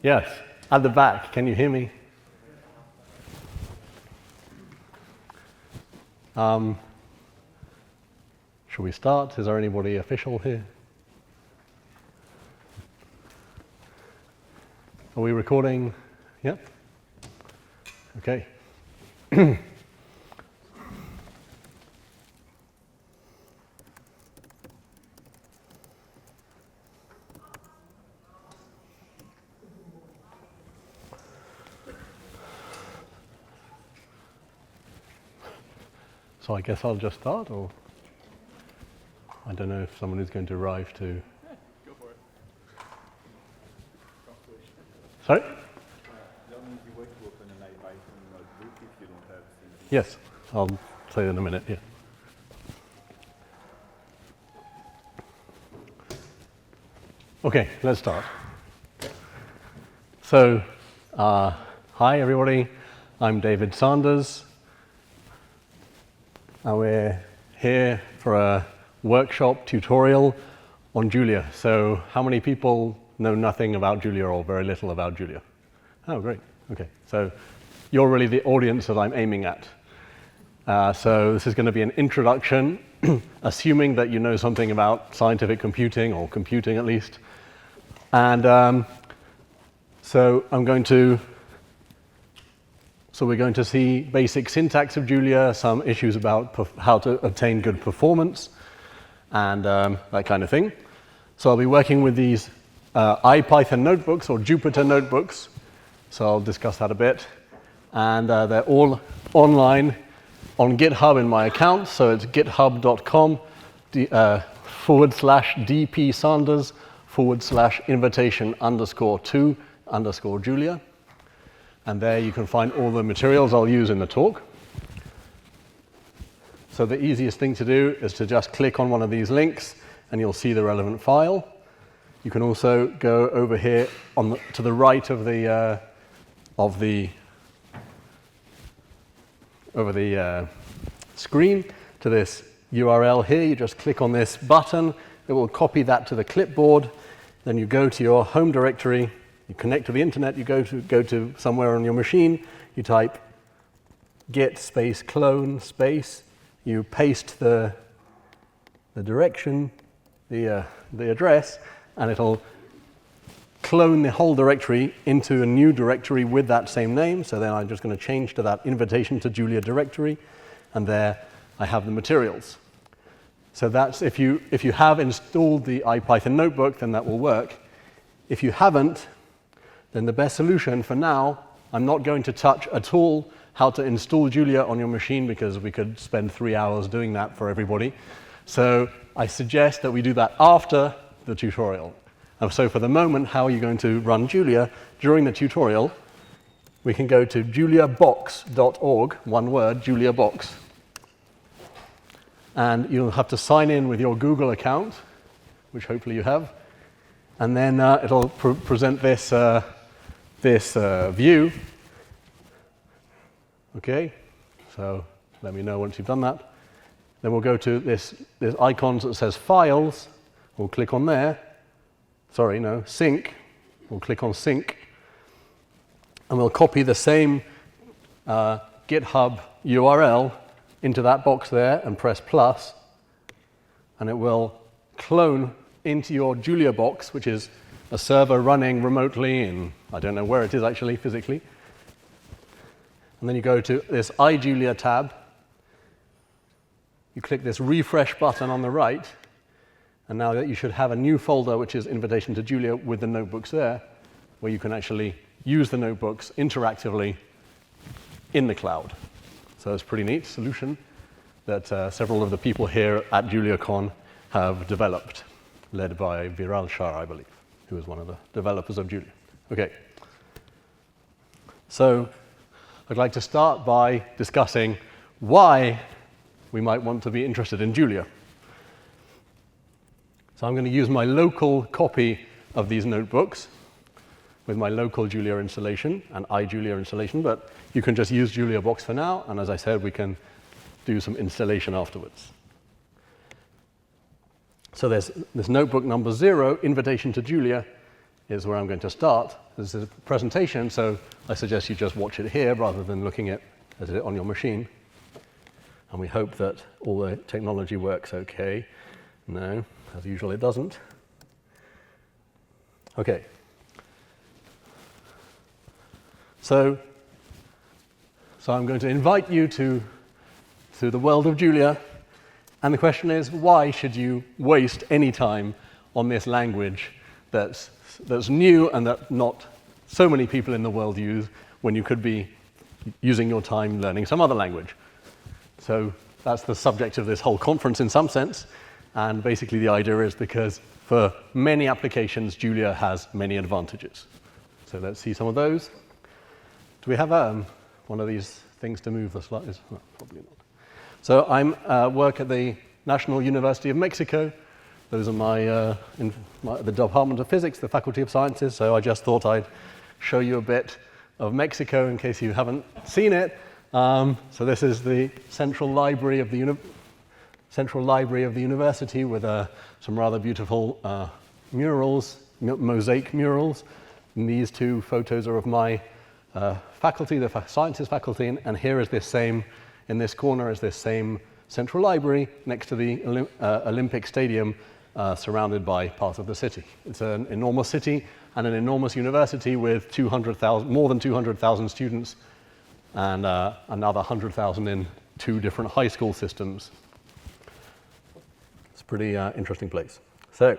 Yes, at the back. Can you hear me? Shall we start? Is there anybody official here? Are we recording? Yep. Okay. So I guess I'll just start, or I don't know if someone is going to arrive to. Yeah, go for it. Sorry? The only easy way to open an IPython notebook if you don't have CD. Yes, I'll say in a minute. Yeah. Okay, let's start. So, hi everybody. I'm David Sanders. And we're here for a workshop tutorial on Julia. So how many people know nothing about Julia or very little about Julia? Oh, great. Okay. So you're really the audience that I'm aiming at. So this is going to be an introduction, assuming that you know something about scientific computing, or computing at least. And so we're going to see basic syntax of Julia, some issues about how to obtain good performance, and that kind of thing. So I'll be working with these IPython notebooks, or Jupyter notebooks. So I'll discuss that a bit. And they're all online on GitHub in my account. So it's github.com/dpsanders/invitation_to_Julia. And there you can find all the materials I'll use in the talk. So the easiest thing to do is to just click on one of these links, and you'll see the relevant file. You can also go over here to the right of the screen to this URL here. You just click on this button. It will copy that to the clipboard. Then you go to your home directory. You connect to the internet, you go to somewhere on your machine, you type git space clone space, you paste the direction, the address, and it'll clone the whole directory into a new directory with that same name. So then I'm just going to change to that invitation to Julia directory, and there I have the materials. So that's if you have installed the IPython notebook, then that will work. If you haven't, then the best solution for now, I'm not going to touch at all how to install Julia on your machine, because we could spend 3 hours doing that for everybody. So I suggest that we do that after the tutorial. And so for the moment, how are you going to run Julia during the tutorial? We can go to juliabox.org, one word, juliabox. And you'll have to sign in with your Google account, which hopefully you have. And then it'll present this view. Okay, so let me know once you've done that. Then we'll go to this icons that says Files. We'll click on there. Sorry, no, Sync. We'll click on Sync. And we'll copy the same GitHub URL into that box there and press plus. And it will clone into your Julia box, which is a server running remotely in, I don't know where it is actually physically. And then you go to this iJulia tab. You click this refresh button on the right, and now that you should have a new folder, which is Invitation to Julia, with the notebooks there, where you can actually use the notebooks interactively in the cloud. So it's a pretty neat solution that several of the people here at JuliaCon have developed, led by Viral Shah, I believe, who is one of the developers of Julia. Okay. So I'd like to start by discussing why we might want to be interested in Julia. So I'm going to use my local copy of these notebooks with my local Julia installation and iJulia installation, but you can just use JuliaBox for now, and as I said, we can do some installation afterwards. So there's this notebook number 0, Invitation to Julia, is where I'm going to start. This is a presentation, so I suggest you just watch it here rather than looking at it on your machine. And we hope that all the technology works okay. No, as usual, it doesn't. Okay. So I'm going to invite you to the world of Julia. And the question is, why should you waste any time on this language that's new and that not so many people in the world use when you could be using your time learning some other language? So that's the subject of this whole conference in some sense. And basically the idea is because for many applications, Julia has many advantages. So let's see some of those. Do we have one of these things to move the slides? No, probably not. So I work at the National University of Mexico. Those are the Department of Physics, the Faculty of Sciences. So I just thought I'd show you a bit of Mexico in case you haven't seen it. So this is the central library of the university with some rather beautiful murals, mosaic murals. And these two photos are of my faculty, the sciences faculty, and here is this same, in this corner is this same central library next to the Olympic Stadium, surrounded by part of the city. It's an enormous city and an enormous university with more than 200,000 students and another 100,000 in 2 different high school systems. It's a pretty interesting place. So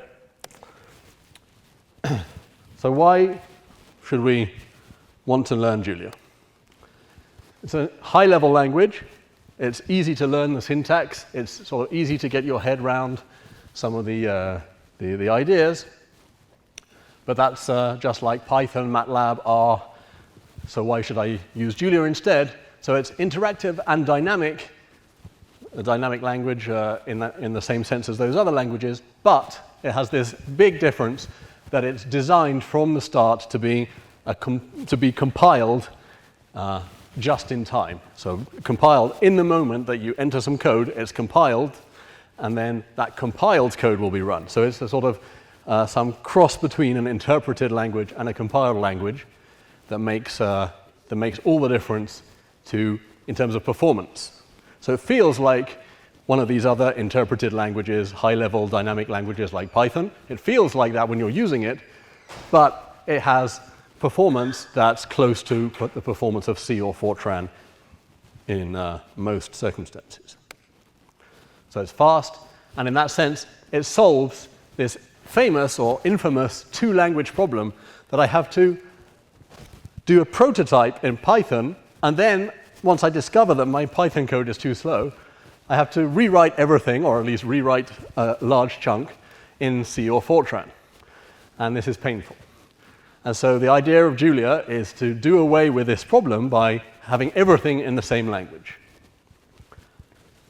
why should we want to learn Julia? It's a high-level language. It's easy to learn the syntax. It's sort of easy to get your head around some of the ideas. But that's just like Python, MATLAB, R. So why should I use Julia instead? So it's interactive and dynamic, a dynamic language in the same sense as those other languages, but it has this big difference that it's designed from the start to be compiled just in time. So compiled in the moment that you enter some code, it's compiled, and then that compiled code will be run. So it's a sort of some cross between an interpreted language and a compiled language that makes all the difference in terms of performance. So it feels like one of these other interpreted languages, high-level dynamic languages like Python. It feels like that when you're using it, but it has performance that's close to the performance of C or Fortran in most circumstances. So it's fast, and in that sense, it solves this famous or infamous 2-language problem that I have to do a prototype in Python, and then once I discover that my Python code is too slow, I have to rewrite everything, or at least rewrite a large chunk in C or Fortran. And this is painful. And so the idea of Julia is to do away with this problem by having everything in the same language.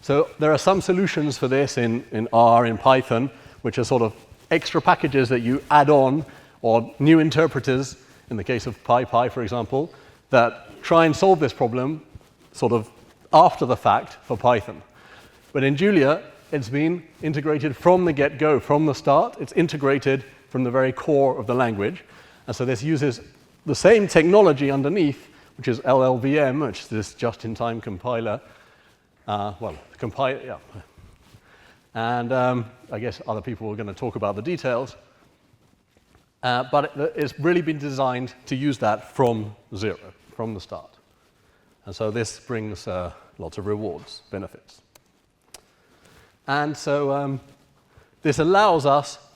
So there are some solutions for this in R, in Python, which are sort of extra packages that you add on, or new interpreters, in the case of PyPy, for example, that try and solve this problem sort of after the fact for Python. But in Julia, it's been integrated from the get-go, from the start. It's integrated from the very core of the language. And so this uses the same technology underneath, which is LLVM, which is this just-in-time compiler. Yeah. And I guess other people are going to talk about the details. But it's really been designed to use that from zero, from the start. And so this brings lots of rewards, benefits. And so this allows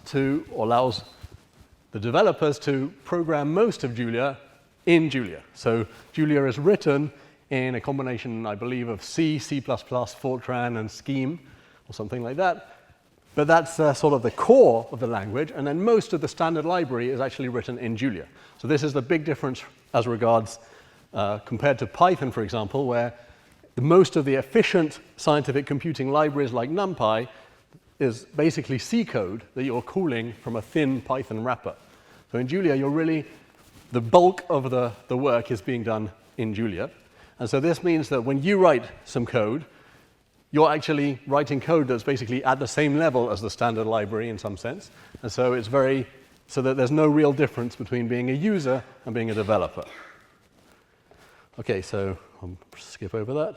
the developers to program most of Julia in Julia. So Julia is written in a combination, I believe, of C, C++, Fortran, and Scheme, or something like that. But that's sort of the core of the language, and then most of the standard library is actually written in Julia. So this is the big difference as regards compared to Python, for example, where most of the efficient scientific computing libraries like NumPy is basically C code that you're calling from a thin Python wrapper. So in Julia, the bulk of the work is being done in Julia. And so this means that when you write some code, you're actually writing code that's basically at the same level as the standard library in some sense. And so it's very so that there's no real difference between being a user and being a developer. Okay, so I'll skip over that.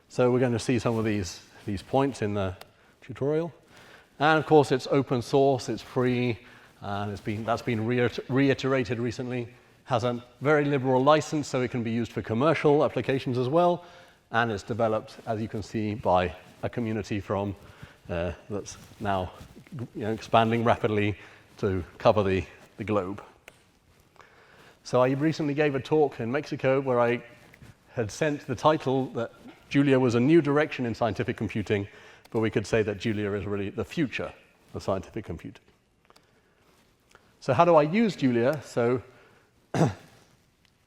So we're going to see some of these points in the tutorial. And of course, it's open source, it's free, and that's been reiterated recently. Has a very liberal license, so it can be used for commercial applications as well. And it's developed, as you can see, by a community that's now expanding rapidly to cover the globe. So I recently gave a talk in Mexico where I had sent the title that Julia was a new direction in scientific computing, but we could say that Julia is really the future of scientific computing. So how do I use Julia? So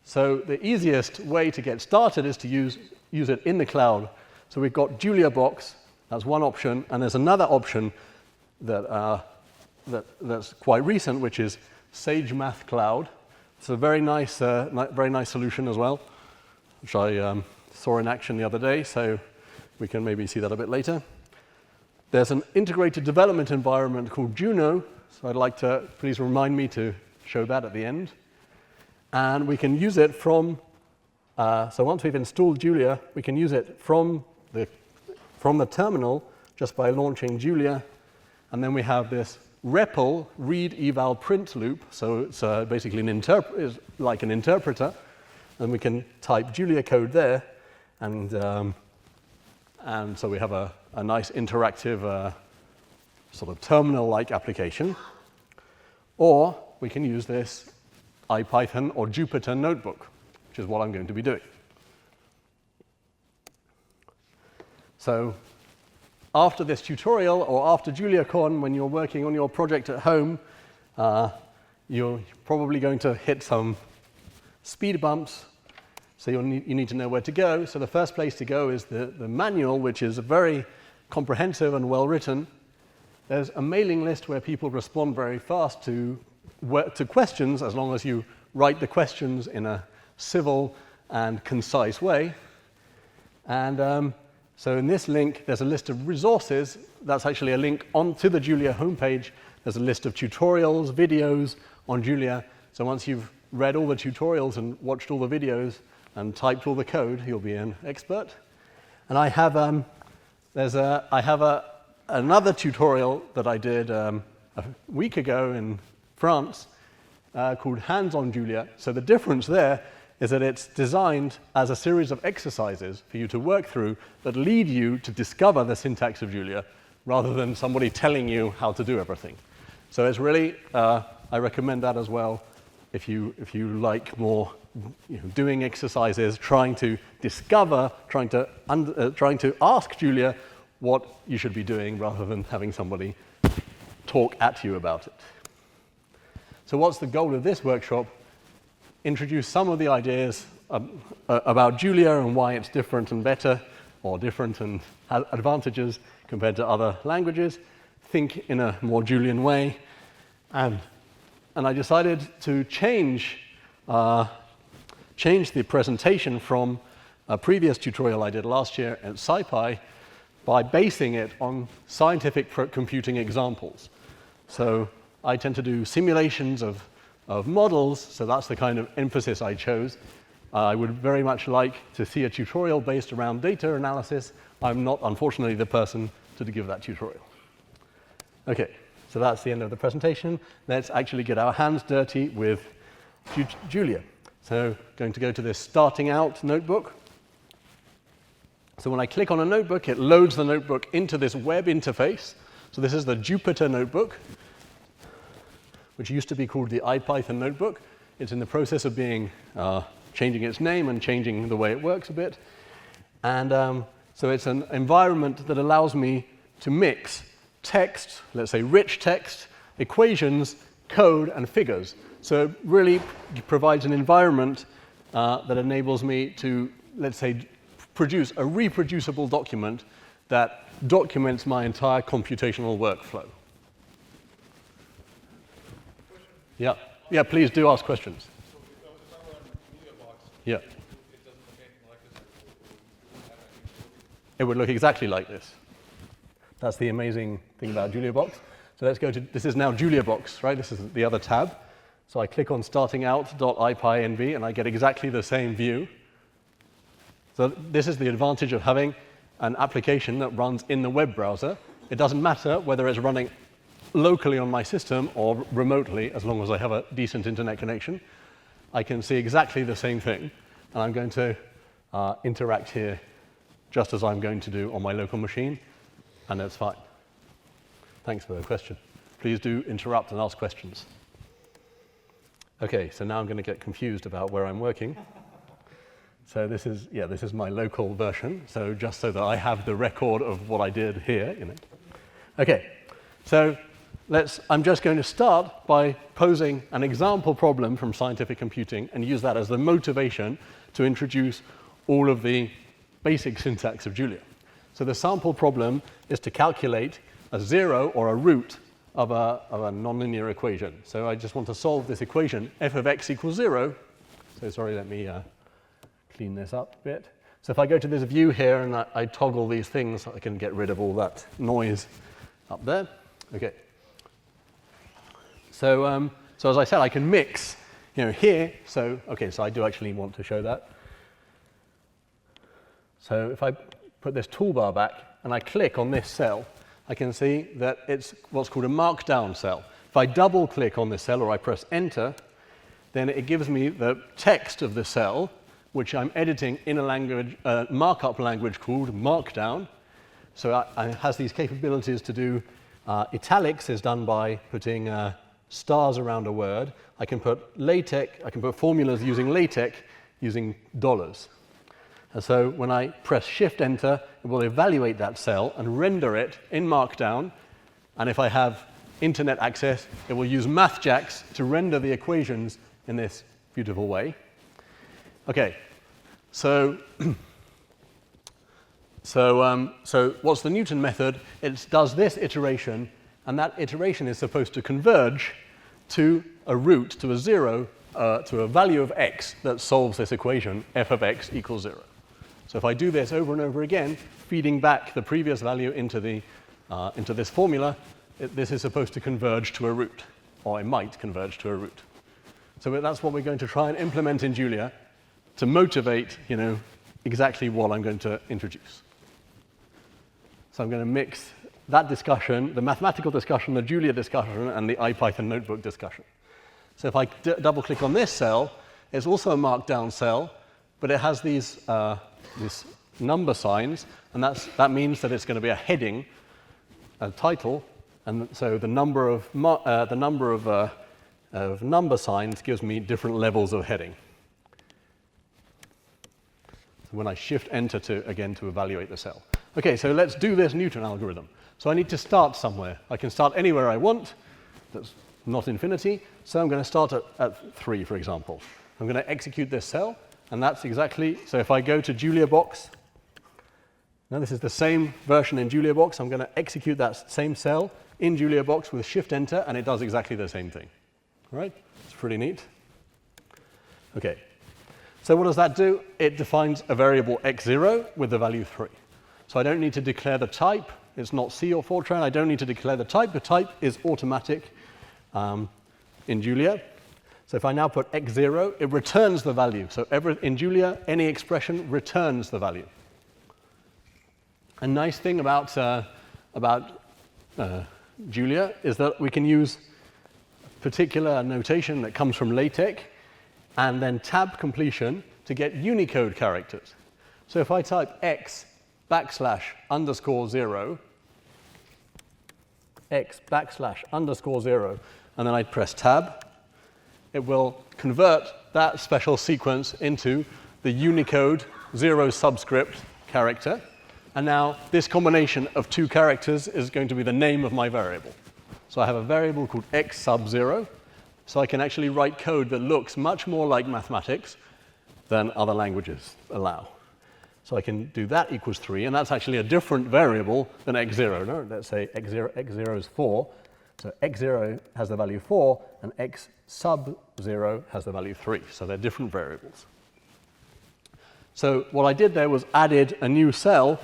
the easiest way to get started is to use it in the cloud. So we've got Julia Box, that's one option, and there's another option that's quite recent, which is Sage Math Cloud. It's a very nice solution as well, which I saw in action the other day, so we can maybe see that a bit later. There's an integrated development environment called Juno, so I'd like to please remind me to show that at the end. And we can use it from, so once we've installed Julia, we can use it from the terminal just by launching Julia. And then we have this REPL, read eval print loop. So it's basically it's like an interpreter. And we can type Julia code there. And so we have a nice interactive sort of terminal-like application. Or we can use this IPython or Jupyter notebook, which is what I'm going to be doing. So after this tutorial, or after JuliaCon, when you're working on your project at home, you're probably going to hit some speed bumps, so you need to know where to go. So the first place to go is the manual, which is very comprehensive and well-written. There's a mailing list where people respond very fast to questions, as long as you write the questions in a civil and concise way. And so in this link, there's a list of resources. That's actually a link onto the Julia homepage. There's a list of tutorials, videos on Julia. So once you've read all the tutorials and watched all the videos and typed all the code, you'll be an expert. And I have another tutorial that I did a week ago in France called Hands on Julia. So the difference there is that it's designed as a series of exercises for you to work through that lead you to discover the syntax of Julia, rather than somebody telling you how to do everything. So it's really, I recommend that as well if you like more doing exercises, trying to discover, trying to ask Julia what you should be doing, rather than having somebody talk at you about it. So what's the goal of this workshop? Introduce some of the ideas about Julia and why it's different and better, or different and has advantages compared to other languages. Think in a more Julian way. And I decided to change the presentation from a previous tutorial I did last year at SciPy by basing it on scientific computing examples. So I tend to do simulations of models, so that's the kind of emphasis I chose. I would very much like to see a tutorial based around data analysis. I'm not, unfortunately, the person to give that tutorial. Okay, so that's the end of the presentation. Let's actually get our hands dirty with Julia. So going to go to this starting out notebook. So when I click on a notebook, it loads the notebook into this web interface. So this is the Jupyter notebook, which used to be called the IPython notebook. It's in the process of being changing its name and changing the way it works a bit. And so it's an environment that allows me to mix text, let's say rich text, equations, code, and figures. So it really provides an environment that enables me to, let's say, produce a reproducible document that documents my entire computational workflow. Yeah, please do ask questions. So if I run JuliaBox, Yeah. it doesn't look anything like this. It wouldn't have anything. It would look exactly like this. That's the amazing thing about JuliaBox. So let's go to, this is now JuliaBox, right? This is the other tab. So I click on starting out.ipynb and I get exactly the same view. So this is the advantage of having an application that runs in the web browser. It doesn't matter whether it's running locally on my system or remotely, as long as I have a decent internet connection. I can see exactly the same thing. And I'm going to interact here just as I'm going to do on my local machine, and that's fine. Thanks for the question. Please do interrupt and ask questions. OK, so now I'm going to get confused about where I'm working. So this is my local version, so just so that I have the record of what I did here. OK, so I'm just going to start by posing an example problem from scientific computing and use that as the motivation to introduce all of the basic syntax of Julia. So the sample problem is to calculate a zero or a root of a nonlinear equation. So I just want to solve this equation, f of x equals 0. So sorry, let me clean this up a bit. So if I go to this view here and I toggle these things, I can get rid of all that noise up there. OK. So as I said, I can mix, here. So I do actually want to show that. So if I put this toolbar back and I click on this cell, I can see that it's what's called a markdown cell. If I double-click on this cell or I press Enter, then it gives me the text of the cell, which I'm editing in a markup language called Markdown. So it has these capabilities to do italics is done by putting stars around a word. I can put formulas using LaTeX using dollars. And so when I press Shift-Enter, it will evaluate that cell and render it in Markdown. And if I have internet access, it will use MathJax to render the equations in this beautiful way. OK, so what's the Newton method? It does this iteration, and that iteration is supposed to converge to a root, to a 0, to a value of x that solves this equation, f of x equals 0. So if I do this over and over again, feeding back the previous value into this formula, this is supposed to converge to a root, or it might converge to a root. So that's what we're going to try and implement in Julia to motivate, exactly what I'm going to introduce. So I'm going to mix that discussion, the mathematical discussion, the Julia discussion, and the IPython notebook discussion. So if I double-click on this cell, it's also a markdown cell, but it has these number signs, and that means that it's going to be a heading, a title, and so the number of number signs gives me different levels of heading. So when I Shift-Enter to evaluate the cell. OK, so let's do this Newton algorithm. So I need to start somewhere. I can start anywhere I want. That's not infinity. So I'm going to start at 3, for example. I'm going to execute this cell. And that's exactly, so if I go to JuliaBox, now this is the same version in JuliaBox. I'm going to execute that same cell in JuliaBox with Shift-Enter, and it does exactly the same thing. All right? It's pretty neat. OK. So what does that do? It defines a variable x0 with the value 3. So I don't need to declare the type. It's not C or Fortran. I don't need to declare the type. The type is automatic in Julia. So if I now put x0, it returns the value. So in Julia, any expression returns the value. A nice thing about Julia is that we can use particular notation that comes from LaTeX and then tab completion to get Unicode characters. So if I type x \_0, x \_0, and then I press tab, it will convert that special sequence into the Unicode 0 subscript character. And now this combination of 2 characters is going to be the name of my variable. So I have a variable called x sub 0. So I can actually write code that looks much more like mathematics than other languages allow. So I can do that equals 3, and that's actually a different variable than x0. No? Let's say x0 is 4. So x0 has the value 4, and x sub 0 has the value 3. So they're different variables. So what I did there was added a new cell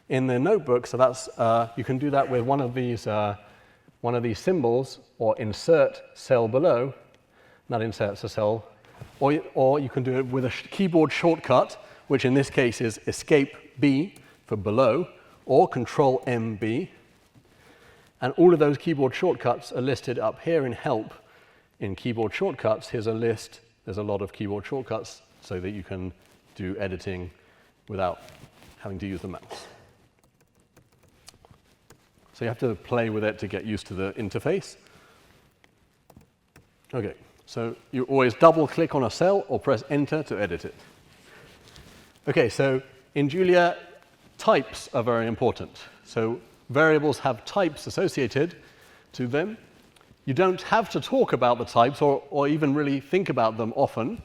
in the notebook. So that's you can do that with one of these one of these symbols or insert cell below, not insert a cell, or you can do it with a keyboard shortcut, which in this case is Escape B for below, or Control MB. And all of those keyboard shortcuts are listed up here in Help. In keyboard shortcuts, here's a list. There's a lot of keyboard shortcuts so that you can do editing without having to use the mouse. So you have to play with it to get used to the interface. Okay, so you always double-click on a cell or press Enter to edit it. Okay, so in Julia, types are very important. So variables have types associated to them. You don't have to talk about the types or even really think about them often,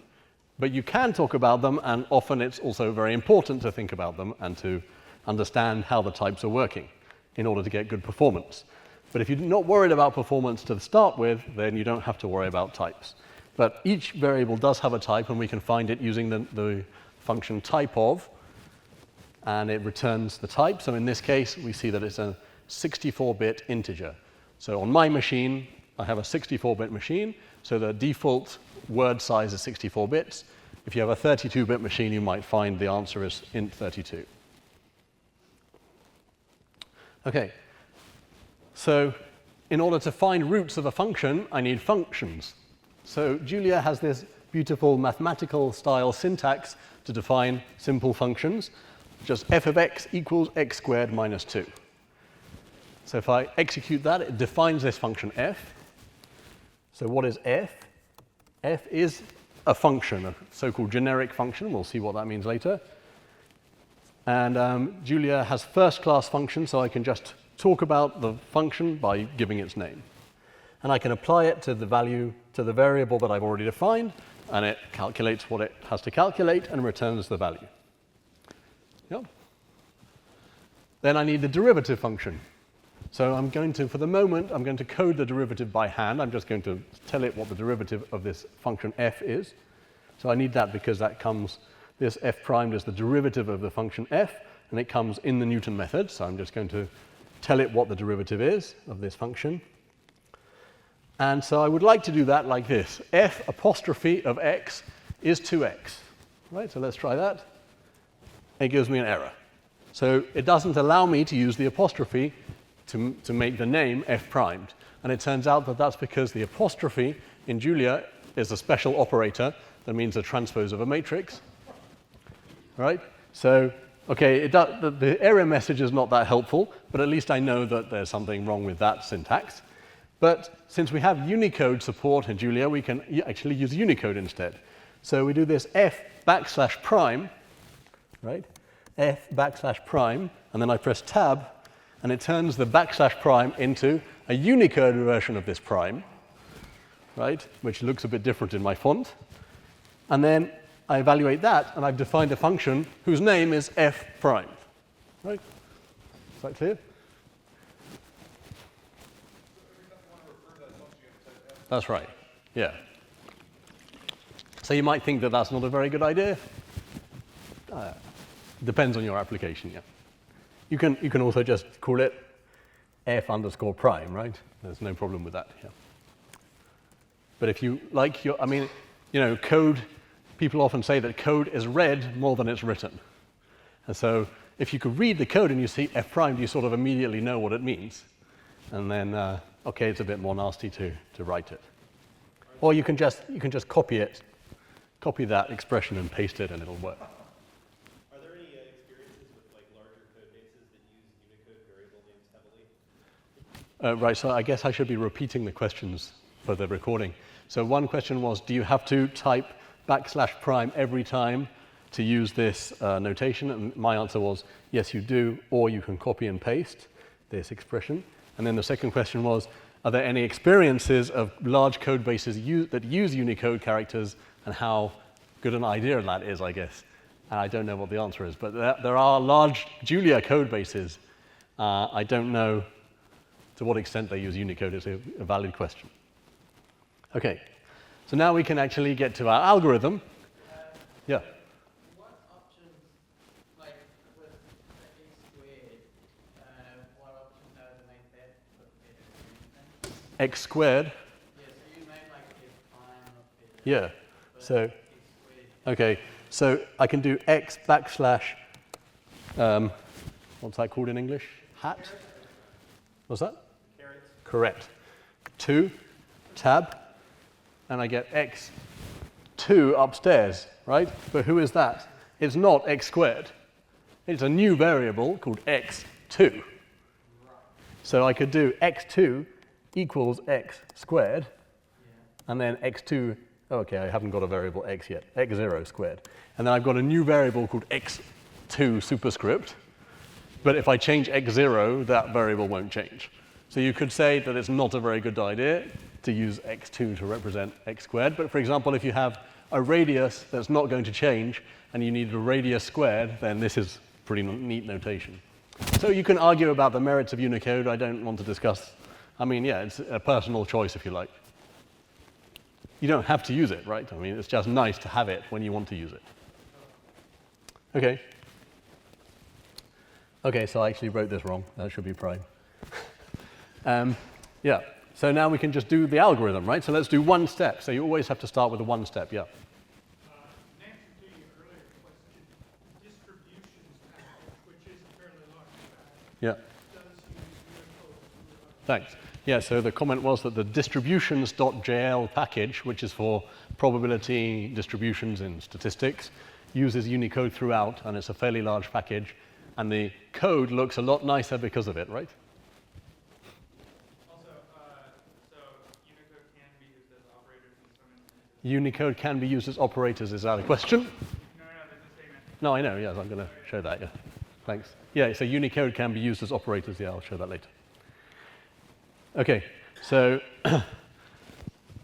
but you can talk about them, and often it's also very important to think about them and to understand how the types are working in order to get good performance. But if you're not worried about performance to start with, then you don't have to worry about types. But each variable does have a type, and we can find it using the function typeOf, and it returns the type. So in this case, we see that it's a 64-bit integer. So on my machine, I have a 64-bit machine, so the default word size is 64 bits. If you have a 32-bit machine, you might find the answer is int32. Okay, so in order to find roots of a function, I need functions. So Julia has this beautiful mathematical style syntax to define simple functions. Just f of x equals x squared minus 2. So if I execute that, it defines this function f. So what is f? F is a function, a so-called generic function. We'll see what that means later. And Julia has first-class functions, so I can just talk about the function by giving its name. And I can apply it to the value, to the variable that I've already defined, and it calculates what it has to calculate and returns the value. Yep. Then I need the derivative function. So I'm going to, for the moment, I'm going to code the derivative by hand. I'm just going to tell it what the derivative of this function f is. So I need that because that comes, this f primed is the derivative of the function f, and it comes in the Newton method. So I'm just going to tell it what the derivative is of this function. And so I would like to do that like this. F apostrophe of x is 2x. Right, so let's try that. It gives me an error. So it doesn't allow me to use the apostrophe to make the name f primed. And it turns out that that's because the apostrophe in Julia is a special operator that means a transpose of a matrix. Right? So, okay, the error message is not that helpful, but at least I know that there's something wrong with that syntax. But since we have Unicode support in Julia, we can actually use Unicode instead. So we do this f backslash prime, right? F backslash prime, and then I press tab, and it turns the backslash prime into a Unicode version of this prime, right? Which looks a bit different in my font. And then I evaluate that, and I've defined a function whose name is f prime, right? Is that clear? That's right, yeah. So you might think that that's not a very good idea. Depends on your application, yeah. You can also just call it f underscore prime, right? There's no problem with that, yeah. But if you like your, I mean, you know, code, people often say that code is read more than it's written. And so if you could read the code and you see f prime, you sort of immediately know what it means. And then, okay, it's a bit more nasty to write it. Or you can just copy it, copy that expression and paste it, and it'll work. Are there any experiences with like larger code bases that use Unicode variable names heavily? Right, so I guess I should be repeating the questions for the recording. So one question was, do you have to type backslash prime every time to use this notation? And my answer was, yes, you do, or you can copy and paste this expression. And then the second question was, are there any experiences of large code bases that use Unicode characters, and how good an idea that is, I guess? And I don't know what the answer is, but there are large Julia code bases. I don't know to what extent they use Unicode. Is a valid question. Okay, so now we can actually get to our algorithm. Yeah. What options, like with the a squared, what options are to make that look better? x squared. Yeah, so you made like a prime up here. Yeah. But So, it's squared. okay. So I can do x backslash, what's that called in English? Hat? What's that? Carrots. Correct. 2, tab, and I get x2 upstairs, right? But who is that? It's not x squared. It's a new variable called x2. So I could do x2 equals x squared, and then x2, okay, I haven't got a variable x yet, x0 squared. And then I've got a new variable called x2 superscript, but if I change x0, that variable won't change. So you could say that it's not a very good idea to use x2 to represent x squared, but for example, if you have a radius that's not going to change, and you need a radius squared, then this is pretty neat notation. So you can argue about the merits of Unicode. I don't want to discuss. I mean, yeah, it's a personal choice if you like. You don't have to use it, right? I mean, it's just nice to have it when you want to use it. Okay. Okay, so I actually wrote this wrong. That should be prime. Yeah, so now we can just do the algorithm, right? So let's do one step. So you always have to start with a one step, yeah. In answer to your earlier question, distributions package, which is a fairly large package, Yeah. does use Unicode. Thanks. Yeah, so the comment was that the distributions.jl package, which is for probability distributions in statistics, uses Unicode throughout, and it's a fairly large package, and the code looks a lot nicer because of it, right? Also, so Unicode can be used as operators in some instances. Unicode can be used as operators, is that a question? No, that's a statement. No, I know, yes, I'm going to show that, yeah. Thanks. Yeah, so Unicode can be used as operators, yeah, I'll show that later. Okay, so, so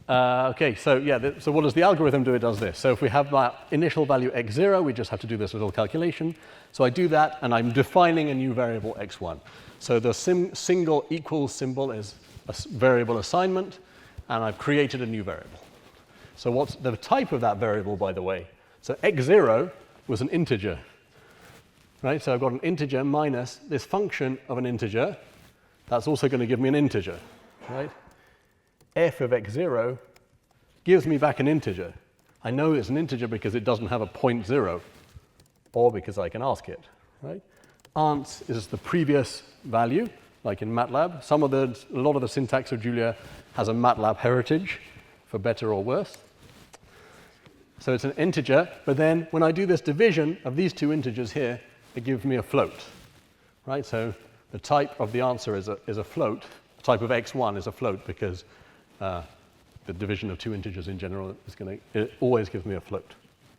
what does the algorithm do? It does this. So if we have my initial value x0, we just have to do this little calculation. So I do that, and I'm defining a new variable x1. So the single equals symbol is a variable assignment, and I've created a new variable. So what's the type of that variable, by the way? So x0 was an integer, right? So I've got an integer minus this function of an integer. That's also going to give me an integer, right? F of x0 gives me back an integer. I know it's an integer because it doesn't have a 0.0, or because I can ask it, right? Ans is the previous value, like in MATLAB. A lot of the syntax of Julia has a MATLAB heritage, for better or worse. So it's an integer, but then when I do this division of these two integers here, it gives me a float, right? So the type of the answer is a float. The type of x1 is a float because the division of two integers in general it always gives me a float,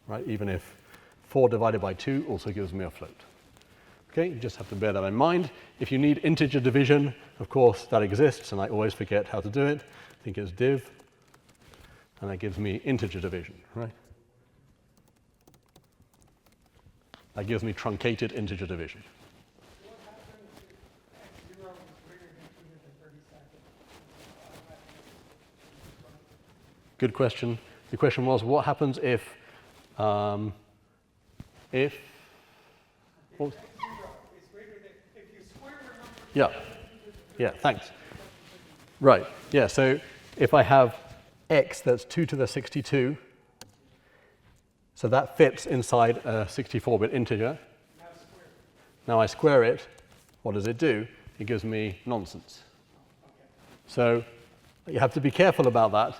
right? Even if 4 divided by 2 also gives me a float. Okay, you just have to bear that in mind. If you need integer division, of course, that exists, and I always forget how to do it. I think it's div, and that gives me integer division, right? That gives me truncated integer division. What happens if x0 is greater than 232? Good question. The question was, what happens if X0 is greater than, if you square the number. Yeah, thanks. Right, yeah, so if I have x that's 2 to the 62, so that fits inside a 64-bit integer. Now I square it, what does it do? It gives me nonsense. So you have to be careful about that.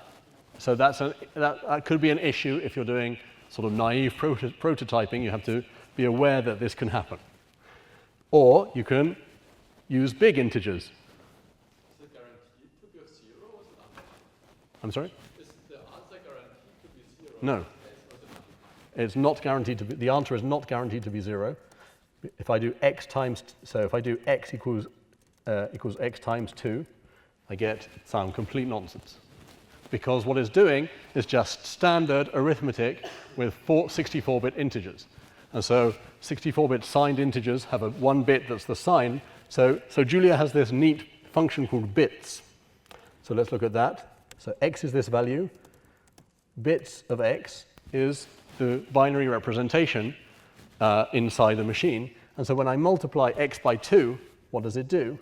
So that could be an issue if you're doing sort of naive prototyping. You have to be aware that this can happen. Or you can use big integers. Is it guaranteed to be 0 or is it not? I'm sorry? Is the answer guaranteed to be 0? No. It's not guaranteed to be, the answer is not guaranteed to be 0. If I do x times, so if I do x equals x times 2, I get some complete nonsense. Because what it's doing is just standard arithmetic with 64-bit integers. And so 64-bit signed integers have a 1 bit that's the sign. So Julia has this neat function called bits. So let's look at that. So x is this value. Bits of x is the binary representation inside the machine. And so when I multiply x by 2, what does it do?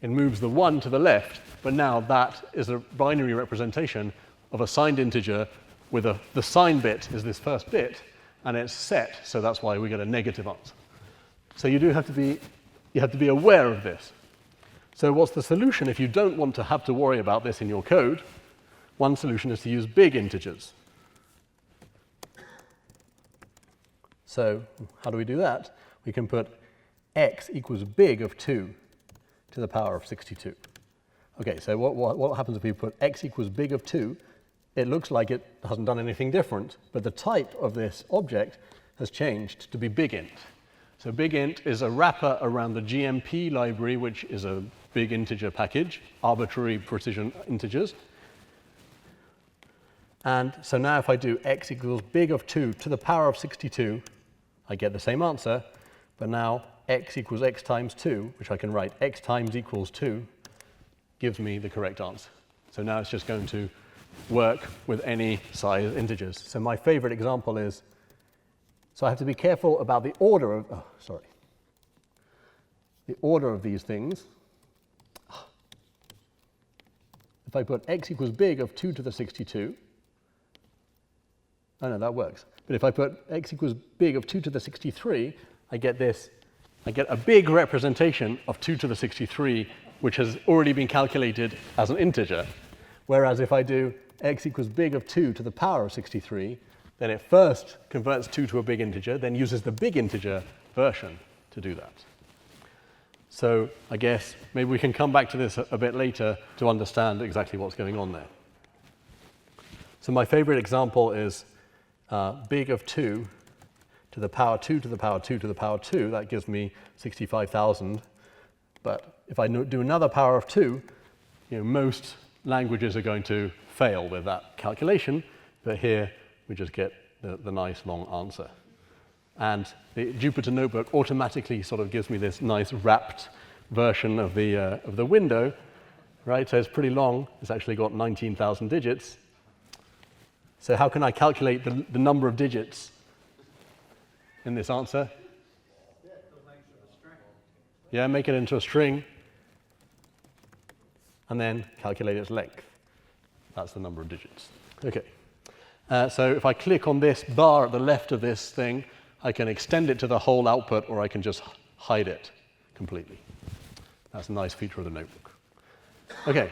it moves the 1 to the left, but now that is a binary representation of a signed integer with the sign bit is this first bit, and it's set, so that's why we get a negative answer. So you have to be aware of this. So what's the solution if you don't want to have to worry about this in your code? One solution is to use big integers. So how do we do that? We can put x equals big of 2 to the power of 62. Okay, so what happens if we put x equals big of 2? It looks like it hasn't done anything different, but the type of this object has changed to be big int. So big int is a wrapper around the GMP library, which is a big integer package, arbitrary precision integers. And so now if I do x equals big of 2 to the power of 62, I get the same answer, but now x equals x times 2, which I can write x times equals 2, gives me the correct answer. So now it's just going to work with any size integers. So my favorite example is, so I have to be careful about the order of, the order of these things. If I put x equals big of 2 to the 62, oh no, that works. But if I put x equals big of 2 to the 63, I get this, I get a big representation of 2 to the 63, which has already been calculated as an integer. Whereas if I do x equals big of 2 to the power of 63, then it first converts 2 to a big integer, then uses the big integer version to do that. So I guess maybe we can come back to this a bit later to understand exactly what's going on there. So my favorite example is big of 2 to the power 2 to the power 2 to the power 2. That gives me 65,000. But if I do another power of 2, most languages are going to fail with that calculation. But here we just get the nice long answer. And the Jupyter Notebook automatically sort of gives me this nice wrapped version of the window, right? So it's pretty long. It's actually got 19,000 digits. So how can I calculate the number of digits in this answer? Yeah, make it into a string, and then calculate its length. That's the number of digits. Okay. So if I click on this bar at the left of this thing, I can extend it to the whole output, or I can just hide it completely. That's a nice feature of the notebook. Okay.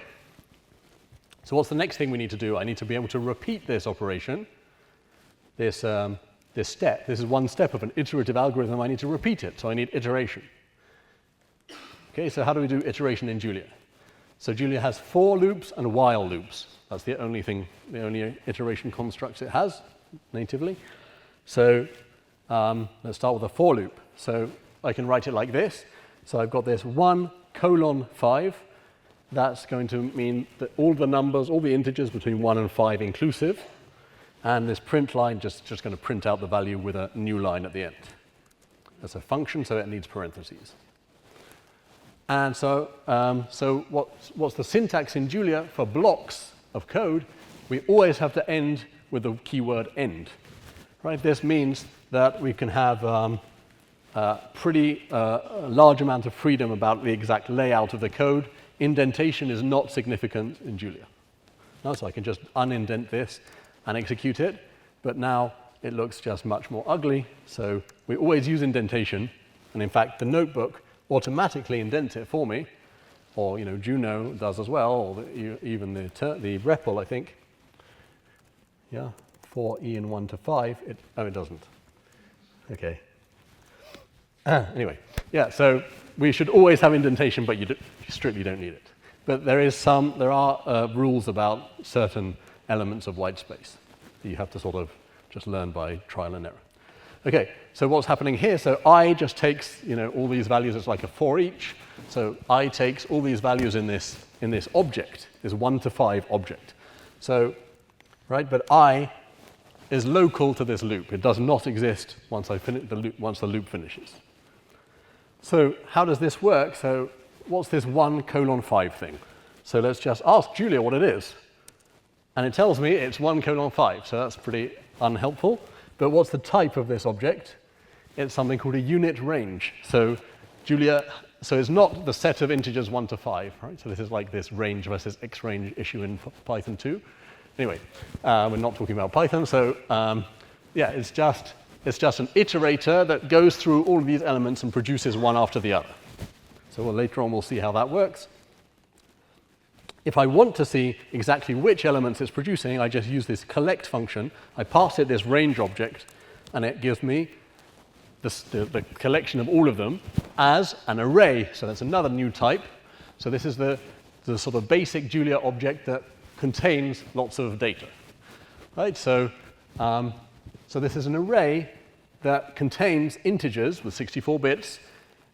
So what's the next thing we need to do? I need to be able to repeat this operation, this step. This is one step of an iterative algorithm. I need to repeat it, so I need iteration. Okay, so how do we do iteration in Julia? So Julia has for loops and while loops. That's the only iteration constructs it has natively. So let's start with a for loop. So I can write it like this. So I've got this 1:5. That's going to mean that all the numbers, all the integers between 1 and 5 inclusive, and this print line just going to print out the value with a new line at the end. That's a function, so it needs parentheses. And so, what's the syntax in Julia for blocks of code? We always have to end with the keyword end. Right? This means that we can have a pretty large amount of freedom about the exact layout of the code. Indentation is not significant in Julia. No, so I can just unindent this and execute it, but now it looks just much more ugly. So we always use indentation, and in fact, the notebook automatically indents it for me, or Juno does as well, or even the REPL, I think. Yeah, for E and 1 to 5. It doesn't. Okay. Anyway, yeah. So we should always have indentation, but you strictly don't need it. But there are rules about certain elements of white space that you have to sort of just learn by trial and error. Okay, so what's happening here? So I just takes all these values. It's like a for each. So I takes all these values in this object, this 1 to 5 object. So, right, but I is local to this loop. It does not exist once I finish the loop. Once the loop finishes. So how does this work? So what's this 1:5 thing? So let's just ask Julia what it is. And it tells me it's 1:5, so that's pretty unhelpful. But what's the type of this object? It's something called a unit range. So Julia so it's not the set of integers 1 to 5, right? So this is like this range versus X range issue in Python 2. Anyway, we're not talking about Python, so yeah, it's just an iterator that goes through all of these elements and produces one after the other. So later on we'll see how that works. If I want to see exactly which elements it's producing, I just use this collect function. I pass it this range object, and it gives me the collection of all of them as an array. So that's another new type. So this is the sort of basic Julia object that contains lots of data. Right? So this is an array that contains integers with 64 bits,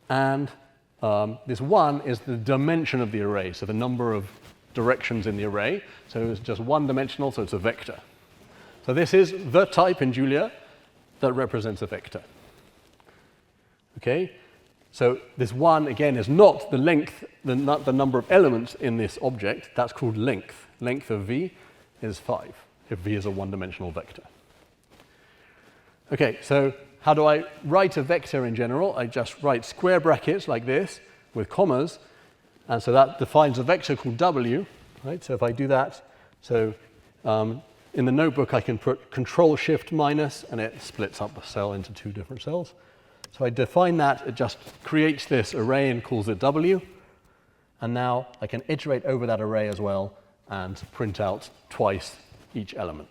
and this 1 is the dimension of the array, so the number of directions in the array. So it's just one-dimensional, so it's a vector. So this is the type in Julia that represents a vector. Okay? So this 1, again, is not the length, the number of elements in this object. That's called length. Length of v is 5, if v is a one-dimensional vector. Okay, so how do I write a vector in general? I just write square brackets like this with commas, and so that defines a vector called w, right? So if I do that, so in the notebook I can put Control-Shift-, and it splits up the cell into 2 different cells. So I define that, it just creates this array and calls it w, and now I can iterate over that array as well and print out twice each element.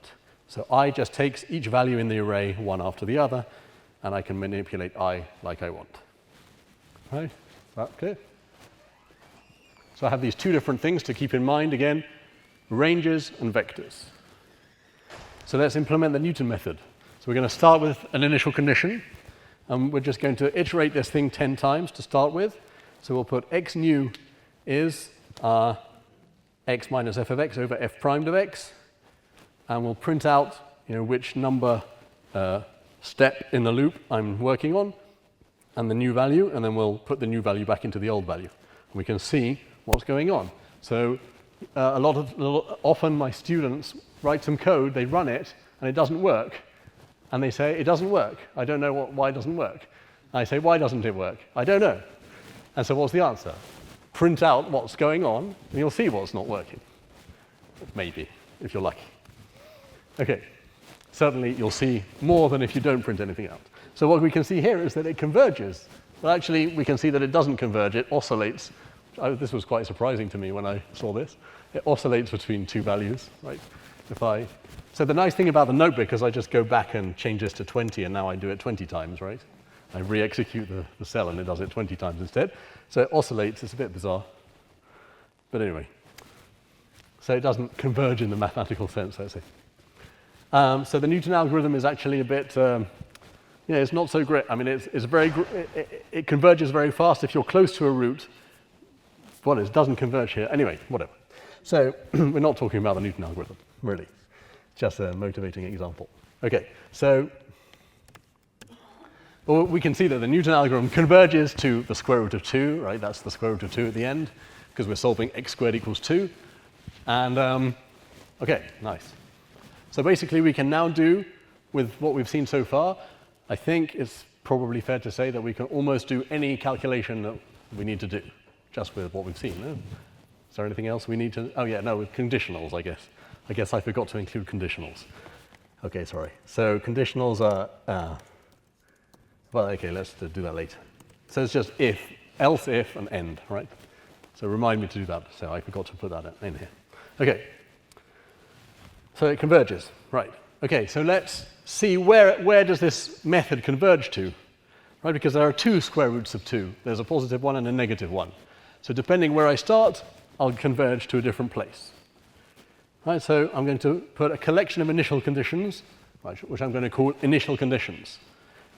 So I just takes each value in the array one after the other, and I can manipulate I like I want. Right? Okay. So I have these 2 different things to keep in mind again, ranges and vectors. So let's implement the Newton method. So we're going to start with an initial condition, and we're just going to iterate this thing 10 times to start with. So we'll put x new is x minus f of x over f primed of x, and we'll print out which number step in the loop I'm working on, and the new value, and then we'll put the new value back into the old value. And we can see what's going on. So often my students write some code, they run it, and it doesn't work. And they say, it doesn't work. I don't know why it doesn't work. And I say, why doesn't it work? I don't know. And so what's the answer? Print out what's going on, and you'll see what's not working. Maybe, if you're lucky. Okay. Certainly, you'll see more than if you don't print anything out. So what we can see here is that it converges. Well, actually, we can see that it doesn't converge. It oscillates. This was quite surprising to me when I saw this. It oscillates between 2 values, right? So the nice thing about the notebook is I just go back and change this to 20, and now I do it 20 times, right? I re-execute the cell, and it does it 20 times instead. So it oscillates. It's a bit bizarre. But anyway. So it doesn't converge in the mathematical sense, let's say. So the Newton algorithm is actually a bit, it's not so great. I mean, it converges very fast if you're close to a root. Well, it doesn't converge here. Anyway, whatever. So we're not talking about the Newton algorithm, really. Just a motivating example. Okay, so we can see that the Newton algorithm converges to the square root of 2, right? That's the square root of 2 at the end, because we're solving x squared equals 2. And, okay, nice. So basically, we can now do, with what we've seen so far, I think it's probably fair to say that we can almost do any calculation that we need to do, just with what we've seen. No? Is there anything else we need to? Oh, yeah, no, with conditionals, I guess. I guess I forgot to include conditionals. Okay, sorry. So conditionals are, well, okay, let's do that later. So it's just if, else if, and end, right? So remind me to do that. So I forgot to put that in here. Okay. So it converges, right? Okay, so let's see where does this method converge to, right? Because there are 2 square roots of 2. There's a positive one and a negative one. So depending where I start, I'll converge to a different place. Right, so I'm going to put a collection of initial conditions, right, which I'm going to call initial conditions.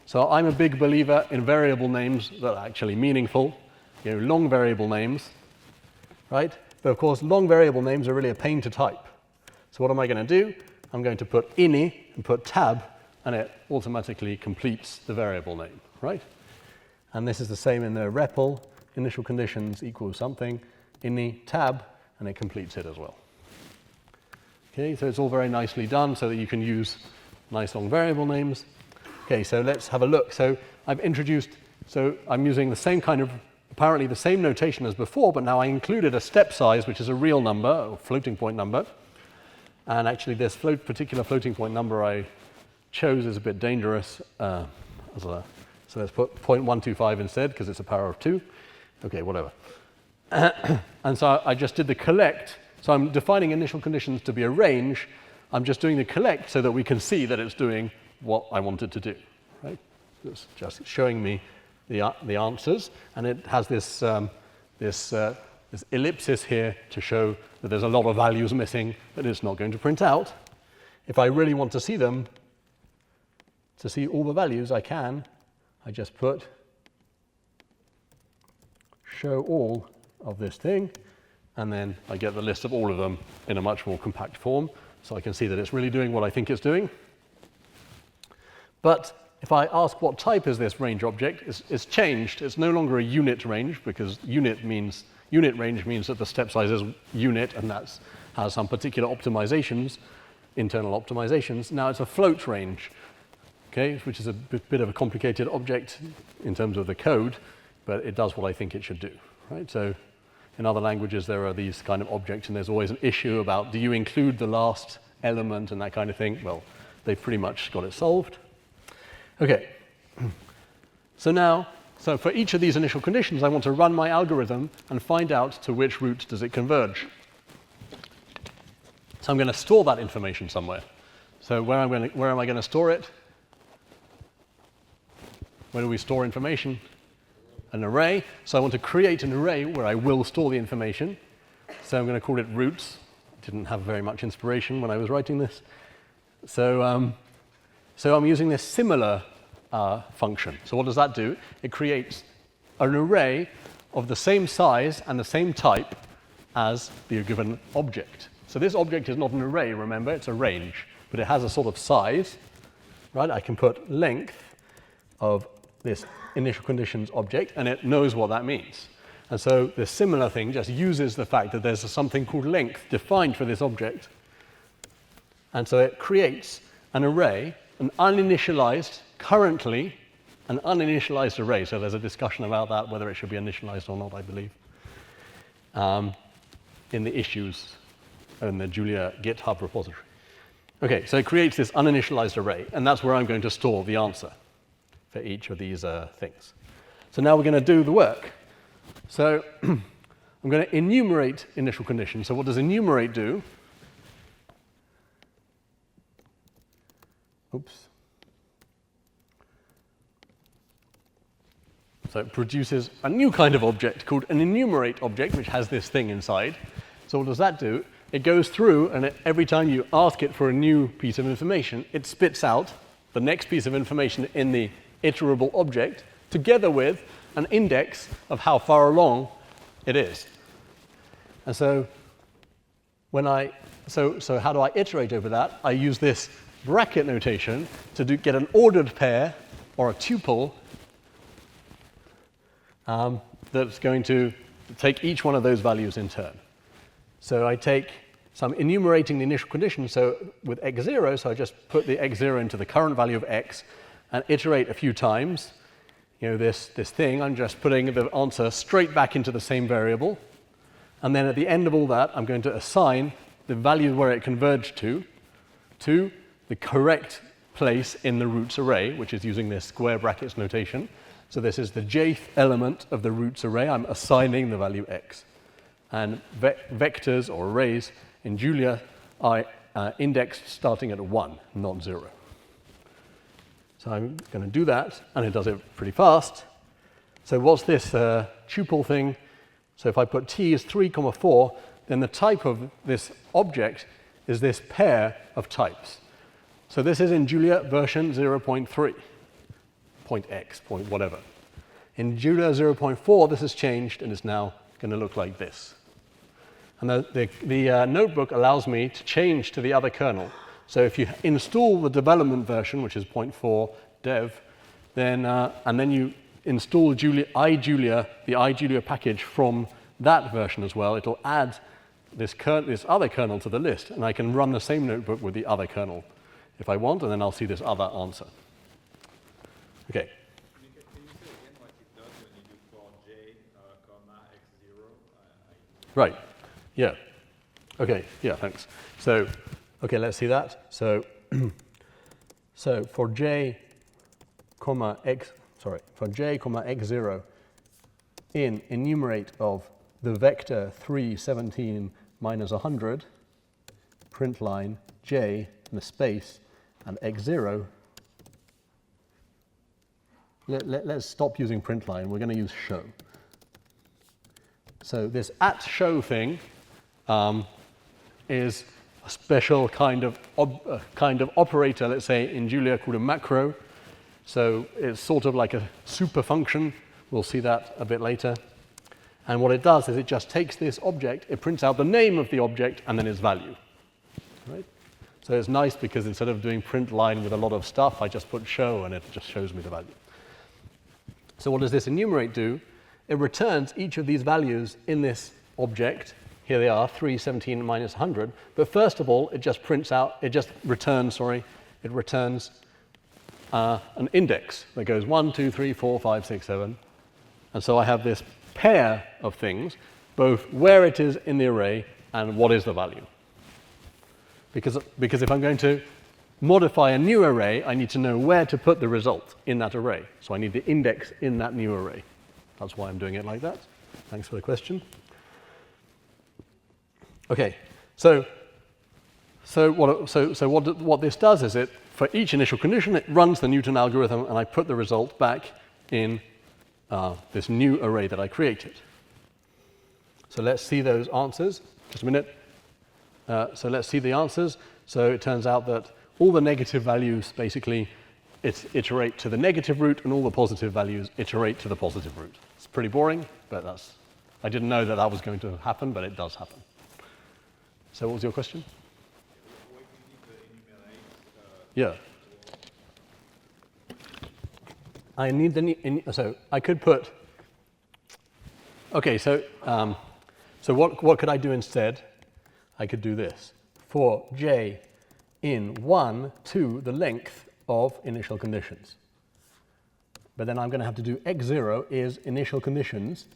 So I'm a big believer in variable names that are actually meaningful, long variable names, right? But of course, long variable names are really a pain to type. So what am I going to do? I'm going to put ini and put tab, and it automatically completes the variable name, right? And this is the same in the REPL, initial conditions equals something, ini tab, and it completes it as well. Okay, so it's all very nicely done so that you can use nice long variable names. Okay, so let's have a look. So I'm using the same kind of apparently the same notation as before, but now I included a step size, which is a real number, or floating point number. And actually this particular floating point number I chose is a bit dangerous. So let's put 0.125 instead, because it's a power of 2. Okay, whatever. And so I just did the collect. So I'm defining initial conditions to be a range. I'm just doing the collect so that we can see that it's doing what I want it to do. Right? It's just showing me the answers, and it has this ellipsis here to show that there's a lot of values missing that it's not going to print out. If I really want to see them, to see all the values, I just put show all of this thing, and then I get the list of all of them in a much more compact form, so I can see that it's really doing what I think it's doing. But if I ask what type is this range object, it's changed. It's no longer a unit range, because unit range means that the step size is unit, and that has some particular optimizations, internal optimizations. Now it's a float range, okay, which is a bit of a complicated object in terms of the code, but it does what I think it should do, right? So in other languages, there are these kind of objects, and there's always an issue about, do you include the last element and that kind of thing? Well, they've pretty much got it solved. Okay, so for each of these initial conditions, I want to run my algorithm and find out to which route does it converge. So I'm going to store that information somewhere. So where am I going to store it? Where do we store information? An array. So I want to create an array where I will store the information. So I'm going to call it roots. I didn't have very much inspiration when I was writing this. So I'm using this similar function. So what does that do? It creates an array of the same size and the same type as the given object. So this object is not an array, remember, it's a range, but it has a sort of size, right? I can put length of this initial conditions object, and it knows what that means. And so this similar thing just uses the fact that there's something called length defined for this object. And so it creates an array, an uninitialized, currently an uninitialized array. So there's a discussion about that, whether it should be initialized or not, I believe, in the issues in the Julia GitHub repository. Okay, so it creates this uninitialized array, and that's where I'm going to store the answer for each of these things. So now we're going to do the work. So I'm going to enumerate initial conditions. So what does enumerate do? Oops. So it produces a new kind of object called an enumerate object, which has this thing inside. So what does that do? It goes through, and every time you ask it for a new piece of information, it spits out the next piece of information in the iterable object, together with an index of how far along it is. And so so how do I iterate over that? I use this bracket notation to get an ordered pair or a tuple that's going to take each one of those values in turn. So I'm enumerating the initial condition, so with x0, so I just put the x0 into the current value of x and iterate a few times. You know, this thing, I'm just putting the answer straight back into the same variable. And then at the end of all that, I'm going to assign the value where it converged to the correct place in the roots array, which is using this square brackets notation. So this is the jth element of the roots array. I'm assigning the value x. And vectors or arrays in Julia are indexed starting at 1, not 0. So I'm going to do that, and it does it pretty fast. So what's this tuple thing? So if I put t is 3, 4, then the type of this object is this pair of types. So this is in Julia version 0.3, point x, point whatever. In Julia 0.4, this has changed, and is now going to look like this. And the notebook allows me to change to the other kernel. So if you install the development version, which is 0.4 dev, then and then you install the iJulia package from that version as well, it'll add this other kernel to the list, and I can run the same notebook with the other kernel if I want, and then I'll see this other answer. Okay. Can you say again what it does when you do for j Right. Yeah. Okay. Yeah. Thanks. So, okay, let's see that. So, so for j, comma x. Sorry, for j, comma x0 in enumerate of the vector 3, 17 minus 100, print line j in a space and x0. Let's stop using print line. We're going to use show. So this at show thing is a special kind of operator, let's say, in Julia called a macro. So it's sort of like a super function. We'll see that a bit later. And what it does is it just takes this object, it prints out the name of the object, and then its value. Right? So it's nice because instead of doing print line with a lot of stuff, I just put show, and it just shows me the value. So what does this enumerate do? It returns each of these values in this object. Here they are, 3, 17, minus 100. But first of all, it just returns an index that goes 1, 2, 3, 4, 5, 6, 7. And so I have this pair of things, both where it is in the array and what is the value. Because if I'm going to modify a new array, I need to know where to put the result in that array. So I need the index in that new array. That's why I'm doing it like that. Thanks for the question. Okay, so what this does is for each initial condition, it runs the Newton algorithm, and I put the result back in this new array that I created. So let's see those answers. Just a minute. So let's see the answers. So it turns out that all the negative values basically iterate to the negative root, and all the positive values iterate to the positive root. It's pretty boring, but I didn't know that was going to happen, but it does happen. So what was your question? Why do you need the enumerate? Yeah. I need so I could put. Okay, so what could I do instead? I could do this for j in 1 to the length of initial conditions. But then I'm going to have to do x0 is initial conditions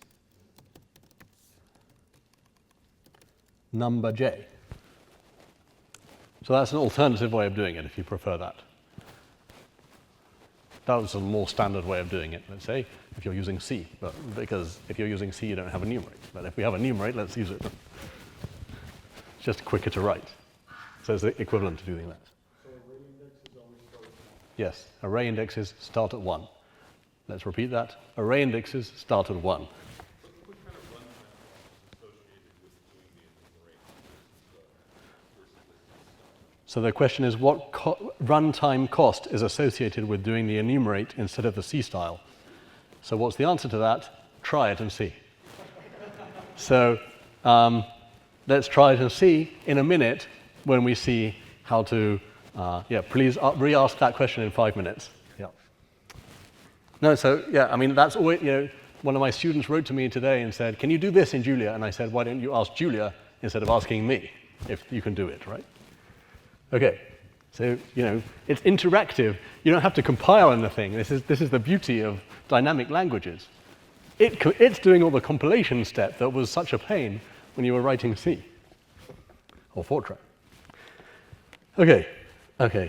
number j. So that's an alternative way of doing it if you prefer that. That was a more standard way of doing it, let's say, if you're using C. But because if you're using C, you don't have a numerate. But if we have a numerate, let's use it. It's just quicker to write. So it's the equivalent to doing that. So array indexes always start at 1. Yes, array indexes start at 1. Let's repeat that. Array indexes start at 1. What kind of runtime cost is associated with doing the enumerate versus the So the question is, what runtime cost is associated with doing the enumerate instead of the C style? So what's the answer to that? Try it and see. So let's try it and see in a minute when we see how to, please re-ask that question in 5 minutes. Yeah. No, so yeah, I mean, that's always, one of my students wrote to me today and said, can you do this in Julia? And I said, why don't you ask Julia instead of asking me if you can do it, right? Okay, so, it's interactive. You don't have to compile anything. This is the beauty of dynamic languages. It's doing all the compilation step that was such a pain when you were writing C or Fortran. Okay,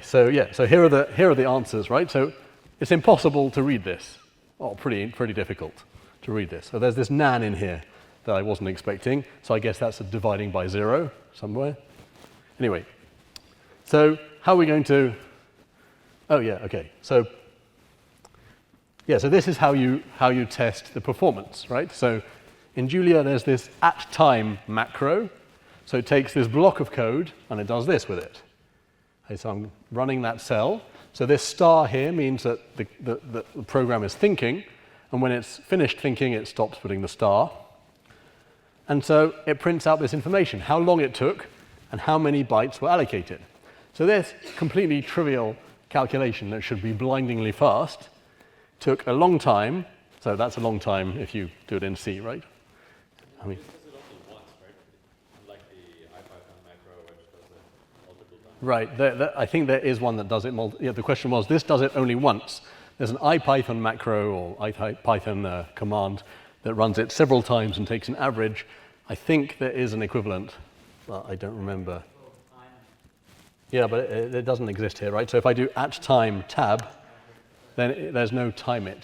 so here are the answers, right? So it's impossible to read this. Oh, pretty difficult to read this. So there's this nan in here that I wasn't expecting. So I guess that's a dividing by 0 somewhere. Anyway, so how are we going to? Oh yeah, okay. So this is how you test the performance, right? So in Julia, there's this @time macro. So it takes this block of code and it does this with it. Okay, so I'm running that cell. So this star here means that the program is thinking, and when it's finished thinking, it stops putting the star. And so it prints out this information, how long it took and how many bytes were allocated. So this completely trivial calculation that should be blindingly fast took a long time. So that's a long time if you do it in C, right? I mean, It does it only once, right? Unlike the IPython macro, which does it multiple times. right. I think there is one that does it. The question was, this does it only once. There's an IPython macro or IPython command that runs it several times and takes an average. I think there is an equivalent, but I don't remember. Called time. Yeah, but it doesn't exist here, right? So if I do @time tab, then there's no time it.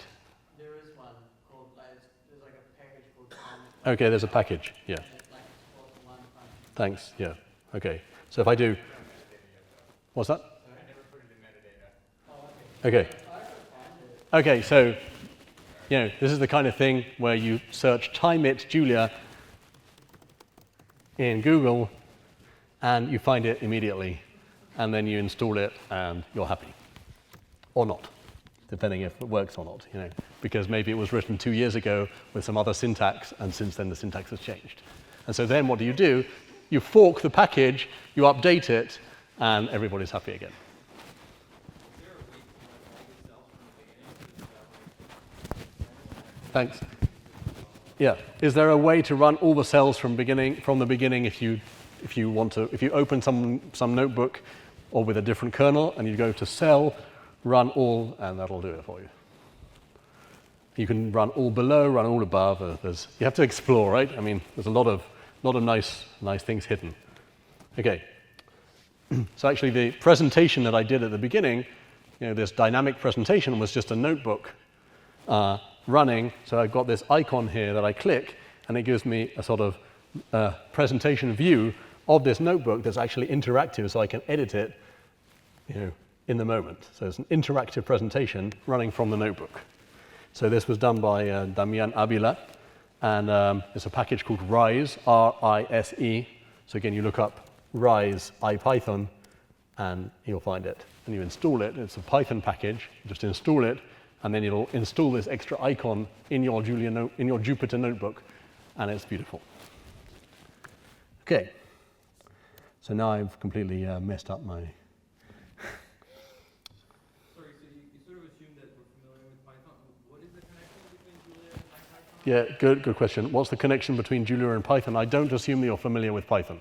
There is one called, there's like a package called time. Okay, there's a package, yeah. And it's like supports one function. Thanks, yeah. Okay, so if I do, what's that? Okay. Okay, so, you know, this is the kind of thing where you search time it Julia in Google and you find it immediately, and then you install it and you're happy. Or not, depending if it works or not, you know, because maybe it was written 2 years ago with some other syntax, and since then the syntax has changed. And so then what do? You fork the package, you update it, and everybody's happy again. Thanks. Yeah. Is there a way to run all the cells from the beginning if you open some notebook or with a different kernel and you go to cell, run all, and that'll do it for you. You can run all below, run all above. You have to explore, right? I mean, there's a lot of nice things hidden. Okay. So actually, the presentation that I did at the beginning, you know, this dynamic presentation was just a notebook running. So I've got this icon here that I click, and it gives me a sort of presentation view of this notebook that's actually interactive, so I can edit it, you know, in the moment. So it's an interactive presentation running from the notebook. So this was done by Damian Abila, and it's a package called Rise, R-I-S-E. So again, you look up Rise IPython, and you'll find it. And you install it. It's a Python package. You just install it, and then it'll install this extra icon in your Jupyter notebook, and it's beautiful. Okay. So now I've completely messed up my... Sorry, so you sort of assumed that we're familiar with Python. What is the connection between Julia and Python? Yeah, good question. What's the connection between Julia and Python? I don't assume that you're familiar with Python.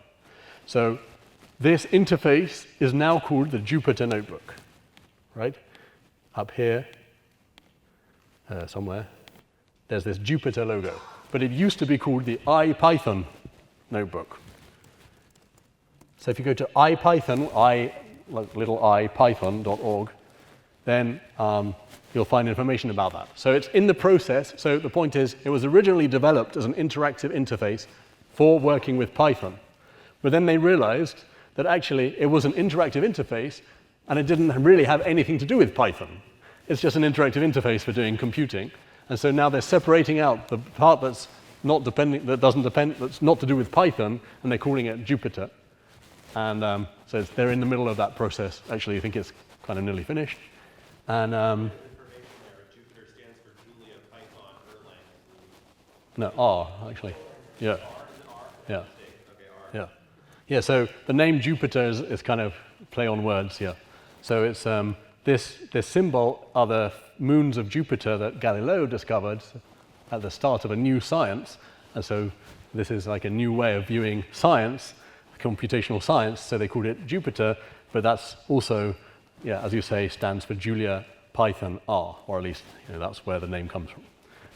So this interface is now called the Jupyter Notebook, right? Up here, somewhere, there's this Jupyter logo. But it used to be called the IPython notebook. So if you go to IPython, like little I, python.org, then you'll find information about that. So it's in the process. So the point is, it was originally developed as an interactive interface for working with Python. But then they realized that actually it was an interactive interface, and it didn't really have anything to do with Python. It's just an interactive interface for doing computing. And so now they're separating out the part that's not to do with Python, and they're calling it Jupyter. And so they're in the middle of that process. Actually, I think it's kind of nearly finished. And Information there. Jupyter stands for Julia, Python, Erlang. no, R, actually. Yeah. R is an R? Yeah. Okay, R. Yeah. Yeah, so the name Jupyter is kind of play on words, yeah. So it's this symbol are the moons of Jupiter that Galileo discovered at the start of a new science. And so this is like a new way of viewing science, computational science, so they called it Jupyter, but that's also, yeah, as you say, stands for Julia, Python, R, or at least, you know, that's where the name comes from.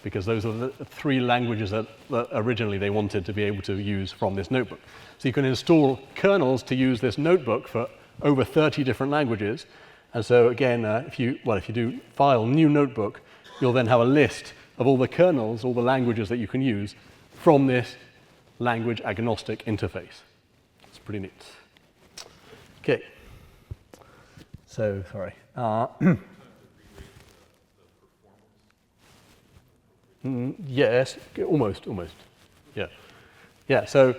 Because those are the three languages that originally they wanted to be able to use from this notebook. So you can install kernels to use this notebook for over 30 different languages. And so again, if you do file new notebook, you'll then have a list of all the kernels, all the languages that you can use from this language agnostic interface. It's pretty neat. Okay. So, sorry. Yes, almost. Yeah. Yeah, so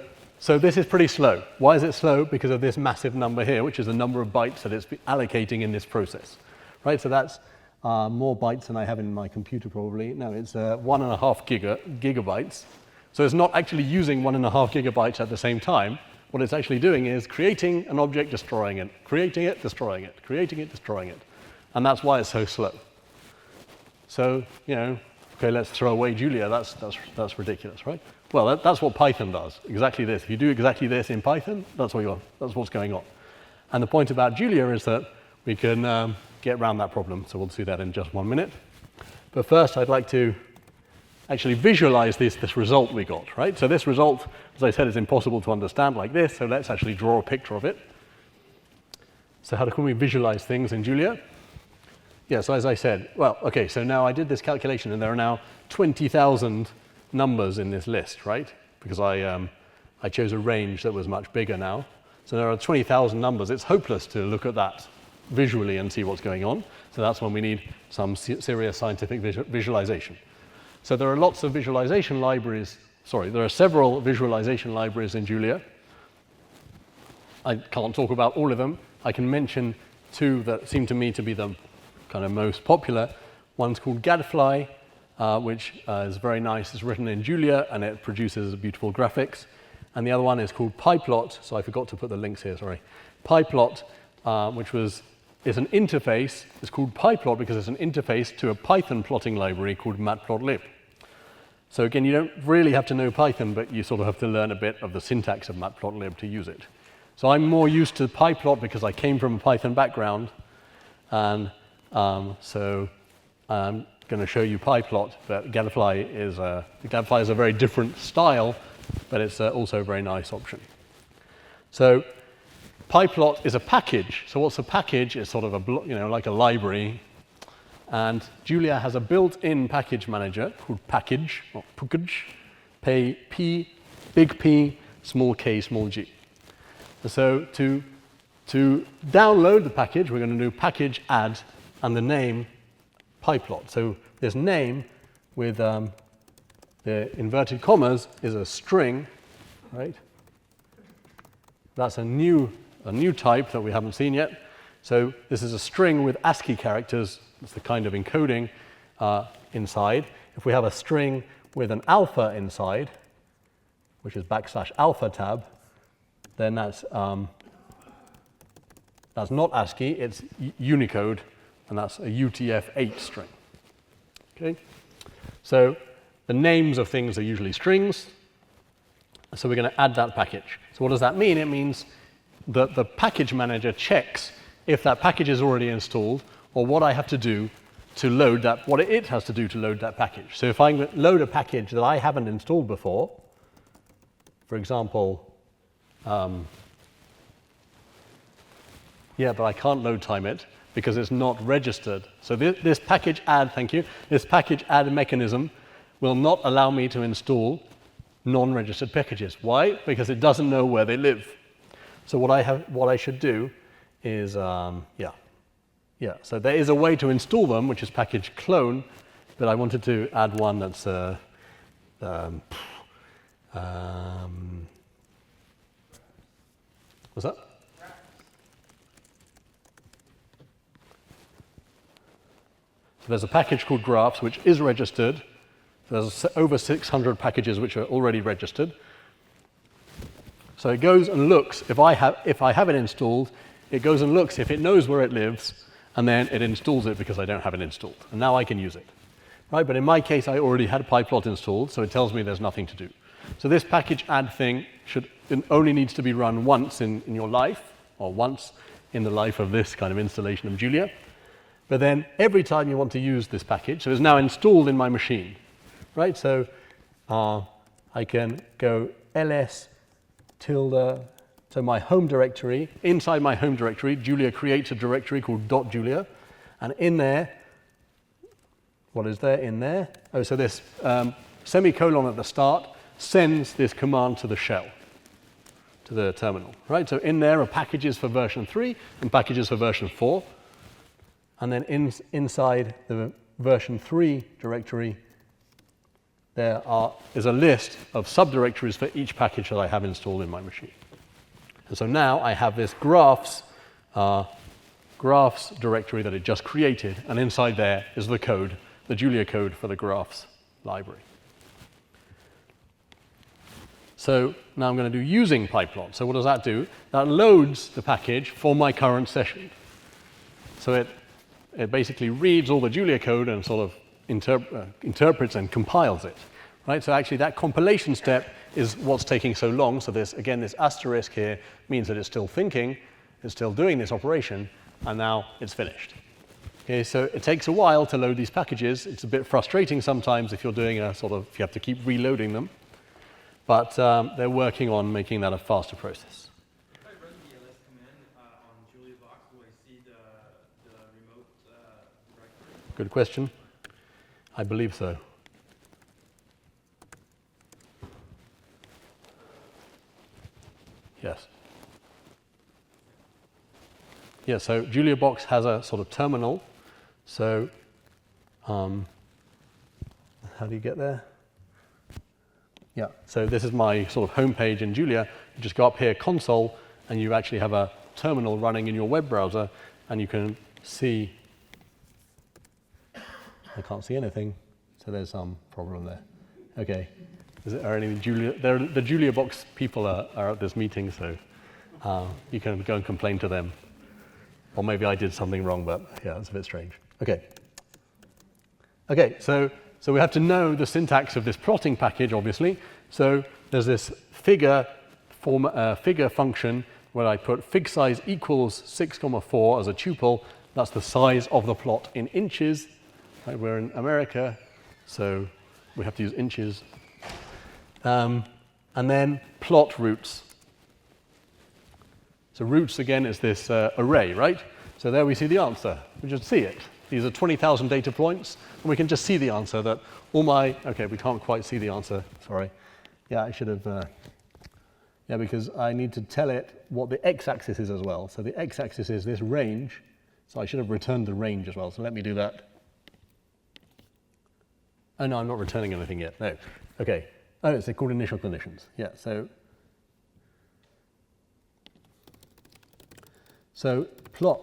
this is pretty slow. Why is it slow? Because of this massive number here, which is the number of bytes that it's allocating in this process. Right, so that's more bytes than I have in my computer probably. No, it's 1.5 gigabytes. So it's not actually using 1.5 gigabytes at the same time. What it's actually doing is creating an object, destroying it, creating it, destroying it, creating it, destroying it. And that's why it's so slow. So, you know, okay, let's throw away Julia. That's ridiculous, right? Well, that's what Python does, exactly this. If you do exactly this in Python, that's what's going on. And the point about Julia is that we can get around that problem. So we'll do that in just 1 minute. But first, I'd like to actually visualize this result we got, right? So this result, as I said, is impossible to understand like this, so let's actually draw a picture of it. So how can we visualize things in Julia? Yeah, so as I said, well, okay, so now I did this calculation, and there are now 20,000 numbers in this list, right? Because I chose a range that was much bigger now. So there are 20,000 numbers. It's hopeless to look at that visually and see what's going on. So that's when we need some serious scientific visualization. So there are lots of visualization libraries. Sorry, there are several visualization libraries in Julia. I can't talk about all of them. I can mention two that seem to me to be the kind of most popular. One's called Gadfly, which is very nice. It's written in Julia, and it produces beautiful graphics. And the other one is called PyPlot. So I forgot to put the links here, sorry. PyPlot, which is an interface. It's called PyPlot because it's an interface to a Python plotting library called matplotlib. So again, you don't really have to know Python, but you sort of have to learn a bit of the syntax of matplotlib to use it. So I'm more used to PyPlot because I came from a Python background, and so I'm going to show you PyPlot, but Gadfly is a very different style, but it's also a very nice option. So PyPlot is a package. So what's a package? It's sort of like a library. And Julia has a built-in package manager called package, or package, P, big P, small k, small g. So to download the package, we're going to do package add and the name PyPlot. So this name with the inverted commas is a string, right? That's a new type that we haven't seen yet. So this is a string with ASCII characters. That's the kind of encoding inside. If we have a string with an alpha inside, which is \alpha tab, then that's not ASCII, it's Unicode, and that's a UTF-8 string. Okay? So the names of things are usually strings, so we're going to add that package. So what does that mean? It means that the package manager checks if that package is already installed, or what I have to do to load that, what it has to do to load that package. So if I load a package that I haven't installed before, for example, but I can't load time it because it's not registered. So this package add, thank you, this package add mechanism will not allow me to install non-registered packages. Why? Because it doesn't know where they live. So what I should do is, so there is a way to install them, which is package clone, but I wanted to add one that's what's that? So there's a package called graphs, which is registered. There's over 600 packages which are already registered. So it goes and looks, if I have it installed, it goes and looks if it knows where it lives, and then it installs it because I don't have it installed. And now I can use it. Right? But in my case, I already had PyPlot installed, so it tells me there's nothing to do. So this package add thing it only needs to be run once in your life, or once in the life of this kind of installation of Julia. But then every time you want to use this package, so it's now installed in my machine, right? So I can go ls tilde, so my home directory, inside my home directory, Julia creates a directory called .julia, and in there, what is there in there? Oh, so this semicolon at the start sends this command to the shell, to the terminal, right? So in there are packages for version 3 and packages for version 4. And then inside the version 3 directory, there is a list of subdirectories for each package that I have installed in my machine. And so now I have this graphs directory that it just created, and inside there is the code, the Julia code for the graphs library. So now I'm going to do using PyPlot. So what does that do? That loads the package for my current session. So it basically reads all the Julia code and sort of interprets and compiles it. Right? So actually that compilation step is what's taking so long. So this asterisk here means that it's still thinking, it's still doing this operation, and now it's finished. Okay, so it takes a while to load these packages. It's a bit frustrating sometimes if you're doing a sort of, if you have to keep reloading them. But they're working on making that a faster process. If I run the ls command on JuliaBox, will I see the remote directory? Good question. I believe so. Yes. Yeah, so JuliaBox has a sort of terminal. So how do you get there? Yeah, so this is my sort of home page in Julia. You just go up here, console, and you actually have a terminal running in your web browser, and you can see. I can't see anything, so there's some problem there. Okay, are any Julia? The JuliaBox people are at this meeting, so you can go and complain to them. Or maybe I did something wrong, but yeah, it's a bit strange. Okay. Okay, so we have to know the syntax of this plotting package, obviously. So there's this figure function where I put fig size equals 6,4 as a tuple. That's the size of the plot in inches. Right, we're in America, so we have to use inches. And then plot roots. So roots, again, is this array, right? So there we see the answer. We just see it. These are 20,000 data points, and we can just see the answer that all my, okay, we can't quite see the answer, sorry. Yeah, I should have, yeah, because I need to tell it what the x-axis is as well. So the x-axis is this range, so I should have returned the range as well, so let me do that. Oh, no, I'm not returning anything yet, no. Okay, oh, it's called initial conditions, yeah, so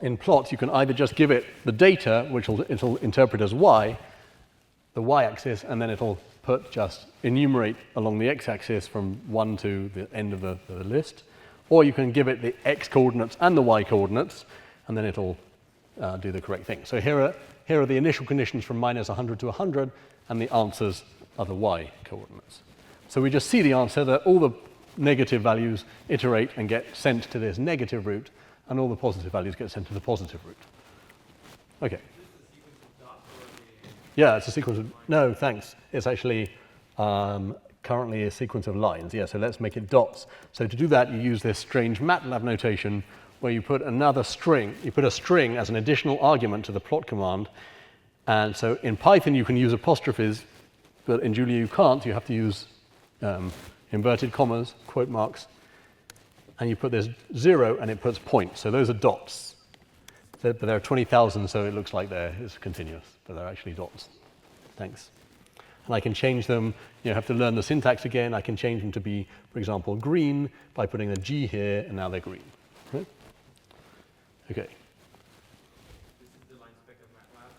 in plot, you can either just give it the data, which it'll interpret as y, the y-axis, and then it'll just enumerate along the x-axis from 1 to the end of the list. Or you can give it the x-coordinates and the y-coordinates, and then it'll do the correct thing. So here are the initial conditions from -100 to 100, and the answers are the y-coordinates. So we just see the answer that all the negative values iterate and get sent to this negative root, and all the positive values get sent to the positive root. Okay. Yeah, it's a sequence of, no, thanks. It's actually currently a sequence of lines. Yeah, so let's make it dots. So to do that, you use this strange MATLAB notation where you put another string. You put a string as an additional argument to the plot command. And so in Python, you can use apostrophes, but in Julia, you can't. You have to use inverted commas, quote marks, and you put this 0 and it puts points. So those are dots. But there are 20,000, so it looks like it's continuous, but they're actually dots. Thanks. And I can change them. You have to learn the syntax again. I can change them to be, for example, green by putting a G here, and now they're green. Right? Okay. This is the line spec of MATLAB.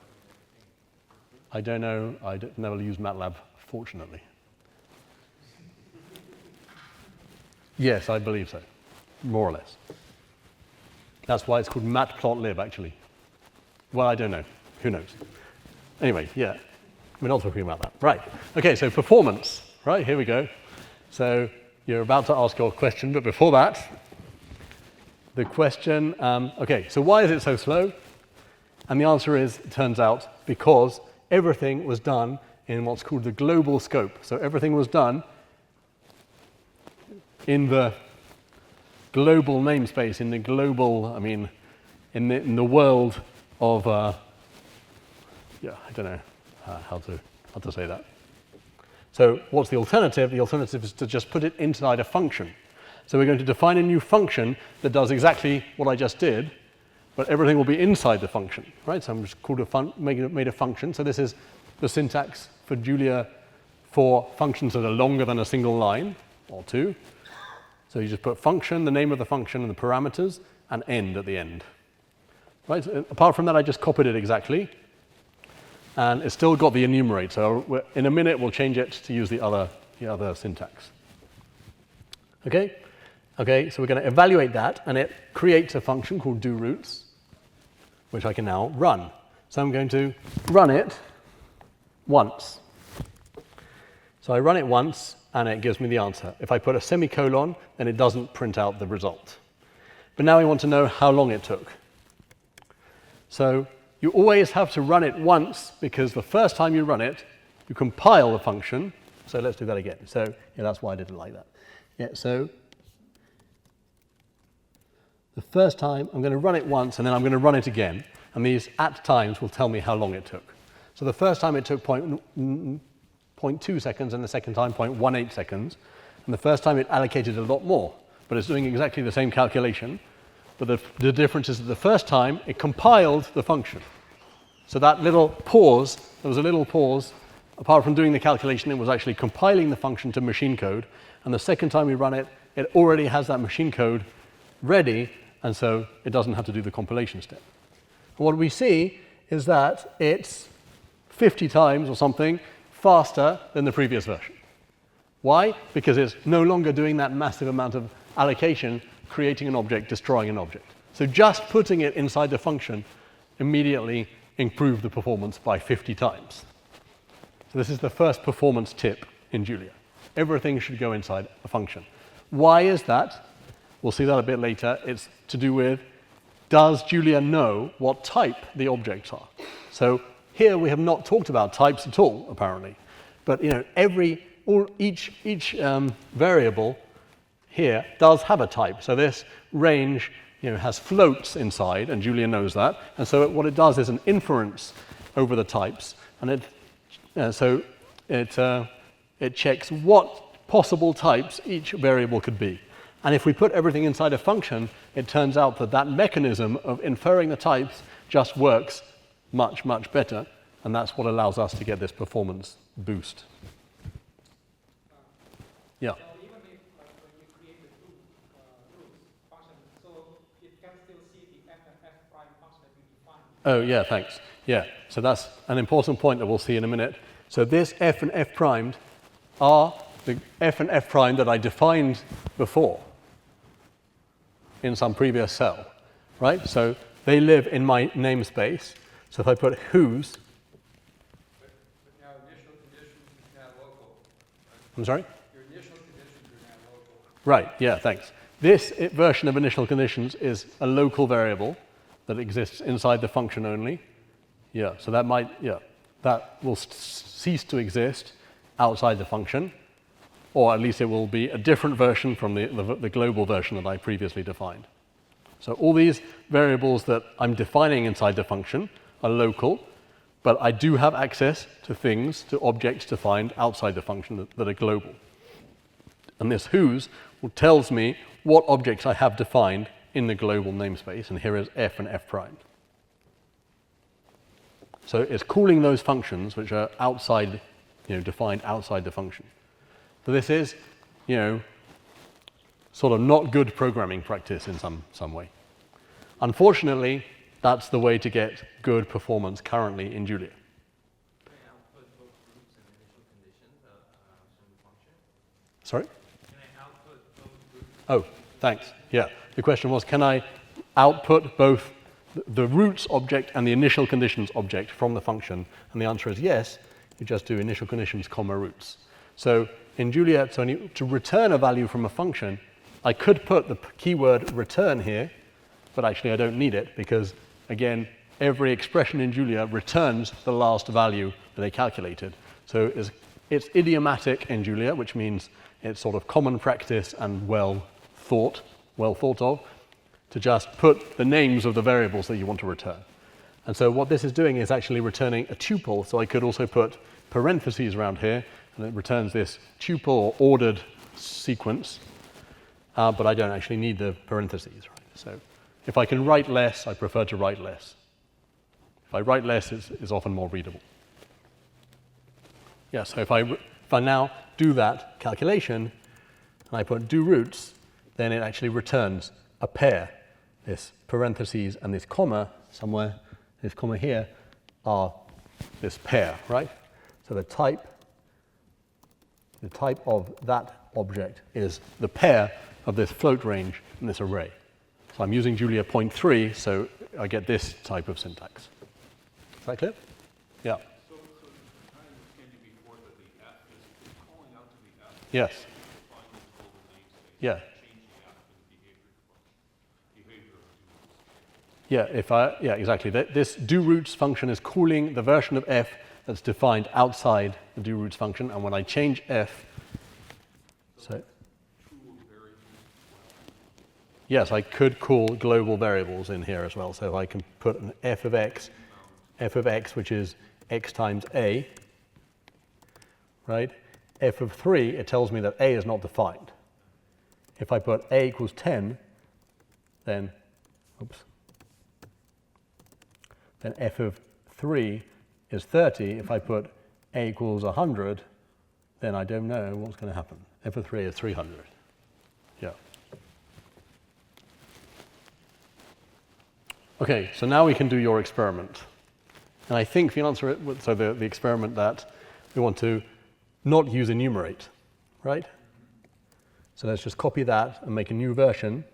I don't know. I never used MATLAB, fortunately. Yes, I believe so. More or less. That's why it's called matplotlib, actually. Well, I don't know. Who knows? Anyway, yeah. We're not talking about that. Right. Okay, so performance. Right, here we go. So you're about to ask your question, but before that, the question, okay, so why is it so slow? And the answer is, it turns out, because everything was done in what's called the global scope. So everything was done in the global namespace, in the global, I mean, in the world of, yeah, I don't know how to say that. So what's the alternative? The alternative is to just put it inside a function. So we're going to define a new function that does exactly what I just did, but everything will be inside the function, right? So I'm just made a function. So this is the syntax for Julia for functions that are longer than a single line or two. So you just put function, the name of the function, and the parameters, and end at the end. Right? So apart from that, I just copied it exactly. And it's still got the enumerate. So in a minute, we'll change it to use the other syntax. Okay? Okay, so we're going to evaluate that, and it creates a function called doRoots, which I can now run. So I'm going to run it once. So I run it once, and it gives me the answer. If I put a semicolon, then it doesn't print out the result. But now we want to know how long it took. So you always have to run it once, because the first time you run it, you compile the function. So let's do that again. So yeah, that's why I did it like that. Yeah, so the first time, I'm going to run it once, and then I'm going to run it again. And these at times will tell me how long it took. So the first time it took 0.2 seconds, and the second time 0.18 seconds. And the first time it allocated a lot more, but it's doing exactly the same calculation. But the difference is that the first time it compiled the function. So that little pause, there was a little pause. Apart from doing the calculation, it was actually compiling the function to machine code. And the second time we run it, it already has that machine code ready, and so it doesn't have to do the compilation step. And what we see is that it's 50 times or something faster than the previous version. Why? Because it's no longer doing that massive amount of allocation, creating an object, destroying an object. So just putting it inside the function immediately improved the performance by 50 times. So this is the first performance tip in Julia. Everything should go inside a function. Why is that? We'll see that a bit later. It's to do with, does Julia know what type the objects are? So here we have not talked about types at all, apparently. But you know, each variable here does have a type. So this range, you know, has floats inside, and Julia knows that. And so what it does is an inference over the types, and it checks what possible types each variable could be. And if we put everything inside a function, it turns out that that mechanism of inferring the types just works much, much better, and that's what allows us to get this performance boost. Yeah. So even if when you create the roots function, so it can still see the f and f prime function that you defined. Oh, yeah, thanks. Yeah, so that's an important point that we'll see in a minute. So this f and f primed are the f and f prime that I defined before in some previous cell, right? So they live in my namespace. So if I put whose. But now initial conditions is now local. Right? I'm sorry? Your initial conditions are now local. Right, yeah, thanks. This version of initial conditions is a local variable that exists inside the function only. Yeah, so that might, yeah, that will cease to exist outside the function, or at least it will be a different version from the global version that I previously defined. So all these variables that I'm defining inside the function are local, but I do have access to things, to objects defined outside the function that are global. And this whose tells me what objects I have defined in the global namespace, and here is f and f prime. So it's calling those functions which are outside, you know, defined outside the function. So this is, you know, sort of not good programming practice in some way. Unfortunately, that's the way to get good performance currently in Julia. Can I output both groups and initial conditions from the function? Sorry? Can I output both groups? Oh, thanks. Yeah. The question was, can I output both the roots object and the initial conditions object from the function? And the answer is yes. You just do initial conditions, comma, roots. So in Julia, to return a value from a function, I could put the keyword return here, but actually I don't need it because, again, every expression in Julia returns the last value that they calculated. So it's idiomatic in Julia, which means it's sort of common practice and well thought of, to just put the names of the variables that you want to return. And so what this is doing is actually returning a tuple. So I could also put parentheses around here, and it returns this tuple or ordered sequence, but I don't actually need the parentheses, right? So if I can write less, I prefer to write less. If I write less, it's often more readable. Yeah, so if I now do that calculation, and I put do roots, then it actually returns a pair. This parentheses and this comma somewhere, this comma here, are this pair, right? So the type of that object is the pair of this float range and this array. So I'm using Julia 0.3, so I get this type of syntax. Is that clear? Yeah. So I understand you before that the F is calling out to the F. Yes. Define this global namespace. Yeah. Changing out the behavior of the Yeah, yeah, exactly. This doRoots function is calling the version of f that's defined outside the doRoots function, and when I change f, so yes, I could call global variables in here as well. So I can put an f of x, which is x times a, right? F of 3, it tells me that a is not defined. If I put a equals 10, then, then f of 3 is 30. If I put a equals 100, then I don't know what's going to happen. F of 3 is 300. Yeah. Okay, so now we can do your experiment. And I think the answer, so the experiment that we want to not use enumerate, right? So let's just copy that and make a new version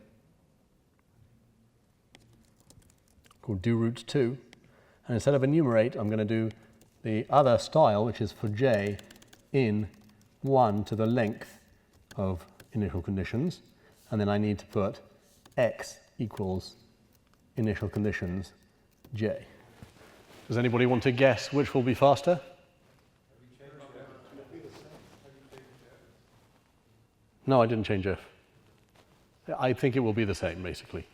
called doRoots2. And instead of enumerate, I'm going to do the other style, which is for j in 1 to the length of initial conditions. And then I need to put x equals initial conditions j. Does anybody want to guess which will be faster? No, I didn't change f. I think it will be the same, basically.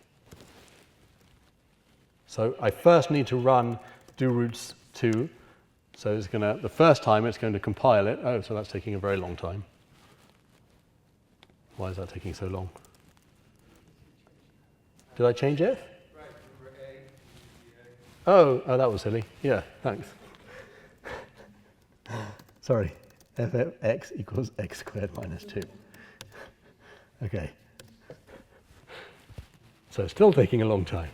So I first need to run doRoots2. So it's going to, the first time it's going to compile it. Oh, so that's taking a very long time. Why is that taking so long? Did I change f? Right, number A. Oh, that was silly. Yeah, thanks. Sorry. F of x equals x squared minus 2. Okay. So it's still taking a long time.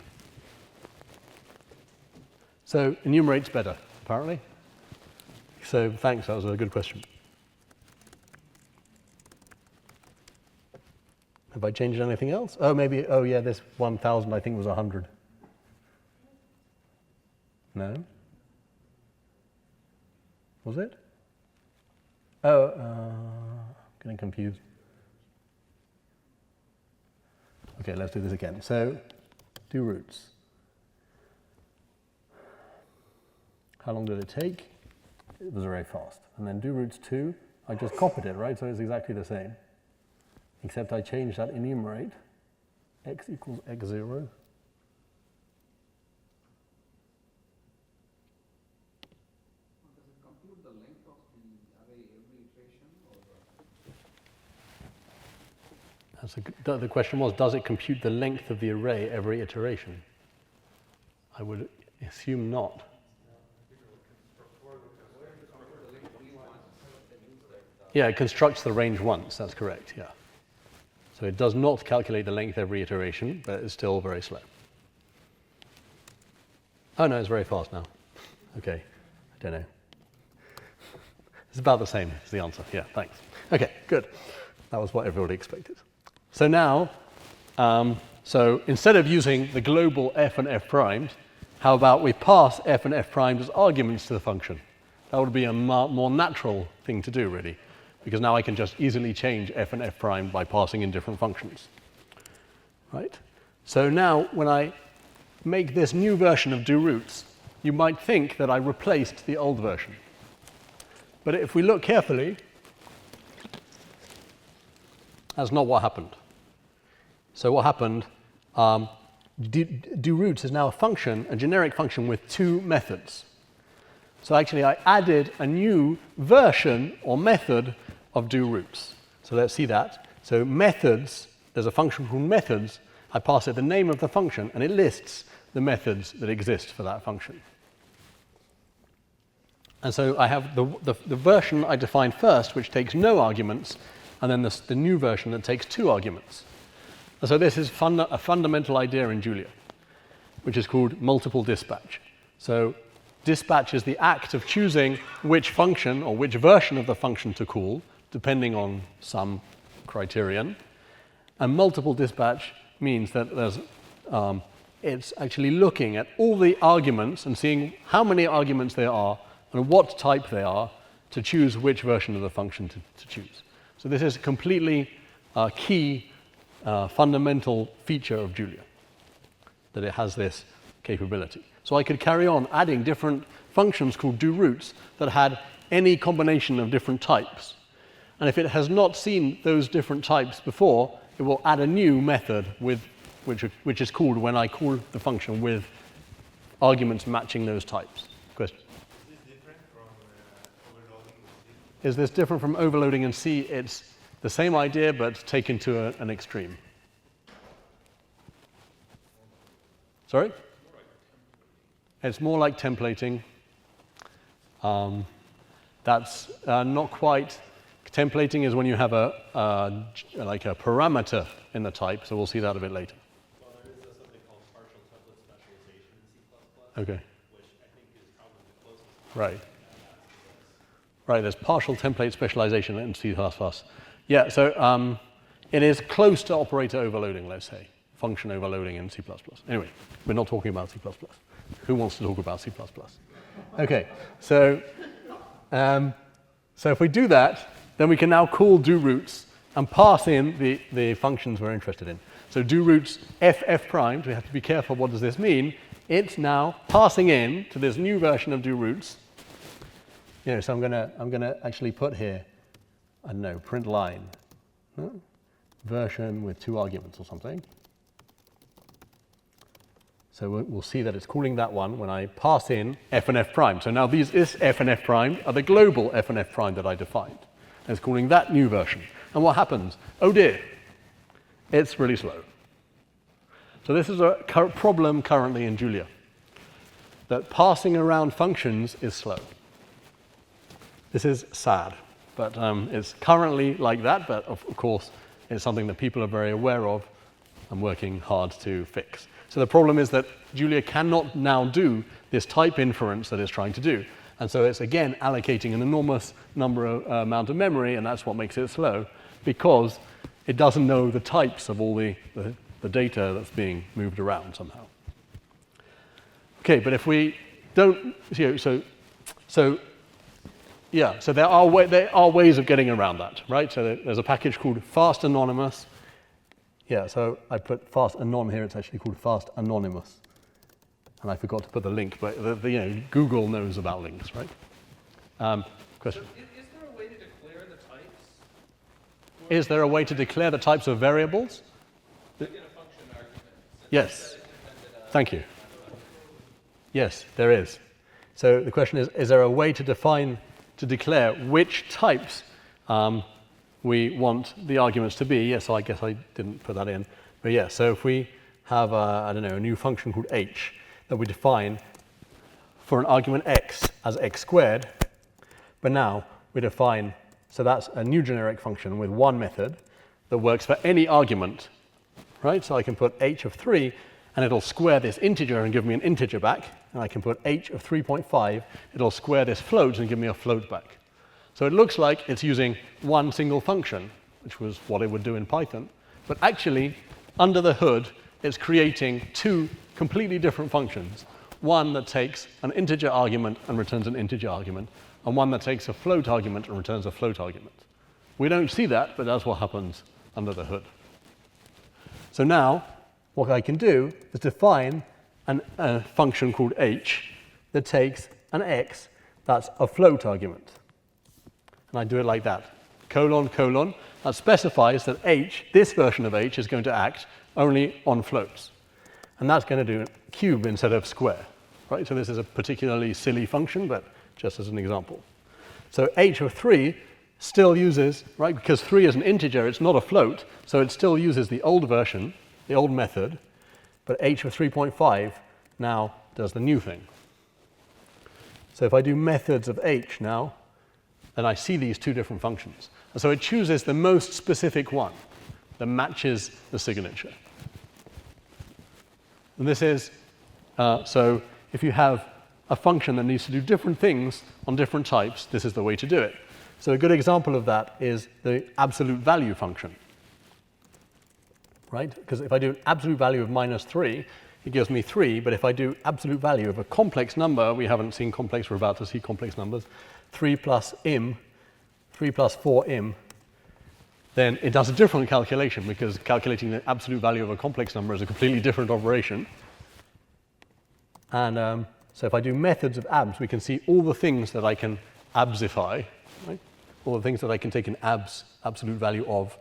So enumerate's better, apparently. So thanks, that was a good question. Have I changed anything else? Oh, maybe, oh yeah, this 1,000 I think was 100. No? Was it? Oh, getting confused. Okay, let's do this again. So, doRoots. How long did it take? It was very fast. And then doRoots2, I just copied it, right? So it's exactly the same. Except I changed that enumerate. X equals x0. Does it compute the length of the array every iteration? Or That's the question was, does it compute the length of the array every iteration? I would assume not. Yeah, it constructs the range once, that's correct, yeah. So it does not calculate the length every iteration, but it's still very slow. Oh no, it's very fast now. Okay, I don't know. It's about the same as the answer, yeah, thanks. Okay, good. That was what everybody expected. So now, so instead of using the global f and f primed, how about we pass f and f primed as arguments to the function? That would be a more natural thing to do, really, because now I can just easily change f and f primed by passing in different functions. Right? So now, when I make this new version of doRoots, you might think that I replaced the old version. But if we look carefully, that's not what happened. So what happened, doRoots is now a function, a generic function with two methods. So actually I added a new version or method of doRoots. So let's see that. So methods, there's a function called methods. I pass it the name of the function, and it lists the methods that exist for that function. And so I have the version I defined first, which takes no arguments, and then the new version that takes two arguments. And so this is a fundamental idea in Julia, which is called multiple dispatch. So dispatch is the act of choosing which function or which version of the function to call, depending on some criterion. And multiple dispatch means that it's actually looking at all the arguments and seeing how many arguments there are and what type they are to choose which version of the function to choose. So this is a completely key fundamental feature of Julia, that it has this capability. So I could carry on adding different functions called doRoots that had any combination of different types. And if it has not seen those different types before, it will add a new method with, which is called when I call the function with arguments matching those types. Question? Is this different from overloading in C? It's the same idea, but taken to an extreme. Sorry? It's more like templating. That's not quite. Templating is when you have like a parameter in the type, so we'll see that a bit later. Well, there is something called partial template specialization in C++, Okay. which I think is probably the closest. Right. Right, there's partial template specialization in C++. Yeah, so it is close to operator overloading, let's say, function overloading in C++. Anyway, we're not talking about C++. Who wants to talk about C++? Okay, so if we do that, then we can now call doRoots and pass in the functions we're interested in. So doRoots f primed, we have to be careful, what does this mean? It's now passing in to this new version of doRoots. You know, so I'm gonna actually put here, I don't know, print line, version with 2 arguments or something. So we'll see that it's calling that one when I pass in f and f prime. So now this f and f prime are the global f and f prime that I defined. And it's calling that new version. And what happens? Oh dear, it's really slow. So this is a problem currently in Julia, that passing around functions is slow. This is sad, but it's currently like that, but of course it's something that people are very aware of and working hard to fix. So the problem is that Julia cannot now do this type inference that it's trying to do. And so it's again allocating an enormous amount of memory, and that's what makes it slow, because it doesn't know the types of all the data that's being moved around somehow. Okay, but if we don't, so there are ways of getting around that, right? So there's a package called fast anonymous. Yeah, so I put fast anon here. It's actually called fast anonymous, and I forgot to put the link. But Google knows about links, right? Question. So is there a way to declare the types? Is there a way to declare the types of variables? Like in a function argument. Yes. Thank you. Yes, there is. So the question is there a way to declare which types we want the arguments to be? Yes, so I guess I didn't put that in. But yeah, so if we have, a new function called h that we define for an argument x as x squared, but now we define, so that's a new generic function with one method that works for any argument, right? So I can put h of 3, and it'll square this integer and give me an integer back. And I can put h of 3.5, it'll square this float and give me a float back. So it looks like it's using one single function, which was what it would do in Python. But actually, under the hood, it's creating 2 completely different functions. One that takes an integer argument and returns an integer argument, and one that takes a float argument and returns a float argument. We don't see that, but that's what happens under the hood. So now, what I can do is define a function called h that takes an x that's a float argument. And I do it like that, colon, colon. That specifies that h, this version of h, is going to act only on floats. And that's going to do cube instead of square, right? So this is a particularly silly function, but just as an example. So h of 3 still uses, right, because 3 is an integer, it's not a float, so it still uses the old version, the old method, but h of 3.5 now does the new thing. So if I do methods of h now, then I see these 2 different functions. And so it chooses the most specific one that matches the signature. And this is, so if you have a function that needs to do different things on different types, this is the way to do it. So a good example of that is the absolute value function, right? Because if I do an absolute value of -3, it gives me 3, but if I do absolute value of a complex number, we haven't seen complex, we're about to see complex numbers, 3 plus 4 im, then it does a different calculation, because calculating the absolute value of a complex number is a completely different operation. And so if I do methods of abs, we can see all the things that I can absify, right? All the things that I can take an absolute value of.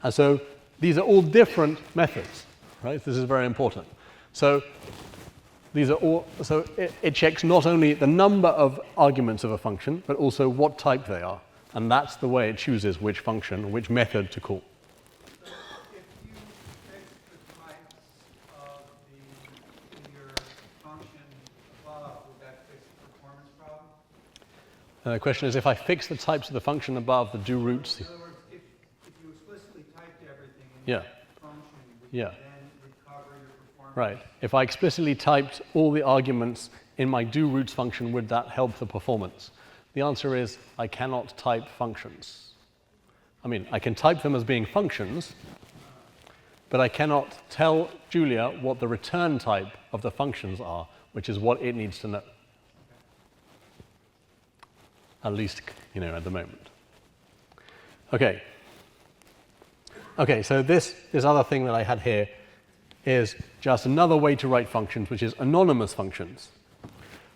And so these are all different methods, right? This is very important. So these are all, so it checks not only the number of arguments of a function, but also what type they are. And that's the way it chooses which function, which method to call. So if you fix the types of your function above, would that fix the performance problem? The question is, if I fix the types of the function above the do roots. In other words, if you explicitly typed everything in Yeah. that function, would Yeah. you then recover your performance? Right. If I explicitly typed all the arguments in my do roots function, would that help the performance? The answer is I cannot type functions. I mean, I can type them as being functions, but I cannot tell Julia what the return type of the functions are, which is what it needs to know. At least, you know, at the moment. Okay. Okay, so this other thing that I had here is just another way to write functions, which is anonymous functions.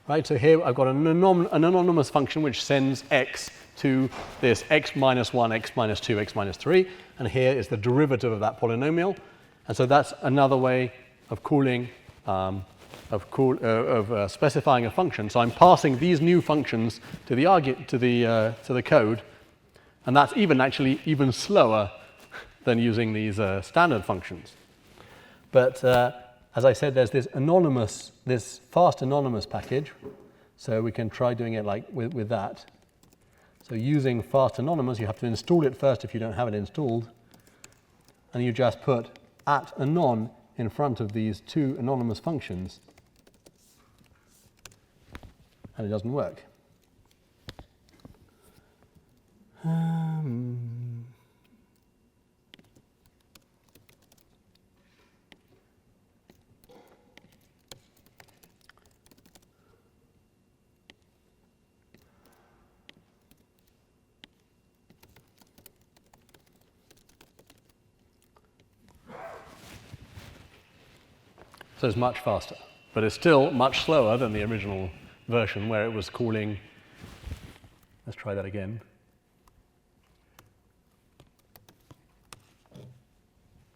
Right, so here I've got an anonymous function which sends x to this x minus 1, x minus 2, x minus 3, and here is the derivative of that polynomial. And so that's another way of calling, specifying a function. So I'm passing these new functions to the code, and that's actually even slower than using these standard functions. But as I said, there's this fast anonymous package, so we can try doing it like with that. So using fast anonymous, you have to install it first if you don't have it installed, and you just put @anon in front of these two anonymous functions, and it doesn't work. So it's much faster, but it's still much slower than the original version where it was calling. Let's try that again.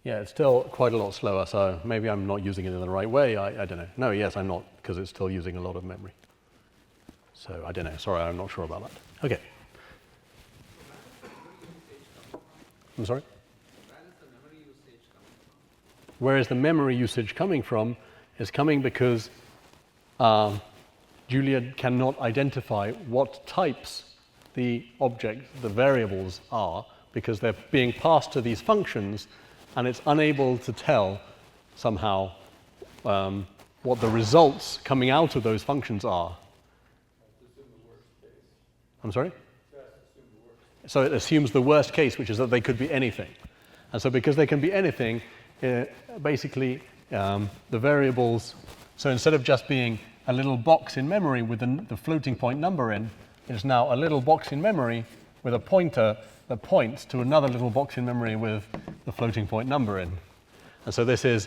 Yeah, it's still quite a lot slower, so maybe I'm not using it in the right way. I don't know. No, yes, I'm not, because it's still using a lot of memory. So I don't know. Sorry, I'm not sure about that. Okay. I'm sorry? Where is the memory usage coming from? It's coming because Julia cannot identify what types the objects, the variables are, because they're being passed to these functions, and it's unable to tell somehow what the results coming out of those functions are. I'm sorry? So it assumes the worst case, which is that they could be anything. And so because they can be anything, basically the variables, so instead of just being a little box in memory with the floating point number in, it's now a little box in memory with a pointer that points to another little box in memory with the floating point number in. And so this is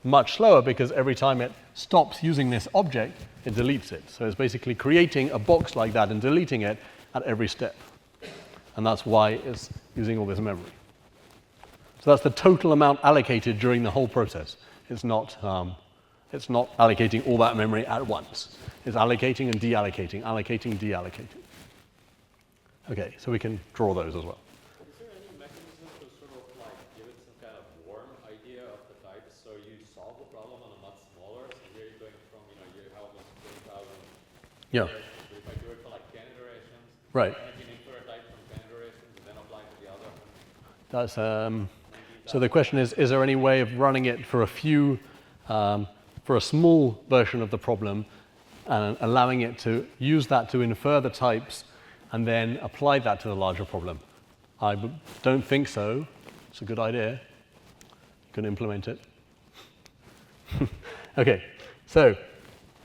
much slower because every time it stops using this object, it deletes it. So it's basically creating a box like that and deleting it at every step. And that's why it's using all this memory. So that's the total amount allocated during the whole process. It's not allocating all that memory at once. It's allocating and deallocating, allocating, deallocating. Okay, so we can draw those as well. Is there any mechanism to sort of like give it some kind of warm idea of the type so you solve the problem on a much smaller? So here you're going from, you have almost 20,000. Yeah. If I do it for like 10 iterations, Right. I can infer a type from 10 iterations and then apply to the other. That's, so the question is there any way of running it for for a small version of the problem and allowing it to use that to infer the types and then apply that to the larger problem? I don't think so. It's a good idea. You can implement it. Okay, so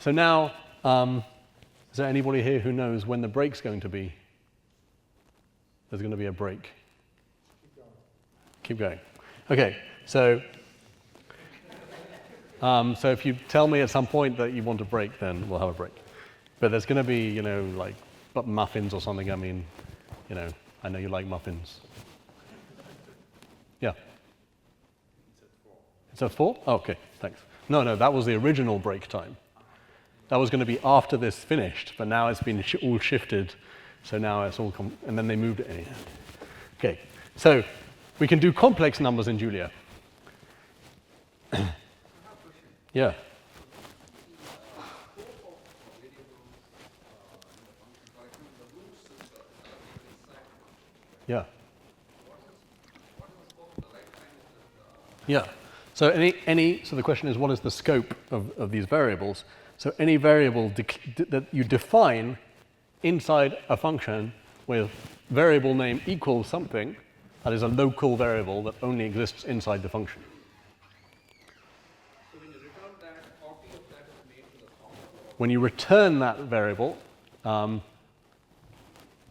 now, is there anybody here who knows when the break's going to be? There's going to be a break. Keep going. Okay, so So if you tell me at some point that you want a break, then we'll have a break. But there's going to be, you know, like muffins or something. I mean, you know, I know you like muffins. Yeah. It's at 4? Oh, okay, thanks. No, that was the original break time. That was going to be after this finished, but now it's been all shifted. So now it's all, and then they moved it anyhow. Okay, so we can do complex numbers in Julia. Yeah. Yeah. Yeah. So so the question is, what is the scope of these variables? So any variable that you define inside a function with variable name equals something, that is a local variable that only exists inside the function. So when you return that, copy of that is made to the function. When you return that variable,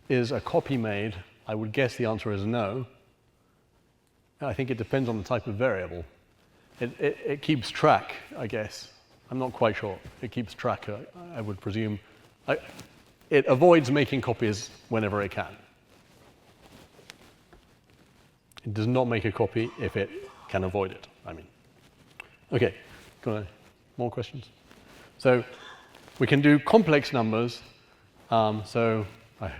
is a copy made? I would guess the answer is no. I think it depends on the type of variable. It keeps track, I guess. I'm not quite sure. It keeps track, I would presume. It avoids making copies whenever it can. It does not make a copy if it can avoid it, I mean. Okay, more questions? So we can do complex numbers. So I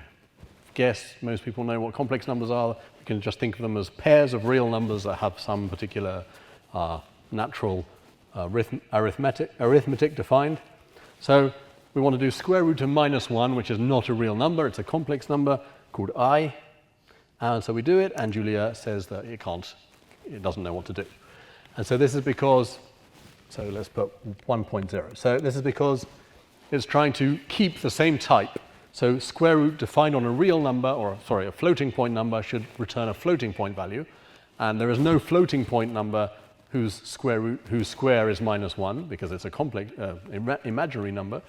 guess most people know what complex numbers are. You can just think of them as pairs of real numbers that have some particular natural arithmetic defined. So we want to do square root of -1, which is not a real number. It's a complex number called I. And so we do it, and Julia says that it doesn't know what to do. And so this is because, so let's put 1.0. So this is because it's trying to keep the same type. So square root defined on a real number, a floating point number should return a floating point value. And there is no floating point number whose square is -1 because it's a complex, imaginary number.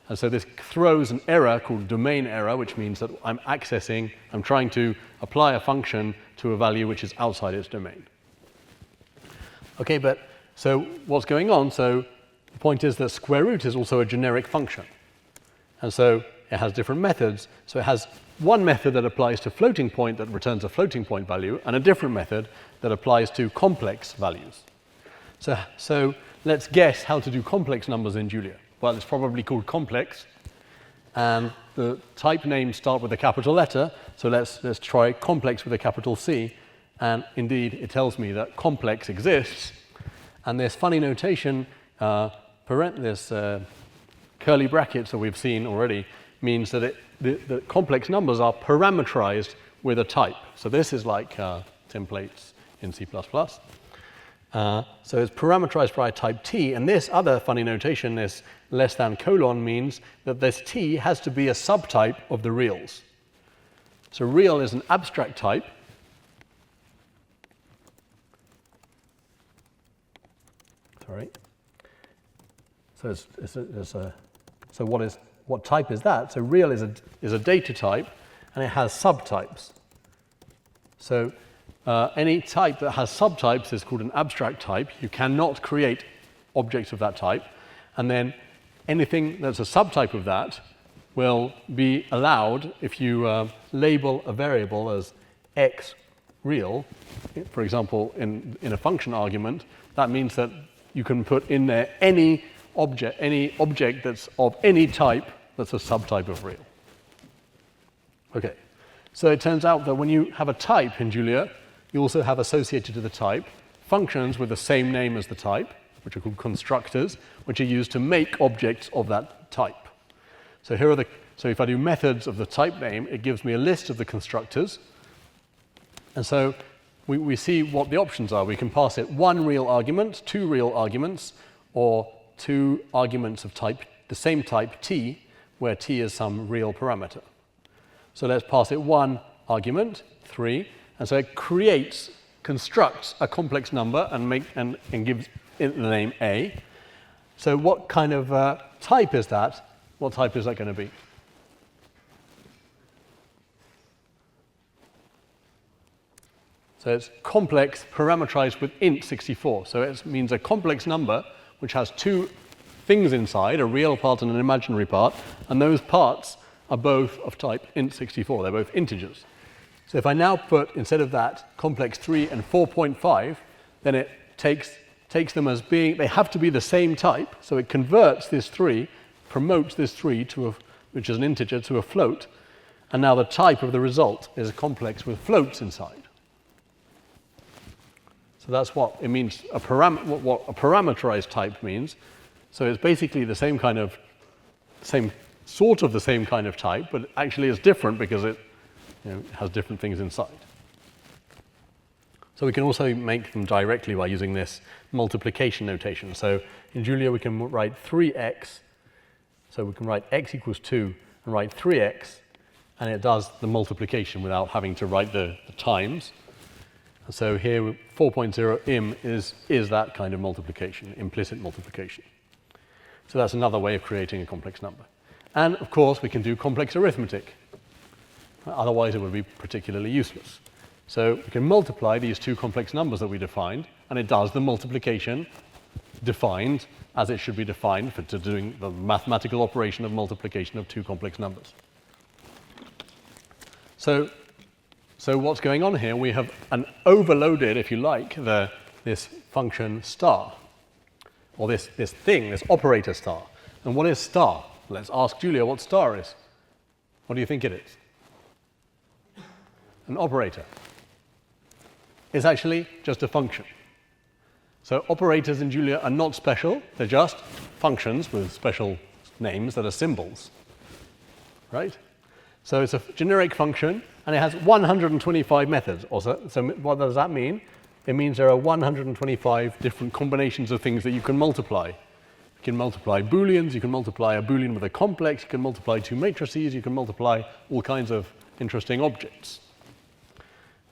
And so this throws an error called domain error, which means that I'm trying to apply a function to a value which is outside its domain. Okay, but so what's going on? So the point is that square root is also a generic function. And so it has different methods. So it has one method that applies to floating point that returns a floating point value, and a different method that applies to complex values. So let's guess how to do complex numbers in Julia. Well, it's probably called complex, and the type names start with a capital letter, so let's try complex with a capital C, and indeed it tells me that complex exists, and this funny notation, this curly brackets that we've seen already, means that the complex numbers are parameterized with a type. So this is like templates in C++. So it's parameterized by a type T, and this other funny notation, this less than colon, means that this T has to be a subtype of the reals. So real is an abstract type. Sorry. So what type is that? So real is a data type, and it has subtypes. So any type that has subtypes is called an abstract type. You cannot create objects of that type. And then anything that's a subtype of that will be allowed if you label a variable as x real. For example, in a function argument, that means that you can put in there any object that's of any type that's a subtype of real. Okay, so it turns out that when you have a type in Julia, you also have associated to the type functions with the same name as the type, which are called constructors, which are used to make objects of that type. So so if I do methods of the type name, it gives me a list of the constructors. And so we see what the options are. We can pass it one real argument, two real arguments, or two arguments of type, the same type T, where T is some real parameter. So let's pass it one argument, 3, and so it constructs a complex number and gives it the name A. So what kind of type is that? What type is that going to be? So it's complex parameterized with int 64. So it means a complex number which has two things inside, a real part and an imaginary part, and those parts are both of type int64. They're both integers. So if I now put, instead of that, complex 3 and 4.5, then it takes them as being, they have to be the same type, so it converts this 3, promotes this 3, which is an integer, to a float, and now the type of the result is a complex with floats inside. So that's what it means, what a parameterized type means. So it's basically the same kind of, sort of the same kind of type, but actually it's different because it has different things inside. So we can also make them directly by using this multiplication notation. So in Julia we can write 3x, so we can write x equals 2 and write 3x, and it does the multiplication without having to write the times. And so here 4.0 im is that kind of multiplication, implicit multiplication. So that's another way of creating a complex number. And of course we can do complex arithmetic. Otherwise it would be particularly useless. So we can multiply these two complex numbers that we defined, and it does the multiplication defined as it should be defined for doing the mathematical operation of multiplication of two complex numbers. So what's going on here? We have an overloaded, if you like, this function star, or this thing, this operator star. And what is star? Let's ask Julia what star is. What do you think it is? An operator. It's actually just a function. So operators in Julia are not special, they're just functions with special names that are symbols, right? So it's a generic function, and it has 125 methods. So what does that mean? It means there are 125 different combinations of things that you can multiply. You can multiply booleans, you can multiply a boolean with a complex, you can multiply two matrices, you can multiply all kinds of interesting objects.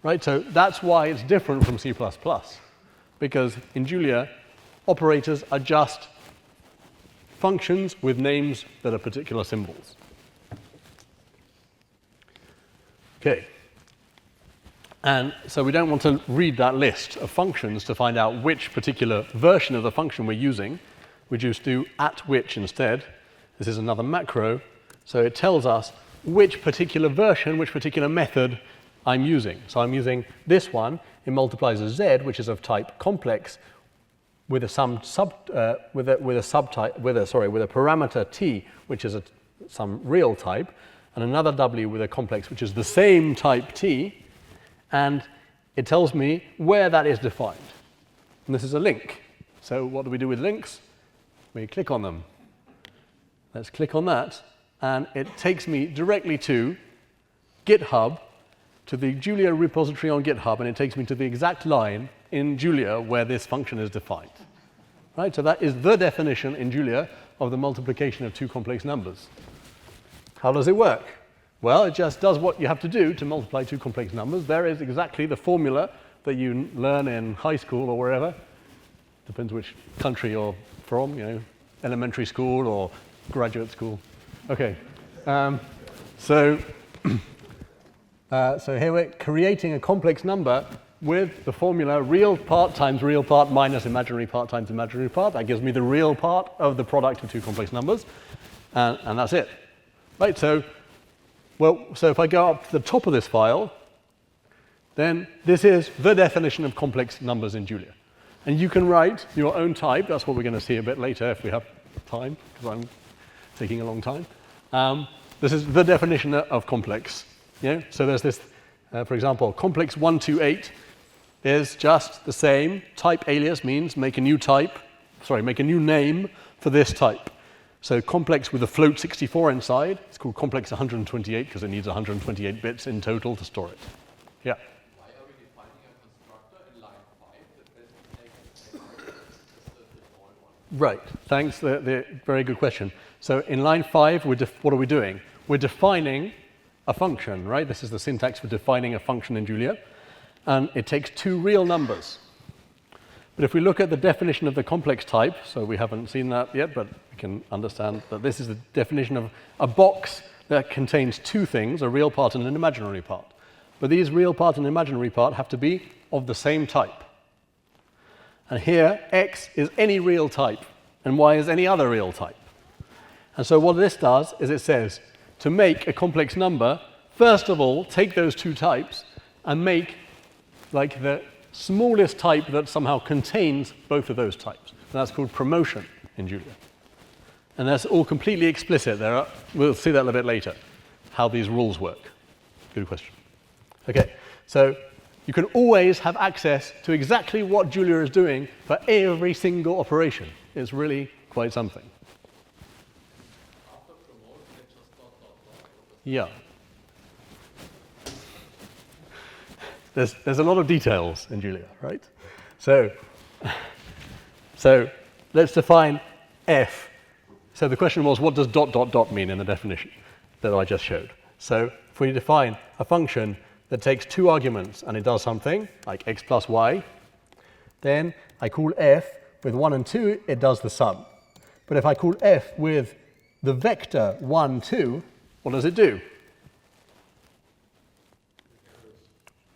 Right, so that's why it's different from C++, because in Julia, operators are just functions with names that are particular symbols. Okay. And so we don't want to read that list of functions to find out which particular version of the function we're using. We just do @which instead. This is another macro, so it tells us which particular version, which particular method I'm using. So I'm using this one. It multiplies a z, which is of type complex, with a parameter t, which is some real type, and another w with a complex, which is the same type t, and it tells me where that is defined. And this is a link. So what do we do with links? We click on them. Let's click on that, and it takes me directly to GitHub, to the Julia repository on GitHub, and it takes me to the exact line in Julia where this function is defined. Right? So that is the definition in Julia of the multiplication of two complex numbers. How does it work? Well, it just does what you have to do to multiply two complex numbers. There is exactly the formula that you learn in high school or wherever. Depends which country you're from, elementary school or graduate school. Okay. So here we're creating a complex number with the formula real part times real part minus imaginary part times imaginary part. That gives me the real part of the product of two complex numbers, and that's it. Right, so if I go up to the top of this file, then this is the definition of complex numbers in Julia. And you can write your own type. That's what we're going to see a bit later if we have time, because I'm taking a long time. This is the definition of complex. So there's this, for example, complex 128 is just the same. Type alias means make a new name for this type. So complex with a float 64 inside, it's called complex 128 because it needs 128 bits in total to store it. Yeah? Why are we defining a constructor in line 5 that is the default one? Right, thanks. The very good question. So in line 5, what are we doing? We're defining a function, right? This is the syntax for defining a function in Julia. And it takes two real numbers. But if we look at the definition of the complex type, so we haven't seen that yet, but we can understand that this is the definition of a box that contains two things, a real part and an imaginary part. But these real part and imaginary part have to be of the same type. And here, x is any real type and y is any other real type. And so what this does is it says, to make a complex number, first of all, take those two types and make like the smallest type that somehow contains both of those types. And that's called promotion in Julia. And that's all completely explicit. We'll see that a little bit later, how these rules work. Good question. Okay, so you can always have access to exactly what Julia is doing for every single operation. It's really quite something. After promote, it's just dot, dot, dot. Yeah. There's a lot of details in Julia, right? So let's define f. So the question was, what does dot, dot, dot mean in the definition that I just showed? So if we define a function that takes two arguments and it does something, like x plus y, then I call f with 1 and 2, it does the sum. But if I call f with the vector 1, 2, what does it do?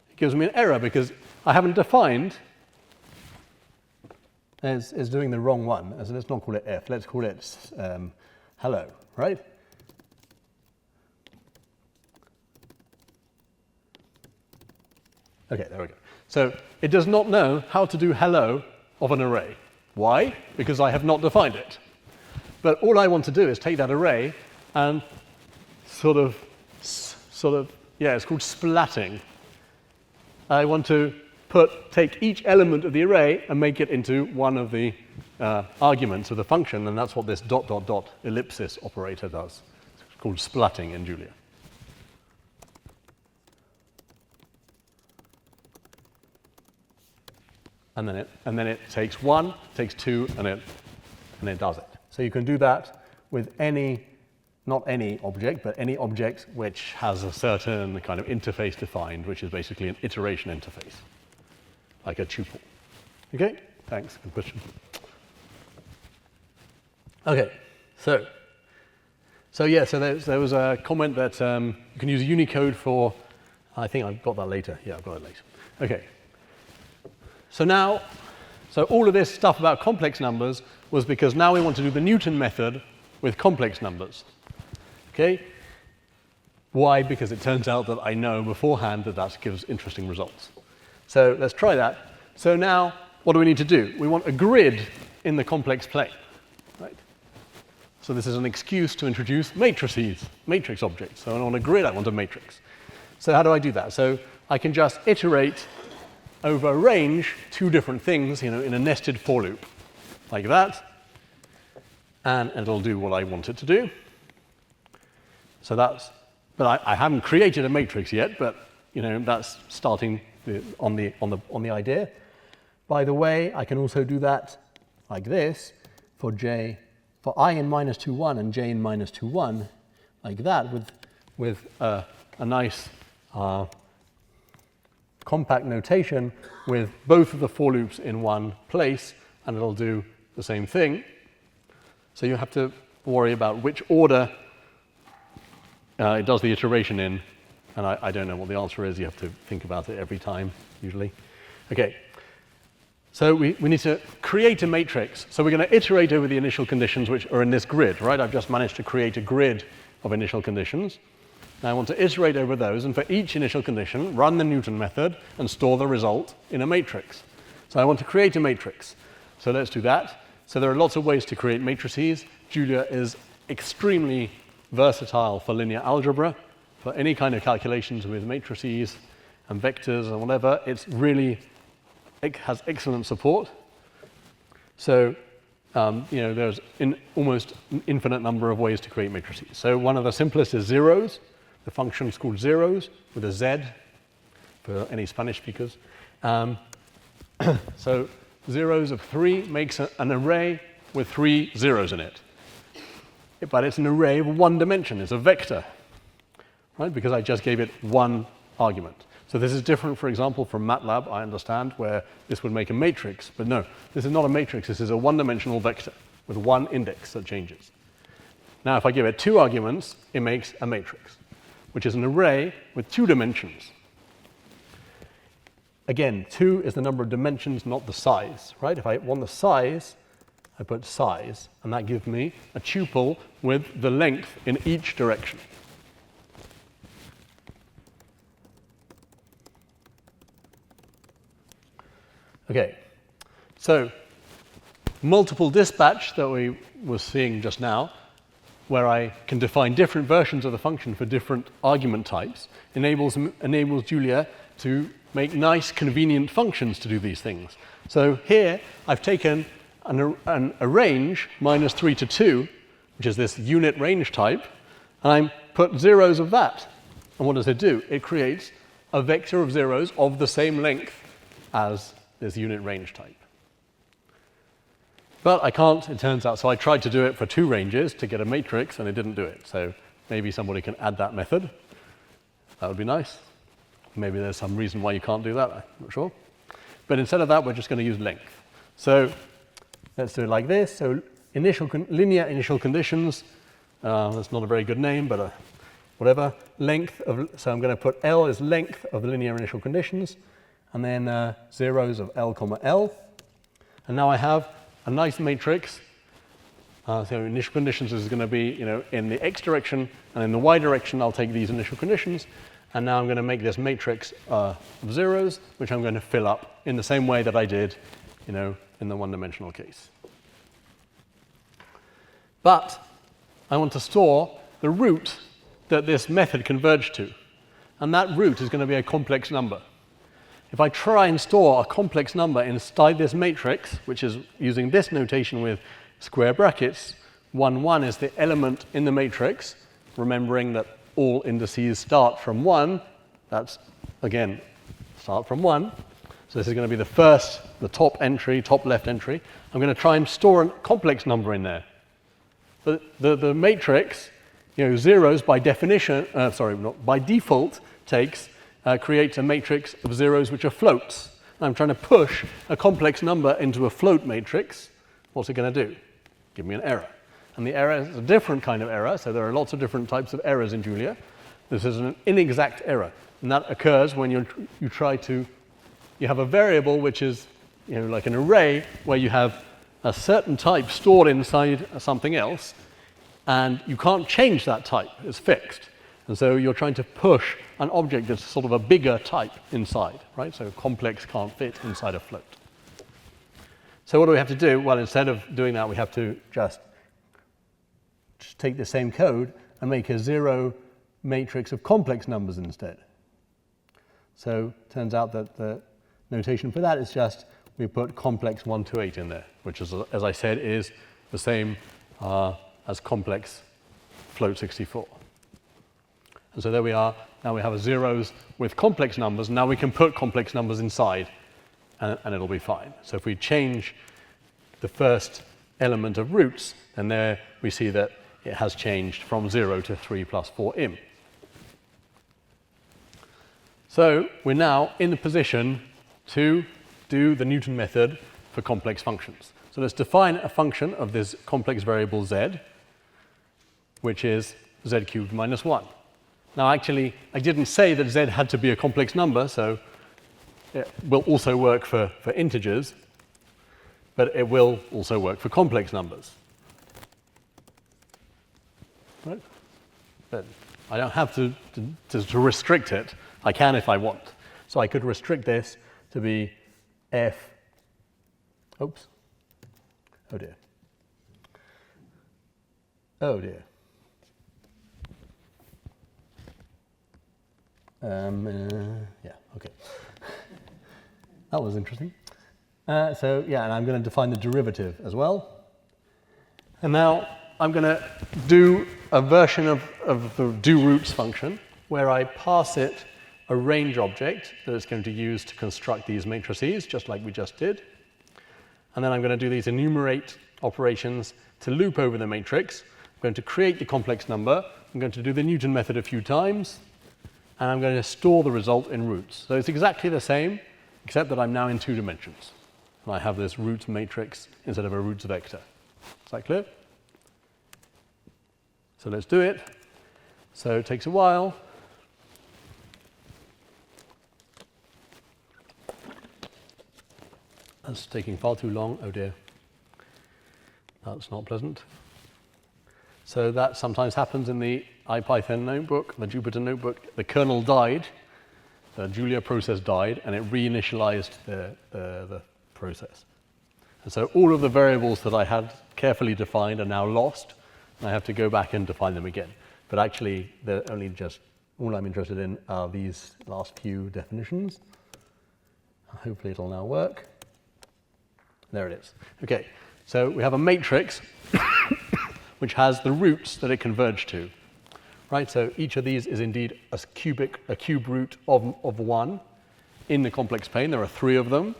It gives me an error because I haven't defined as doing the wrong one. So let's not call it f, let's call it hello, right? Okay, there we go. So it does not know how to do hello of an array. Why? Because I have not defined it. But all I want to do is take that array and sort of, yeah, it's called splatting. I want to take each element of the array and make it into one of the arguments of the function, and that's what this dot, dot, dot ellipsis operator does. It's called splatting in Julia. And then it takes 1, takes 2, and it does it. So you can do that with not any object, but any object which has a certain kind of interface defined, which is basically an iteration interface, like a tuple. Okay, thanks, good question. Okay, so there was a comment that you can use Unicode for, I think I've got that later. Yeah, I've got it later. Okay. So all of this stuff about complex numbers was because now we want to do the Newton method with complex numbers. Okay? Why? Because it turns out that I know beforehand that gives interesting results. So let's try that. So now, what do we need to do? We want a grid in the complex plane, right? So this is an excuse to introduce matrices, matrix objects. So on a grid, I want a matrix. So how do I do that? So I can just iterate over a range two different things, in a nested for loop, like that, and it'll do what I want it to do. So but I haven't created a matrix yet, but that's starting on the idea. By the way, I can also do that like this for I in -2, 1 and j in -2, 1, like that, with a nice compact notation with both of the for loops in one place, and it'll do the same thing. So you have to worry about which order it does the iteration in, and I don't know what the answer is. You have to think about it every time, usually. Okay, so we need to create a matrix. So we're going to iterate over the initial conditions which are in this grid, right? I've just managed to create a grid of initial conditions. Now I want to iterate over those, and for each initial condition, run the Newton method and store the result in a matrix. So I want to create a matrix. So let's do that. So there are lots of ways to create matrices. Julia is extremely versatile for linear algebra, for any kind of calculations with matrices and vectors and whatever. It has excellent support. So there's almost an infinite number of ways to create matrices. So one of the simplest is zeros. The function is called zeros with a Z for any Spanish speakers. So zeros of 3 makes an array with 3 zeros in it. But it's an array of one dimension. It's a vector, right? Because I just gave it one argument. So this is different, for example, from MATLAB, I understand, where this would make a matrix. But no, this is not a matrix. This is a one-dimensional vector with one index that changes. Now, if I give it 2 arguments, it makes a matrix, which is an array with 2 dimensions. Again, 2 is the number of dimensions, not the size, right? If I want the size, I put size, and that gives me a tuple with the length in each direction. Okay, so multiple dispatch that we were seeing just now, where I can define different versions of the function for different argument types, enables Julia to make nice, convenient functions to do these things. So here, I've taken a range, -3 to 2, which is this unit range type, and I put zeros of that. And what does it do? It creates a vector of zeros of the same length as this unit range type. But I can't, it turns out, so I tried to do it for 2 ranges to get a matrix, and it didn't do it. So maybe somebody can add that method. That would be nice. Maybe there's some reason why you can't do that, I'm not sure. But instead of that, we're just going to use length. So let's do it like this. So linear initial conditions, that's not a very good name, but whatever. Length of, so I'm going to put L as length of the linear initial conditions, and then zeros of L comma L. And now I have a nice matrix. So initial conditions is going to be, in the x direction, and in the y direction, I'll take these initial conditions. And now I'm going to make this matrix of zeros, which I'm going to fill up in the same way that I did, in the one-dimensional case. But I want to store the root that this method converged to. And that root is going to be a complex number. If I try and store a complex number inside this matrix, which is using this notation with square brackets, 1, 1 is the element in the matrix, remembering that all indices start from 1. That's, again, start from 1. So this is going to be the top entry, top left entry. I'm going to try and store a complex number in there. But the matrix, zeros by definition, by default creates a matrix of zeros which are floats. I'm trying to push a complex number into a float matrix. What's it going to do? Give me an error. And the error is a different kind of error, so there are lots of different types of errors in Julia. This is an inexact error, and that occurs when you have a variable which is like an array where you have a certain type stored inside something else, and you can't change that type. It's fixed. And so you're trying to push an object that's sort of a bigger type inside, right? So complex can't fit inside a float. So what do we have to do? Well, instead of doing that, we have to just take the same code and make a zero matrix of complex numbers instead. So it turns out that the notation for that is just we put complex 1 to 8 in there, which is, as I said, is the same as complex float 64. And so there we are. Now we have a zeros with complex numbers. Now we can put complex numbers inside, and it'll be fine. So if we change the first element of roots, then there we see that it has changed from 0 to 3 plus 4 im. So we're now in the position to do the Newton method for complex functions. So let's define a function of this complex variable z, which is z cubed minus 1. Now, actually, I didn't say that z had to be a complex number, so it will also work for integers, but it will also work for complex numbers. Right? But I don't have to restrict it. I can if I want. So I could restrict this to be f, oops, oh dear. Oh dear. Yeah, okay. That was interesting. So yeah, and I'm going to define the derivative as well. And now I'm going to do a version of the doRoots function where I pass it a range object that it's going to use to construct these matrices, just like we just did. And then I'm going to do these enumerate operations to loop over the matrix. I'm going to create the complex number. I'm going to do the Newton method a few times. And I'm going to store the result in roots. So it's exactly the same, except that I'm now in 2 dimensions. And I have this roots matrix instead of a roots vector. Is that clear? So let's do it. So it takes a while. That's taking far too long. Oh dear. That's not pleasant. So that sometimes happens in the IPython notebook, the Jupyter notebook. The kernel died, the Julia process died, and it reinitialized the process. And so all of the variables that I had carefully defined are now lost, and I have to go back and define them again. But actually, they're only just, all I'm interested in are these last few definitions. Hopefully it'll now work. There it is. Okay, so we have a matrix which has the roots that it converged to. Right, so each of these is indeed a cube root of 1 in the complex plane. There are 3 of them.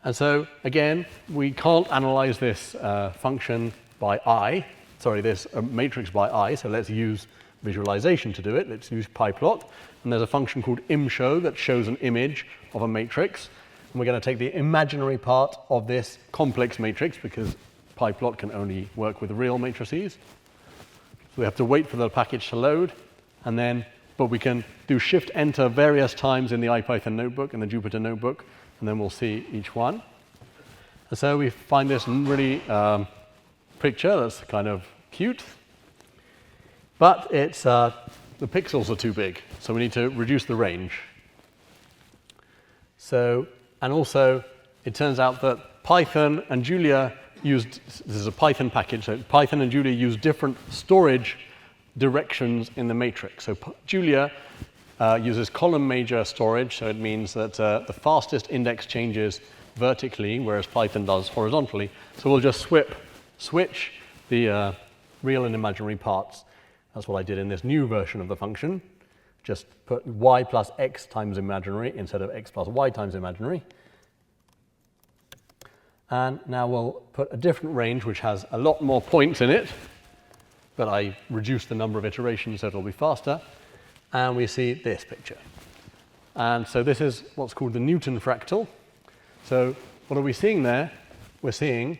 And so, again, we can't analyze this function by I, this matrix by I, so let's use visualization to do it. Let's use pyplot. And there's a function called imshow that shows an image of a matrix. And we're going to take the imaginary part of this complex matrix because pyplot can only work with real matrices. So we have to wait for the package to load, and then, but we can do Shift-Enter various times in the IPython notebook and the Jupyter notebook, and then we'll see each one. And so we find this really picture that's kind of cute, but it's the pixels are too big, so we need to reduce the range. So, and also, it turns out that Python and Julia used, this is a Python package, so Python and Julia use different storage directions in the matrix. So Julia uses column major storage, so it means that the fastest index changes vertically, whereas Python does horizontally. So we'll just switch the real and imaginary parts. That's what I did in this new version of the function. Just put y plus x times imaginary instead of x plus y times imaginary. And now we'll put a different range which has a lot more points in it, but I reduced the number of iterations so it'll be faster. And we see this picture. And so this is what's called the Newton fractal. So what are we seeing there? We're seeing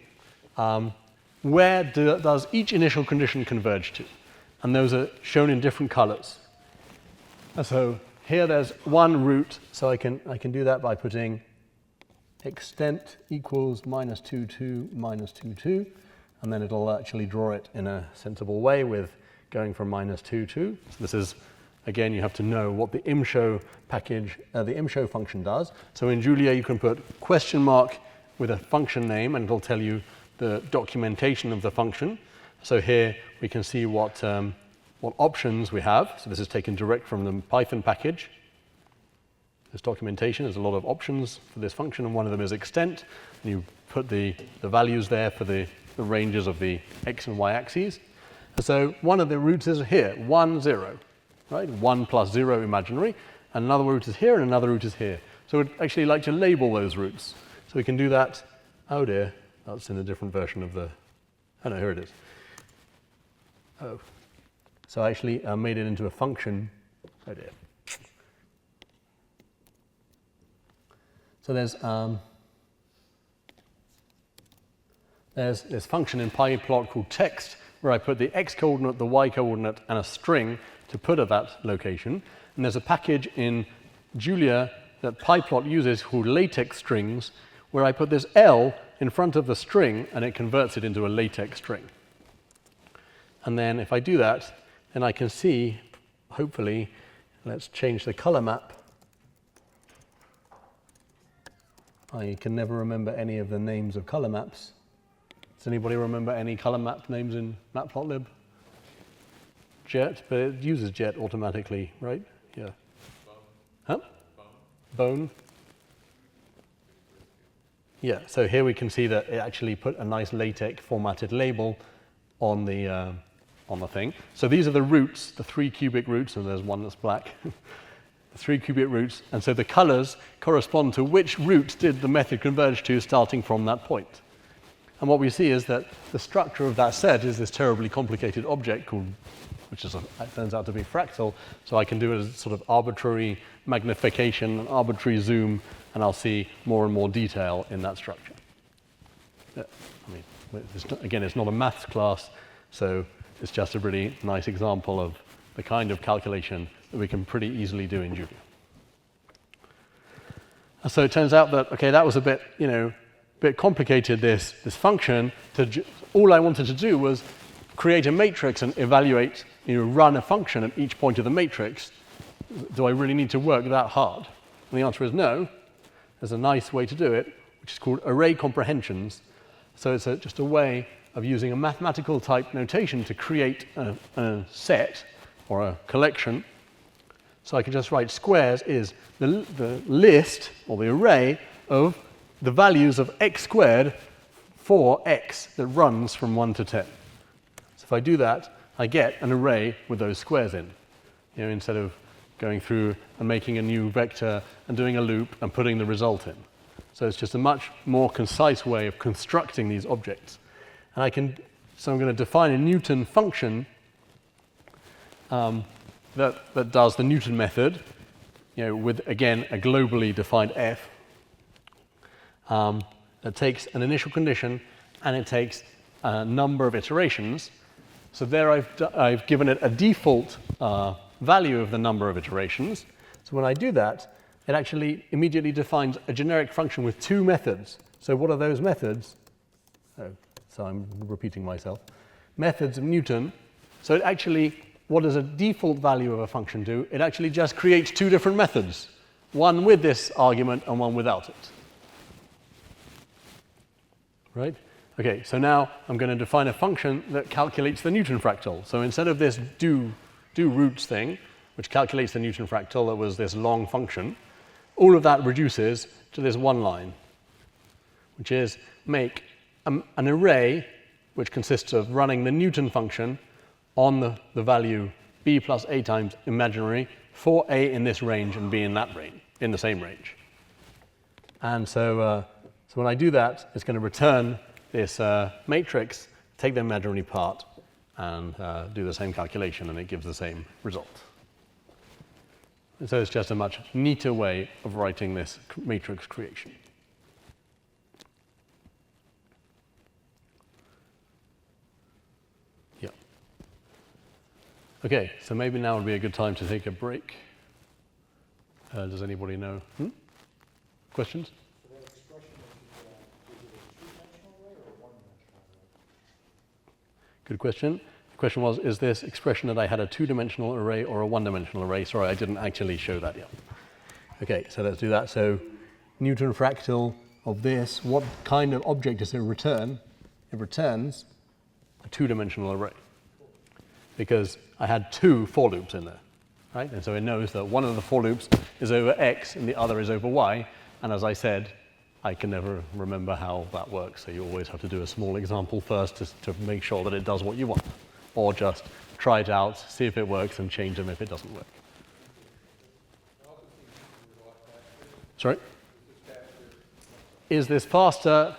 where does each initial condition converge to? And those are shown in different colors. And so here there's one root, so I can do that by putting extent equals minus 2, 2, minus 2, 2, and then it'll actually draw it in a sensible way with going from minus 2, 2. So this is, again, you have to know what the imshow package, the imshow function does. So in Julia, you can put question mark with a function name, and it'll tell you the documentation of the function. So here we can see what options we have. So this is taken direct from the Python package. This documentation has a lot of options for this function, and one of them is extent. And you put the values there for the ranges of the x and y axes. And so one of the roots is here, 1, 0, right? 1 plus 0 imaginary. And another root is here, and another root is here. So we'd actually like to label those roots. So we can do that. Oh dear, that's in a different version of the, oh no, here it is. Oh, so I actually made it into a function. Oh dear. So there's this function in pyplot called text, where I put the x coordinate, the y coordinate, and a string to put at that location. And there's a package in Julia that pyplot uses called latex strings, where I put this L in front of the string, and it converts it into a latex string. And then if I do that, then I can see, hopefully, let's change the color map. I can never remember any of the names of color maps. Does anybody remember any color map names in Matplotlib? Jet, but it uses jet automatically, right? Yeah. Huh? Bone. Yeah, so here we can see that it actually put a nice LaTeX formatted label on the thing. So these are the roots, the 3 cubic roots, and there's one that's black. The 3 cubic roots, and so the colors correspond to which root did the method converge to starting from that point. And what we see is that the structure of that set is this terribly complicated object called, which is it turns out to be fractal, so I can do it as sort of arbitrary magnification, arbitrary zoom, and I'll see more and more detail in that structure. I mean, again, it's not a maths class, so it's just a really nice example of the kind of calculation that we can pretty easily do in Julia. And so it turns out that, okay, that was a bit, bit complicated this function. All I wanted to do was create a matrix and evaluate, run a function at each point of the matrix. Do I really need to work that hard? And the answer is no. There's a nice way to do it, which is called array comprehensions. So it's just a way of using a mathematical type notation to create a set or a collection. So I can just write squares is the list or the array of the values of x squared for x that runs from 1 to 10. So if I do that, I get an array with those squares in, instead of going through and making a new vector and doing a loop and putting the result in. So it's just a much more concise way of constructing these objects. And so I'm going to define a Newton function that does the Newton method, with, again, a globally defined f. That takes an initial condition and it takes a number of iterations. So there I've given it a default value of the number of iterations. So when I do that, it actually immediately defines a generic function with 2 methods. So what are those methods? Oh, so I'm repeating myself. Methods of Newton. So it actually, what does a default value of a function do? It actually just creates 2 different methods, one with this argument and one without it. Right? Okay, so now I'm going to define a function that calculates the Newton fractal. So instead of this do roots thing, which calculates the Newton fractal that was this long function, all of that reduces to this one line, which is make an array which consists of running the Newton function on the value b plus a times imaginary for a in this range and b in that range, in the same range. And so when I do that, it's going to return this matrix, take the imaginary part, and do the same calculation, and it gives the same result. And so it's just a much neater way of writing this matrix creation. Yeah. Okay, so maybe now would be a good time to take a break. Does anybody know? Questions? Good question. The question was, is this expression that I had a 2-dimensional array or a 1-dimensional array? Sorry, I didn't actually show that yet. Okay, so let's do that. So Newton fractal of this, what kind of object does it return? It returns a 2-dimensional array because I had 2 for loops in there, right? And so it knows that one of the for loops is over x and the other is over y. And as I said, I can never remember how that works, so you always have to do a small example first to make sure that it does what you want, or just try it out, see if it works, and change them if it doesn't work. Sorry? Is this faster?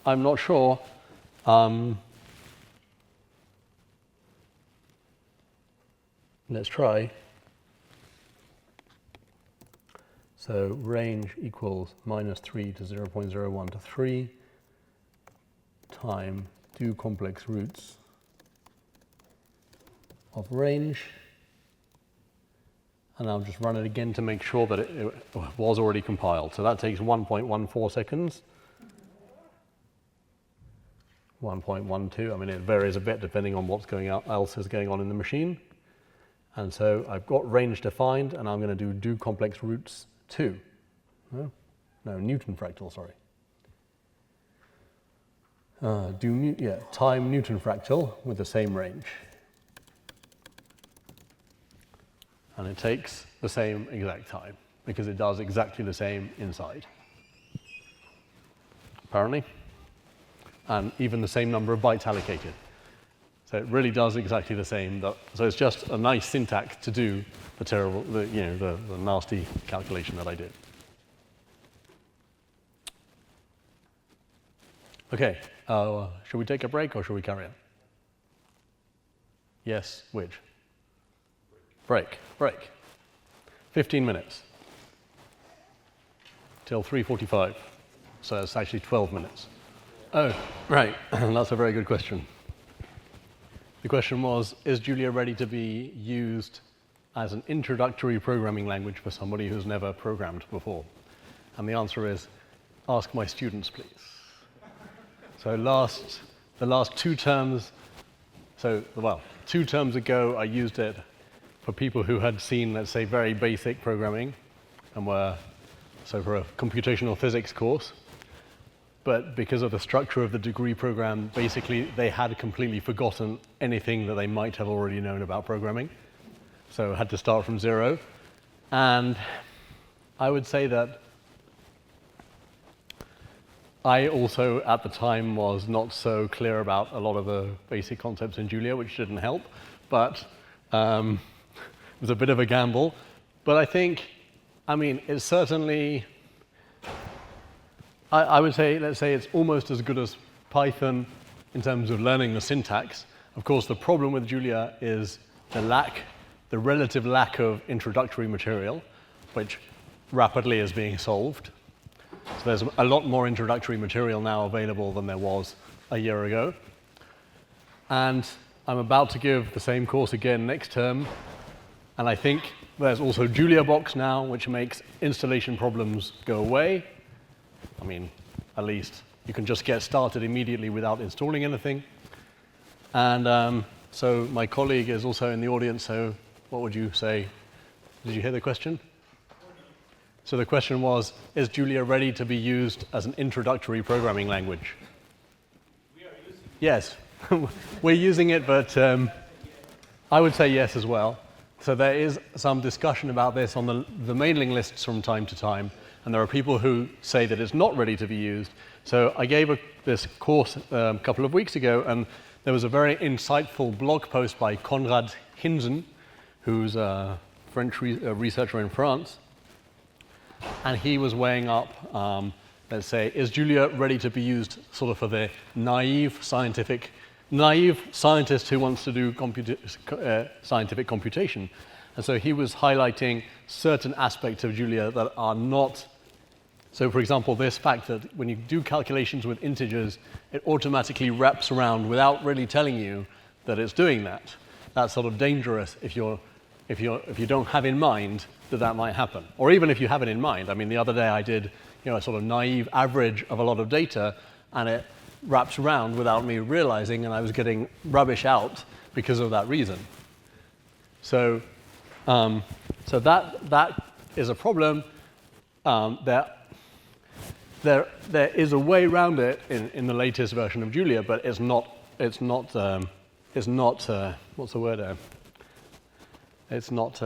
I'm not sure. Let's try. So range equals -3 to 0.01 to 3 time do complex roots of range. And I'll just run it again to make sure that it was already compiled. So that takes 1.14 seconds. 1.12. I mean, it varies a bit depending on what's else is going on in the machine. And so I've got range defined, and I'm going to do complex roots 2. No, Newton fractal, sorry. Time Newton fractal with the same range. And it takes the same exact time because it does exactly the same inside, apparently, and even the same number of bytes allocated. So it really does exactly the same. So it's just a nice syntax to do the nasty calculation that I did. Okay, should we take a break or should we carry on? Yes, which? Break. 15 minutes. Till 3:45. So it's actually 12 minutes. Oh, right. That's a very good question. The question was, is Julia ready to be used as an introductory programming language for somebody who's never programmed before? And the answer is, ask my students, please. So the last 2 terms, well, 2 terms ago, I used it for people who had seen, let's say, very basic programming and so for a computational physics course. But because of the structure of the degree program, basically they had completely forgotten anything that they might have already known about programming. So had to start from 0. And I would say that I also, at the time, was not so clear about a lot of the basic concepts in Julia, which didn't help. But it was a bit of a gamble. But I think, I mean, it's certainly, I would say, let's say it's almost as good as Python in terms of learning the syntax. Of course, the problem with Julia is the relative lack of introductory material, which rapidly is being solved. So there's a lot more introductory material now available than there was a year ago. And I'm about to give the same course again next term. And I think there's also JuliaBox now, which makes installation problems go away. I mean, at least you can just get started immediately without installing anything. And so my colleague is also in the audience, so what would you say? Did you hear the question? So the question was, is Julia ready to be used as an introductory programming language? We are using it. Yes, we're using it, but I would say yes as well. So there is some discussion about this on the mailing lists from time to time, and there are people who say that it's not ready to be used. So I gave this course a couple of weeks ago, and there was a very insightful blog post by Konrad Hinsen, who's a French researcher in France. And he was weighing up, let's say, is Julia ready to be used sort of for the naive scientist who wants to do scientific computation. And so he was highlighting certain aspects of Julia that are not. So for example, this fact that when you do calculations with integers, it automatically wraps around without really telling you that it's doing that. That's sort of dangerous if you don't have in mind that might happen. Or even if you have it in mind. I mean, the other day I did a sort of naive average of a lot of data, and it wraps around without me realizing, and I was getting rubbish out because of that reason. So that is a problem. There is a way around it in the latest version of Julia, but it's not what's the word? It's not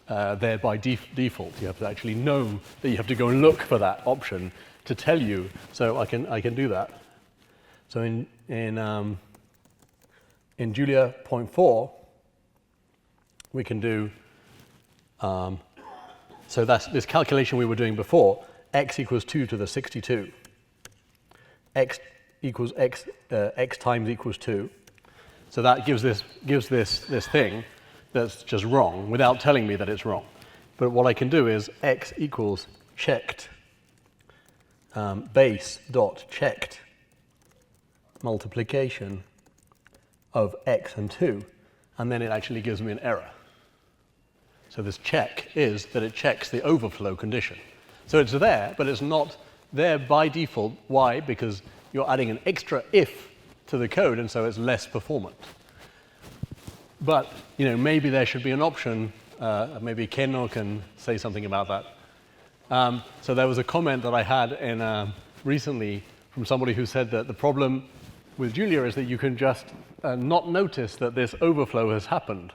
there by default. You have to actually know that you have to go and look for that option to tell you. So I can do that. So in Julia 0.4, we can do. So that's this calculation we were doing before. X equals 2 to the 62. X equals x. X times equals 2. So that gives this thing that's just wrong without telling me that it's wrong. But what I can do is x equals checked base dot checked multiplication of x and 2, and then it actually gives me an error. So this check is that it checks the overflow condition. So it's there, but it's not there by default. Why? Because you're adding an extra if to the code, and so it's less performant. But maybe there should be an option. Maybe Kenno can say something about that. So there was a comment that I had recently from somebody who said that the problem with Julia is that you can just not notice that this overflow has happened,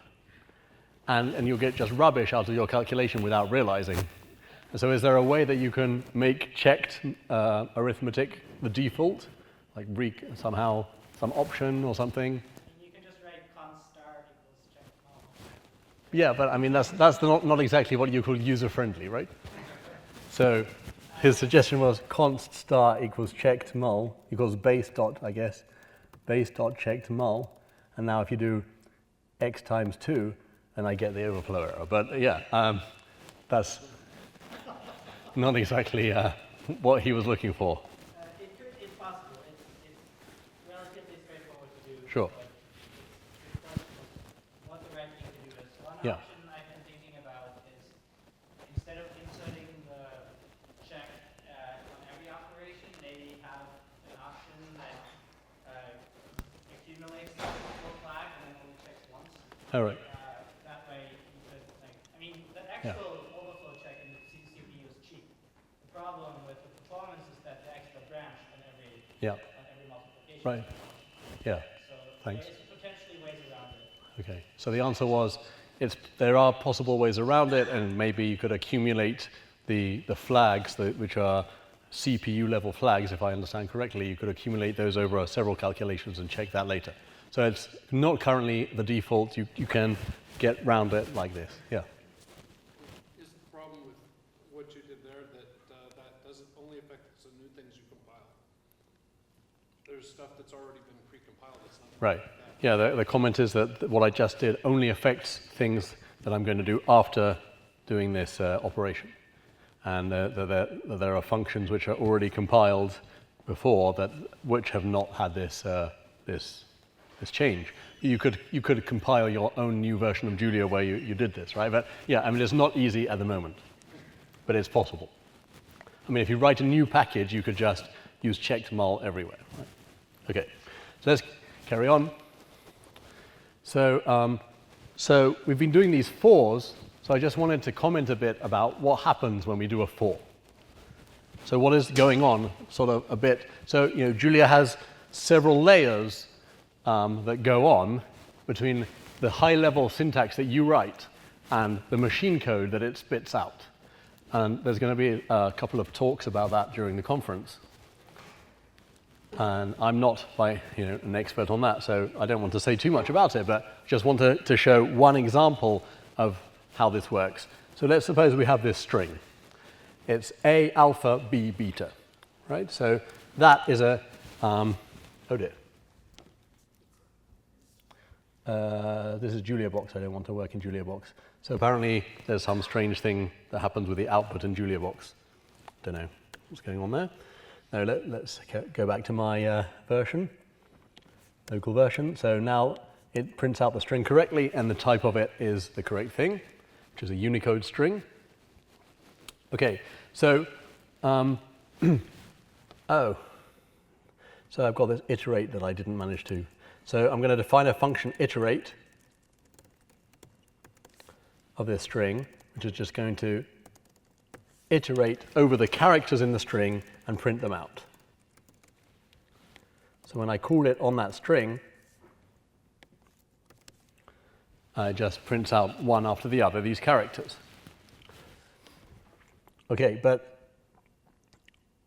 and you'll get just rubbish out of your calculation without realizing. And so is there a way that you can make checked arithmetic the default, like somehow some option or something? Yeah, but I mean that's not exactly what you call user-friendly, right? So his suggestion was const star equals checked mul equals base dot checked mul, and now if you do x times 2, then I get the overflow error. But yeah, that's not exactly what he was looking for. It's possible. It's relatively straightforward to do. Sure. What the right thing to do is. One Yeah. option I've been thinking about is instead of inserting the check on accumulates the overflow flag and then only checks once. All right. That way, you could, like, I mean, the actual overflow check in the CPU is cheap. The problem with the performance is that the extra branch on every multiplication. Right. Yeah. So Thanks. there's potentially ways around it. Okay. So the answer was, there are possible ways around it, and maybe you could accumulate the flags which are CPU level flags, if I understand correctly. You could accumulate those over several calculations and check that later. So it's not currently the default. You can get around it like this. Yeah. Is the problem with what you did there that that doesn't only affect the new things you compile? There's stuff that's already been pre-compiled that's not Right. like that. Yeah, the comment is that what I just did only affects things that I'm going to do after doing this operation. And there are functions which are already compiled before which have not had this change. You could compile your own new version of Julia where you did this, right? But yeah, I mean, it's not easy at the moment, but it's possible. I mean, if you write a new package, you could just use checked mul everywhere. Right? Okay, so let's carry on. So we've been doing these fors, so I just wanted to comment a bit about what happens when we do a for. So what is going on, sort of a bit. So, Julia has several layers that go on between the high-level syntax that you write and the machine code that it spits out. And there's going to be a couple of talks about that during the conference. And I'm not an expert on that, so I don't want to say too much about it, but just want to show one example of how this works. So let's suppose we have this string. It's A alpha, B beta, right? So that is a, oh dear. This is JuliaBox. I don't want to work in JuliaBox. So apparently there's some strange thing that happens with the output in JuliaBox. Don't know what's going on there. No, let's go back to my version, local version. So now it prints out the string correctly, and the type of it is the correct thing, which is a Unicode string. Okay, so, so I've got this iterate that I didn't manage to. So I'm going to define a function iterate of this string, which is just going to iterate over the characters in the string and print them out. So when I call it on that string, it just prints out one after the other, these characters. Okay, but,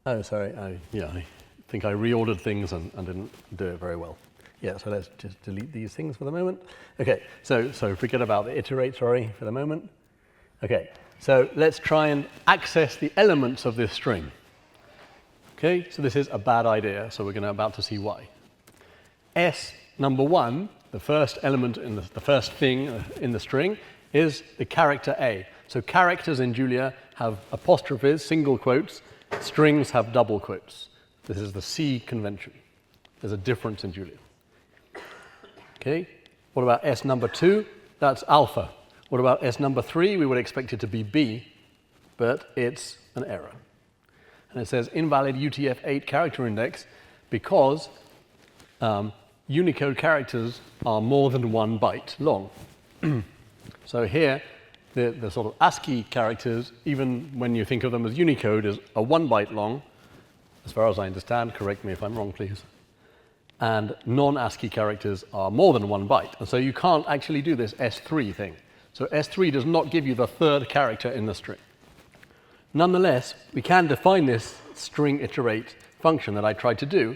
oh, sorry, I think I reordered things and didn't do it very well. Yeah, so let's just delete these things for the moment. Okay, so forget about the iterate, sorry, for the moment. Okay, so let's try and access the elements of this string. Okay, so this is a bad idea, so we're about to see why. S number 1, the first element in the first thing in the string, is the character A. So characters in Julia have apostrophes, single quotes. Strings have double quotes. This is the C convention. There's a difference in Julia. Okay, what about S number 2? That's alpha. What about S number 3? We would expect it to be B, but it's an error. And it says invalid UTF-8 character index because Unicode characters are more than 1 byte long. So here, the sort of ASCII characters, even when you think of them as Unicode, is a 1 byte long, as far as I understand. Correct me if I'm wrong, please. And non-ASCII characters are more than 1 byte. And so you can't actually do this S3 thing. So S3 does not give you the third character in the string. Nonetheless, we can define this string iterate function that I tried to do.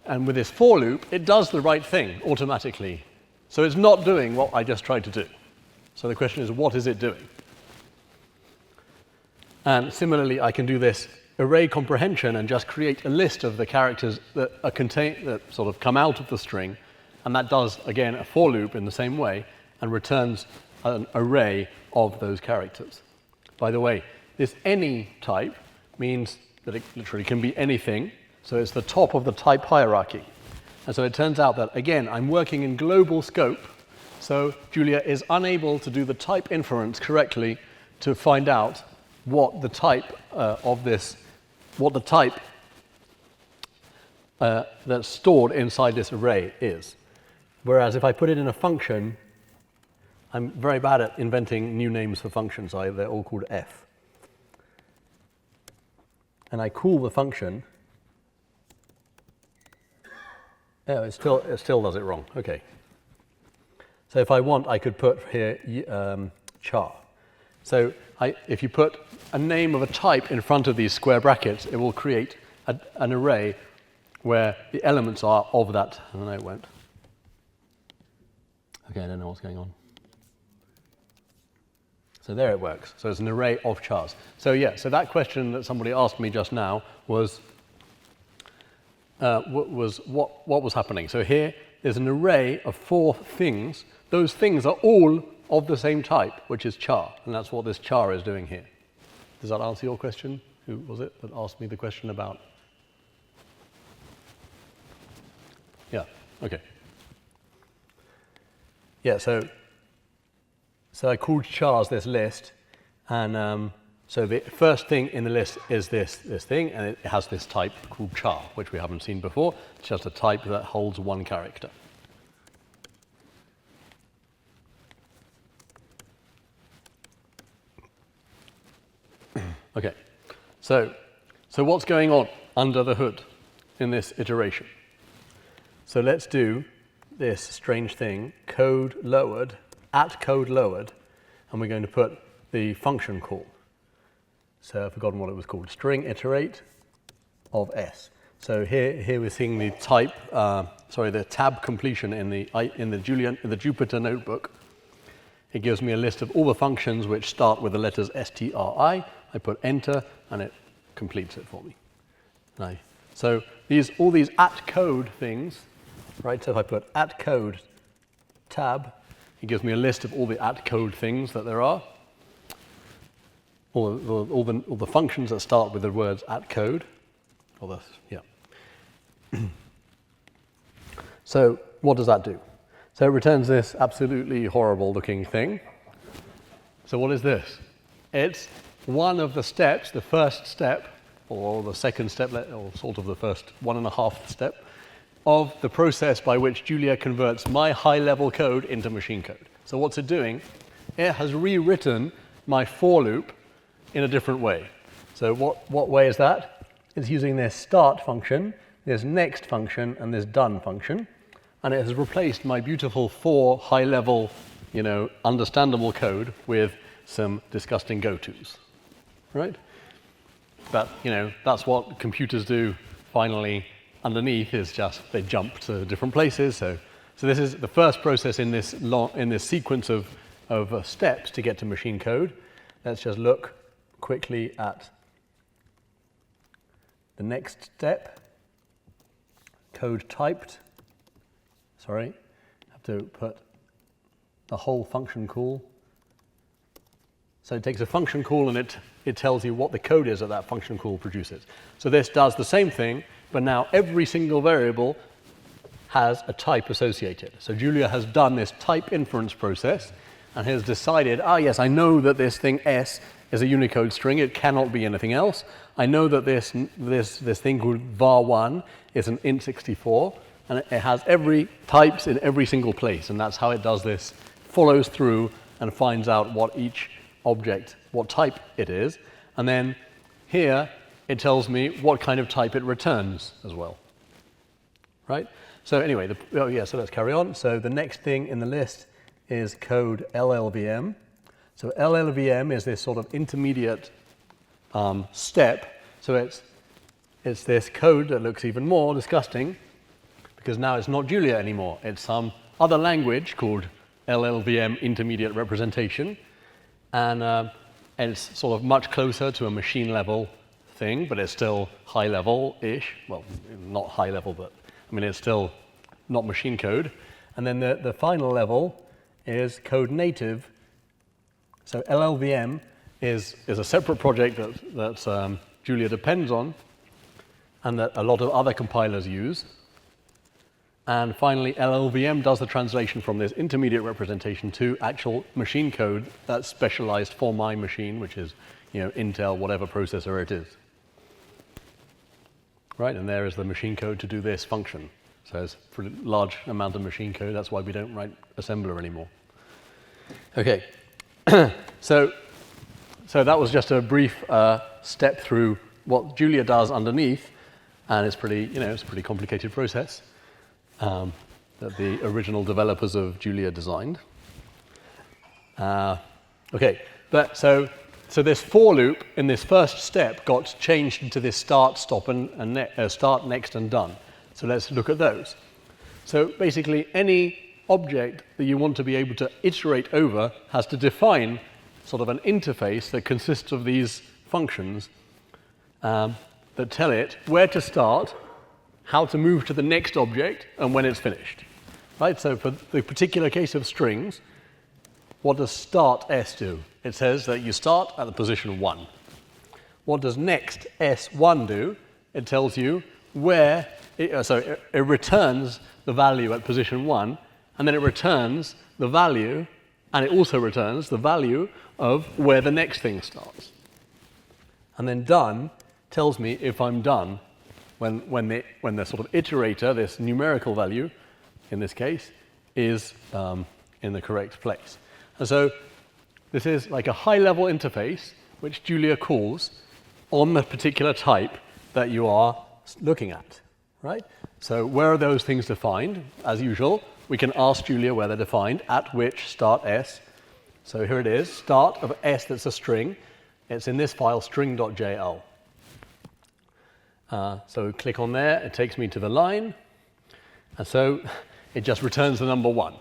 And with this for loop, it does the right thing automatically. So it's not doing what I just tried to do. So the question is, what is it doing? And similarly, I can do this array comprehension and just create a list of the characters that are that sort of come out of the string. And that does, again, a for loop in the same way and returns an array of those characters. By the way, this any type means that it literally can be anything. So it's the top of the type hierarchy. And so it turns out that, again, I'm working in global scope. So Julia is unable to do the type inference correctly to find out what the type that's stored inside this array is. Whereas if I put it in a function, I'm very bad at inventing new names for functions. They're all called f. And I call the function. Oh, it still does it wrong. Okay. So if I want, I could put here char. So if you put a name of a type in front of these square brackets, it will create an array where the elements are of that. I don't know, it went. Okay, I don't know what's going on. So there it works. So it's an array of chars. So yeah, so that question that somebody asked me just now was what was happening. So here there's an array of 4 things. Those things are all of the same type, which is char, and that's what this char is doing here. Does that answer your question? Who was it that asked me the question about? Yeah, okay. Yeah, so I called chars this list, and so the first thing in the list is this thing, and it has this type called char, which we haven't seen before. It's just a type that holds 1 character. Okay, so what's going on under the hood in this iteration? So let's do this strange thing, code lowered, at code lowered, and we're going to put the function call. So I've forgotten what it was called, string iterate of s. So here we're seeing the type, the tab completion in the Jupyter notebook. It gives me a list of all the functions which start with the letters stri. I put enter, and it completes it for me. Right. So all these at code things, right? So if I put at code tab, it gives me a list of all the at code things that there are. All the functions that start with the words at code. So what does that do? So it returns this absolutely horrible looking thing. So what is this? It's one of the steps, the first step, or the second step, or sort of the first 1.5 step, of the process by which Julia converts my high-level code into machine code. So what's it doing? It has rewritten my for loop in a different way. So what way is that? It's using this start function, this next function, and this done function, and it has replaced my beautiful for high-level, understandable code with some disgusting go-tos, right? But, that's what computers do finally underneath, is just they jump to different places. So this is the first process in this sequence of steps to get to machine code. Let's just look quickly at the next step, code typed. Sorry, I have to put the whole function call. So it takes a function call and it tells you what the code is that function call produces. So this does the same thing, but now every single variable has a type associated. So Julia has done this type inference process and has decided, yes, I know that this thing S is a Unicode string. It cannot be anything else. I know that this thing called var1 is an int64, and it has every types in every single place, and that's how it does this, follows through and finds out what each object, what type it is, and then here it tells me what kind of type it returns as well, right? So anyway, so let's carry on. So the next thing in the list is code LLVM. So LLVM is this sort of intermediate step. So it's this code that looks even more disgusting, because now it's not Julia anymore. It's some other language called LLVM intermediate representation, and it's sort of much closer to a machine level thing, but it's still high level-ish. Well, not high level, but I mean it's still not machine code. And then the final level is code native. So LLVM is a separate project that Julia depends on, and that a lot of other compilers use. And finally, LLVM does the translation from this intermediate representation to actual machine code that's specialized for my machine, which is Intel, whatever processor it is. right? And there is the machine code to do this function. So it's a pretty large amount of machine code. That's why we don't write assembler anymore. Okay, so that was just a brief step through what Julia does underneath, and it's pretty, it's a pretty complicated process that the original developers of Julia designed. Okay, but so this for loop in this first step got changed into this start, stop, and start, next, and done. So let's look at those. So basically, any object that you want to be able to iterate over has to define sort of an interface that consists of these functions that tell it where to start, how to move to the next object, and when it's finished. Right? So for the particular case of strings, what does start s do? It says that you start at the position 1. What does next s1 do? It tells you where, it returns the value at position 1, and then it returns the value, and it also returns the value of where the next thing starts. And then done tells me if I'm done when the sort of iterator, this numerical value, in this case, is in the correct place. And so this is like a high-level interface, which Julia calls on the particular type that you are looking at, right? So where are those things defined? As usual, we can ask Julia where they're defined, at which start s. So here it is, start of s that's a string. It's in this file, string.jl. So click on there, it takes me to the line, and so it just returns the number 1.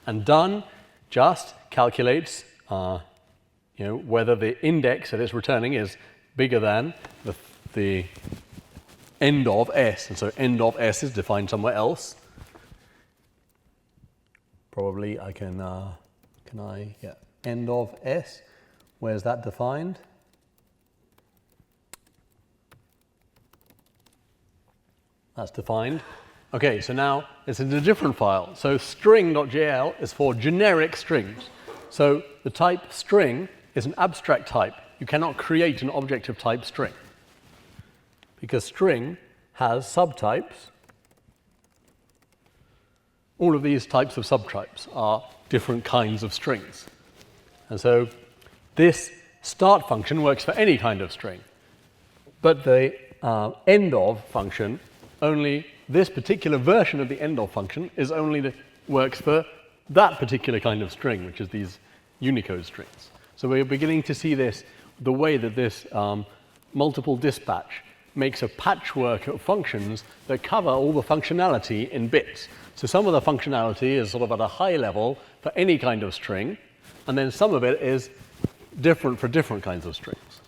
And done just calculates whether the index that it's returning is bigger than the end of s. And so end of s is defined somewhere else. Probably I can end of s. Where's that defined? That's defined. Okay, so now it's in a different file. So string.jl is for generic strings. So the type string is an abstract type. You cannot create an object of type string, because string has subtypes. All of these types of subtypes are different kinds of strings. And so this start function works for any kind of string. But the end of function, only this particular version of the end of function is only works for that particular kind of string, which is these Unicode strings. So we're beginning to see this, the way that this multiple dispatch makes a patchwork of functions that cover all the functionality in bits. So some of the functionality is sort of at a high level for any kind of string, and then some of it is different for different kinds of strings.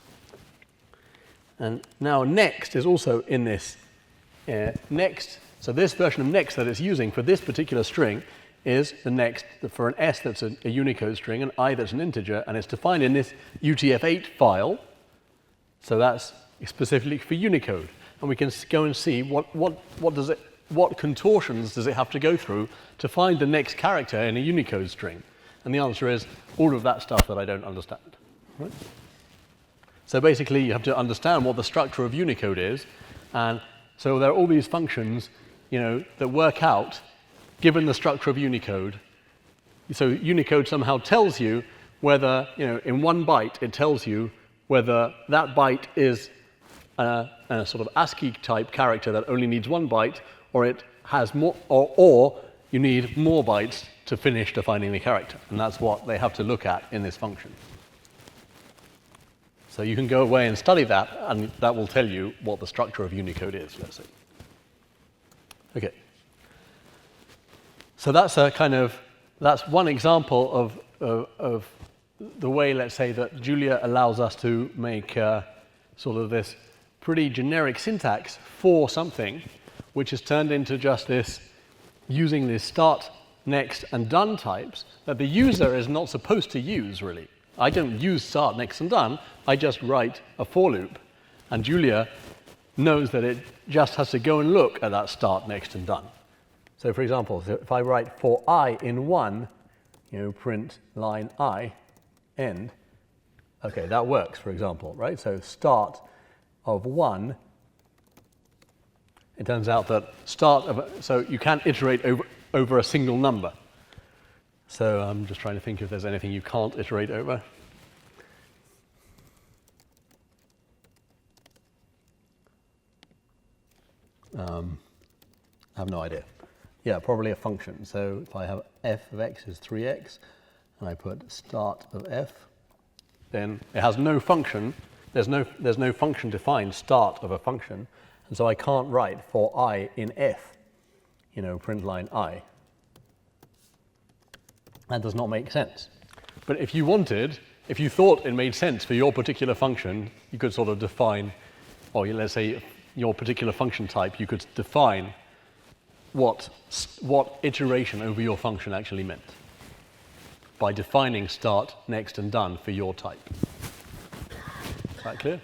And now next is also in this next. So this version of next that it's using for this particular string is the next for an s that's a Unicode string, an I that's an integer, and it's defined in this UTF-8 file. So that's specifically for Unicode, and we can go and see what contortions does it have to go through to find the next character in a Unicode string. And the answer is all of that stuff that I don't understand. Right? So basically, you have to understand what the structure of Unicode is, and so there are all these functions, that work out given the structure of Unicode. So Unicode somehow tells you whether, in 1 byte, it tells you whether that byte is a sort of ASCII type character that only needs 1 byte, or it has more, or you need more bytes to finish defining the character. And that's what they have to look at in this function. So you can go away and study that, and that will tell you what the structure of Unicode is, let's say. Okay. So that's that's one example of the way, let's say, that Julia allows us to make sort of this pretty generic syntax for something, which is turned into just this, using this start, next, and done types that the user is not supposed to use, really. I don't use start, next, and done. I just write a for loop. And Julia knows that it just has to go and look at that start, next, and done. So for example, if I write for I in 1, print line I, end, okay, that works, for example, right? So start of 1 It turns out that so you can't iterate over a single number. So I'm just trying to think if there's anything you can't iterate over. I have no idea. Yeah, probably a function. So if I have f of x is 3x, and I put start of f, then it has no function. There's no function defined start of a function, and so I can't write for I in f, print line I. That does not make sense. But if you thought it made sense for your particular function, you could sort of define, or let's say your particular function type, you could define what iteration over your function actually meant by defining start, next, and done for your type. Is that clear?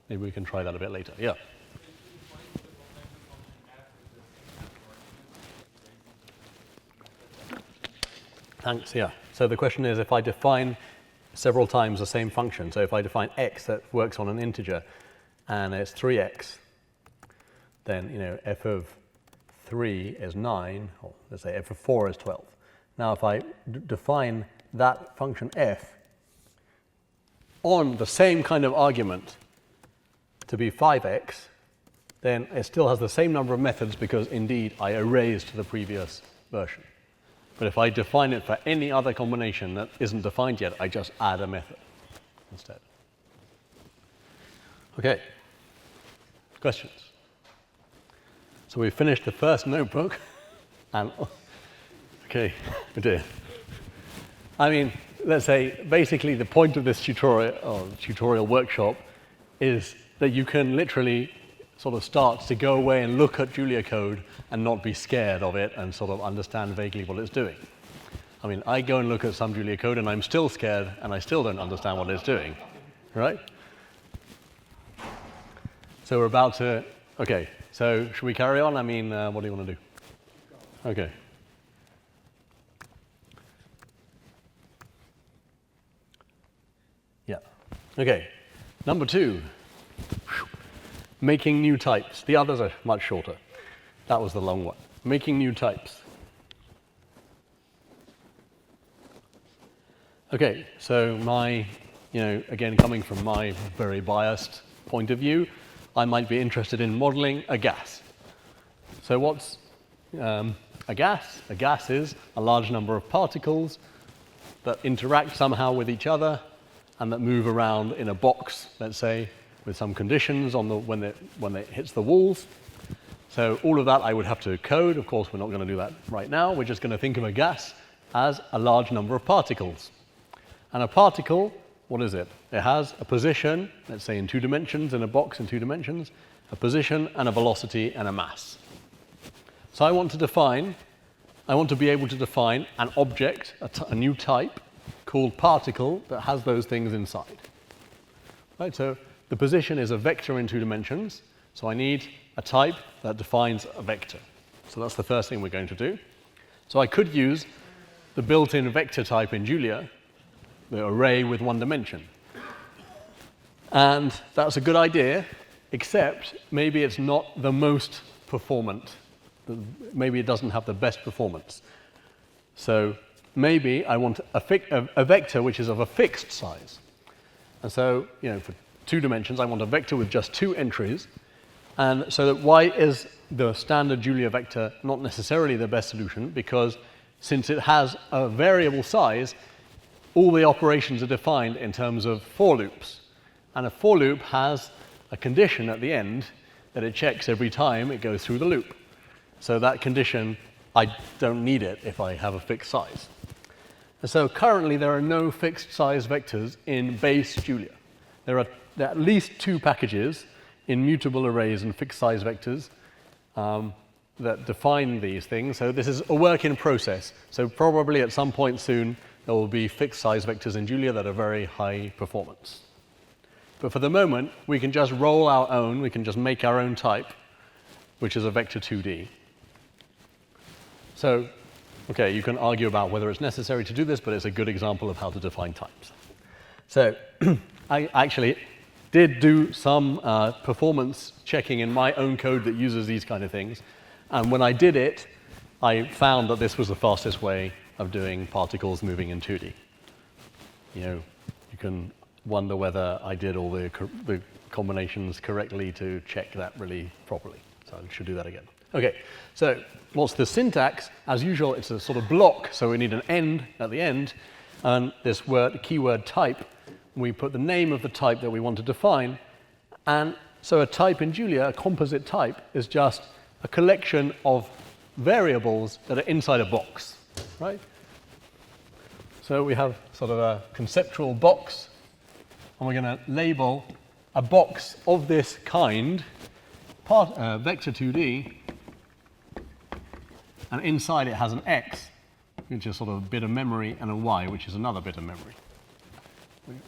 Maybe we can try that a bit later. Yeah. Thanks, yeah. So the question is, if I define several times the same function, so if I define x that works on an integer, and it's 3x, then, f of 3 is 9, or let's say f of 4 is 12. Now, if I define that function f on the same kind of argument to be 5x, then it still has the same number of methods because, indeed, I erased the previous version. But if I define it for any other combination that isn't defined yet, I just add a method instead. Okay. Questions? So we finished the first notebook, and okay, oh dear. I mean, let's say basically the point of this tutorial workshop is that you can literally sort of start to go away and look at Julia code and not be scared of it and sort of understand vaguely what it's doing. I mean, I go and look at some Julia code and I'm still scared and I still don't understand what it's doing, right? So we're about to, okay, so should we carry on? I mean, what do you want to do? Okay. Yeah. Okay. Number 2. Making new types. The others are much shorter. That was the long one. Making new types. Okay, so again, coming from my very biased point of view, I might be interested in modeling a gas. So what's a gas? A gas is a large number of particles that interact somehow with each other and that move around in a box, let's say, with some conditions on when it hits the walls. So all of that I would have to code. Of course, we're not going to do that right now. We're just going to think of a gas as a large number of particles. And a particle, what is it? It has a position, let's say in 2 dimensions, in a box in 2 dimensions, a position and a velocity and a mass. So I want to be able to define an object, a new type, called particle that has those things inside. Right, so the position is a vector in 2 dimensions, so I need a type that defines a vector. So that's the first thing we're going to do. So I could use the built-in vector type in Julia, the array with 1 dimension. And that's a good idea, except maybe it's not the most performant. Maybe it doesn't have the best performance. So maybe I want a vector which is of a fixed size. And so, for 2 dimensions, I want a vector with just 2 entries. And so that why is the standard Julia vector not necessarily the best solution? Because since it has a variable size, all the operations are defined in terms of for loops. And a for loop has a condition at the end that it checks every time it goes through the loop. So that condition, I don't need it if I have a fixed size. And so currently there are no fixed size vectors in base Julia. There are at least 2 packages in mutable arrays and fixed size vectors that define these things. So this is a work in process. So probably at some point soon there will be fixed size vectors in Julia that are very high performance. But for the moment, we can just roll our own, we can just make our own type, which is a vector 2D. So, okay, you can argue about whether it's necessary to do this, but it's a good example of how to define types. So, did do some performance checking in my own code that uses these kind of things. And when I did it, I found that this was the fastest way of doing particles moving in 2D. You know, you can wonder whether I did all the combinations correctly to check that really properly. So I should do that again. Okay, so what's the syntax? As usual, it's a sort of block, so we need an end at the end. And this word, keyword type, we put the name of the type that we want to define. And so a type in Julia, a composite type, is just a collection of variables that are inside a box, right? So we have sort of a conceptual box, and we're going to label a box of this kind, vector 2D, and inside it has an X, which is sort of a bit of memory, and a Y, which is another bit of memory.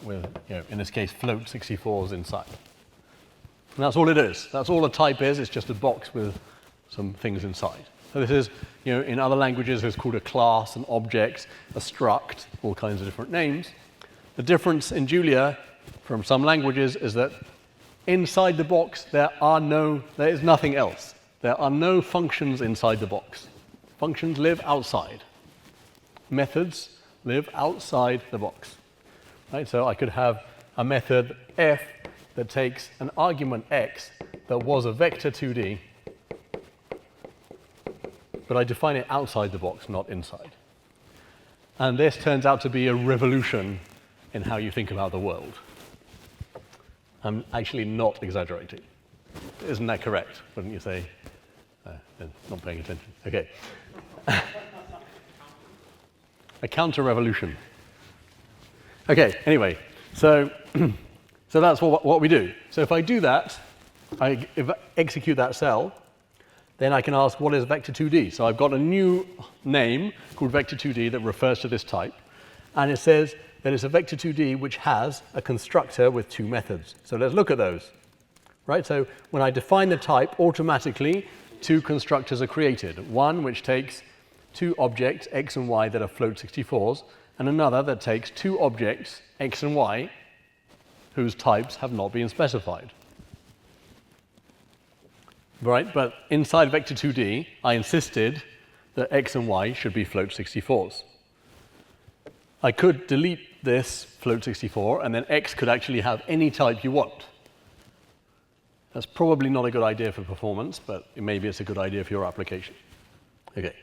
With, you know, in this case, float 64s inside. And that's all it is. That's all a type is. It's just a box with some things inside. So this is, you know, in other languages, it's called a class, an object, a struct, all kinds of different names. The difference in Julia from some languages is that inside the box there is nothing else. There are no functions inside the box. Functions live outside. Methods live outside the box. Right? So I could have a method f that takes an argument x that was a vector 2D, but I define it outside the box, not inside. And this turns out to be a revolution in how you think about the world. I'm actually not exaggerating. Isn't that correct? Wouldn't you say? Not paying attention. Okay. A counter-revolution. Okay, anyway, so that's what we do. So if I do that, if I execute that cell, then I can ask what is vector 2D. So I've got a new name called vector 2D that refers to this type, and it says that it's a vector 2D which has a constructor with two methods. So let's look at those. Right? So when I define the type, automatically two constructors are created. One which takes two objects, x and y, that are float 64s, and another that takes two objects, x and y, whose types have not been specified. Right, but inside vector 2D, I insisted that x and y should be float 64s. I could delete this float 64, and then x could actually have any type you want. That's probably not a good idea for performance, but maybe it's a good idea for your application. Okay.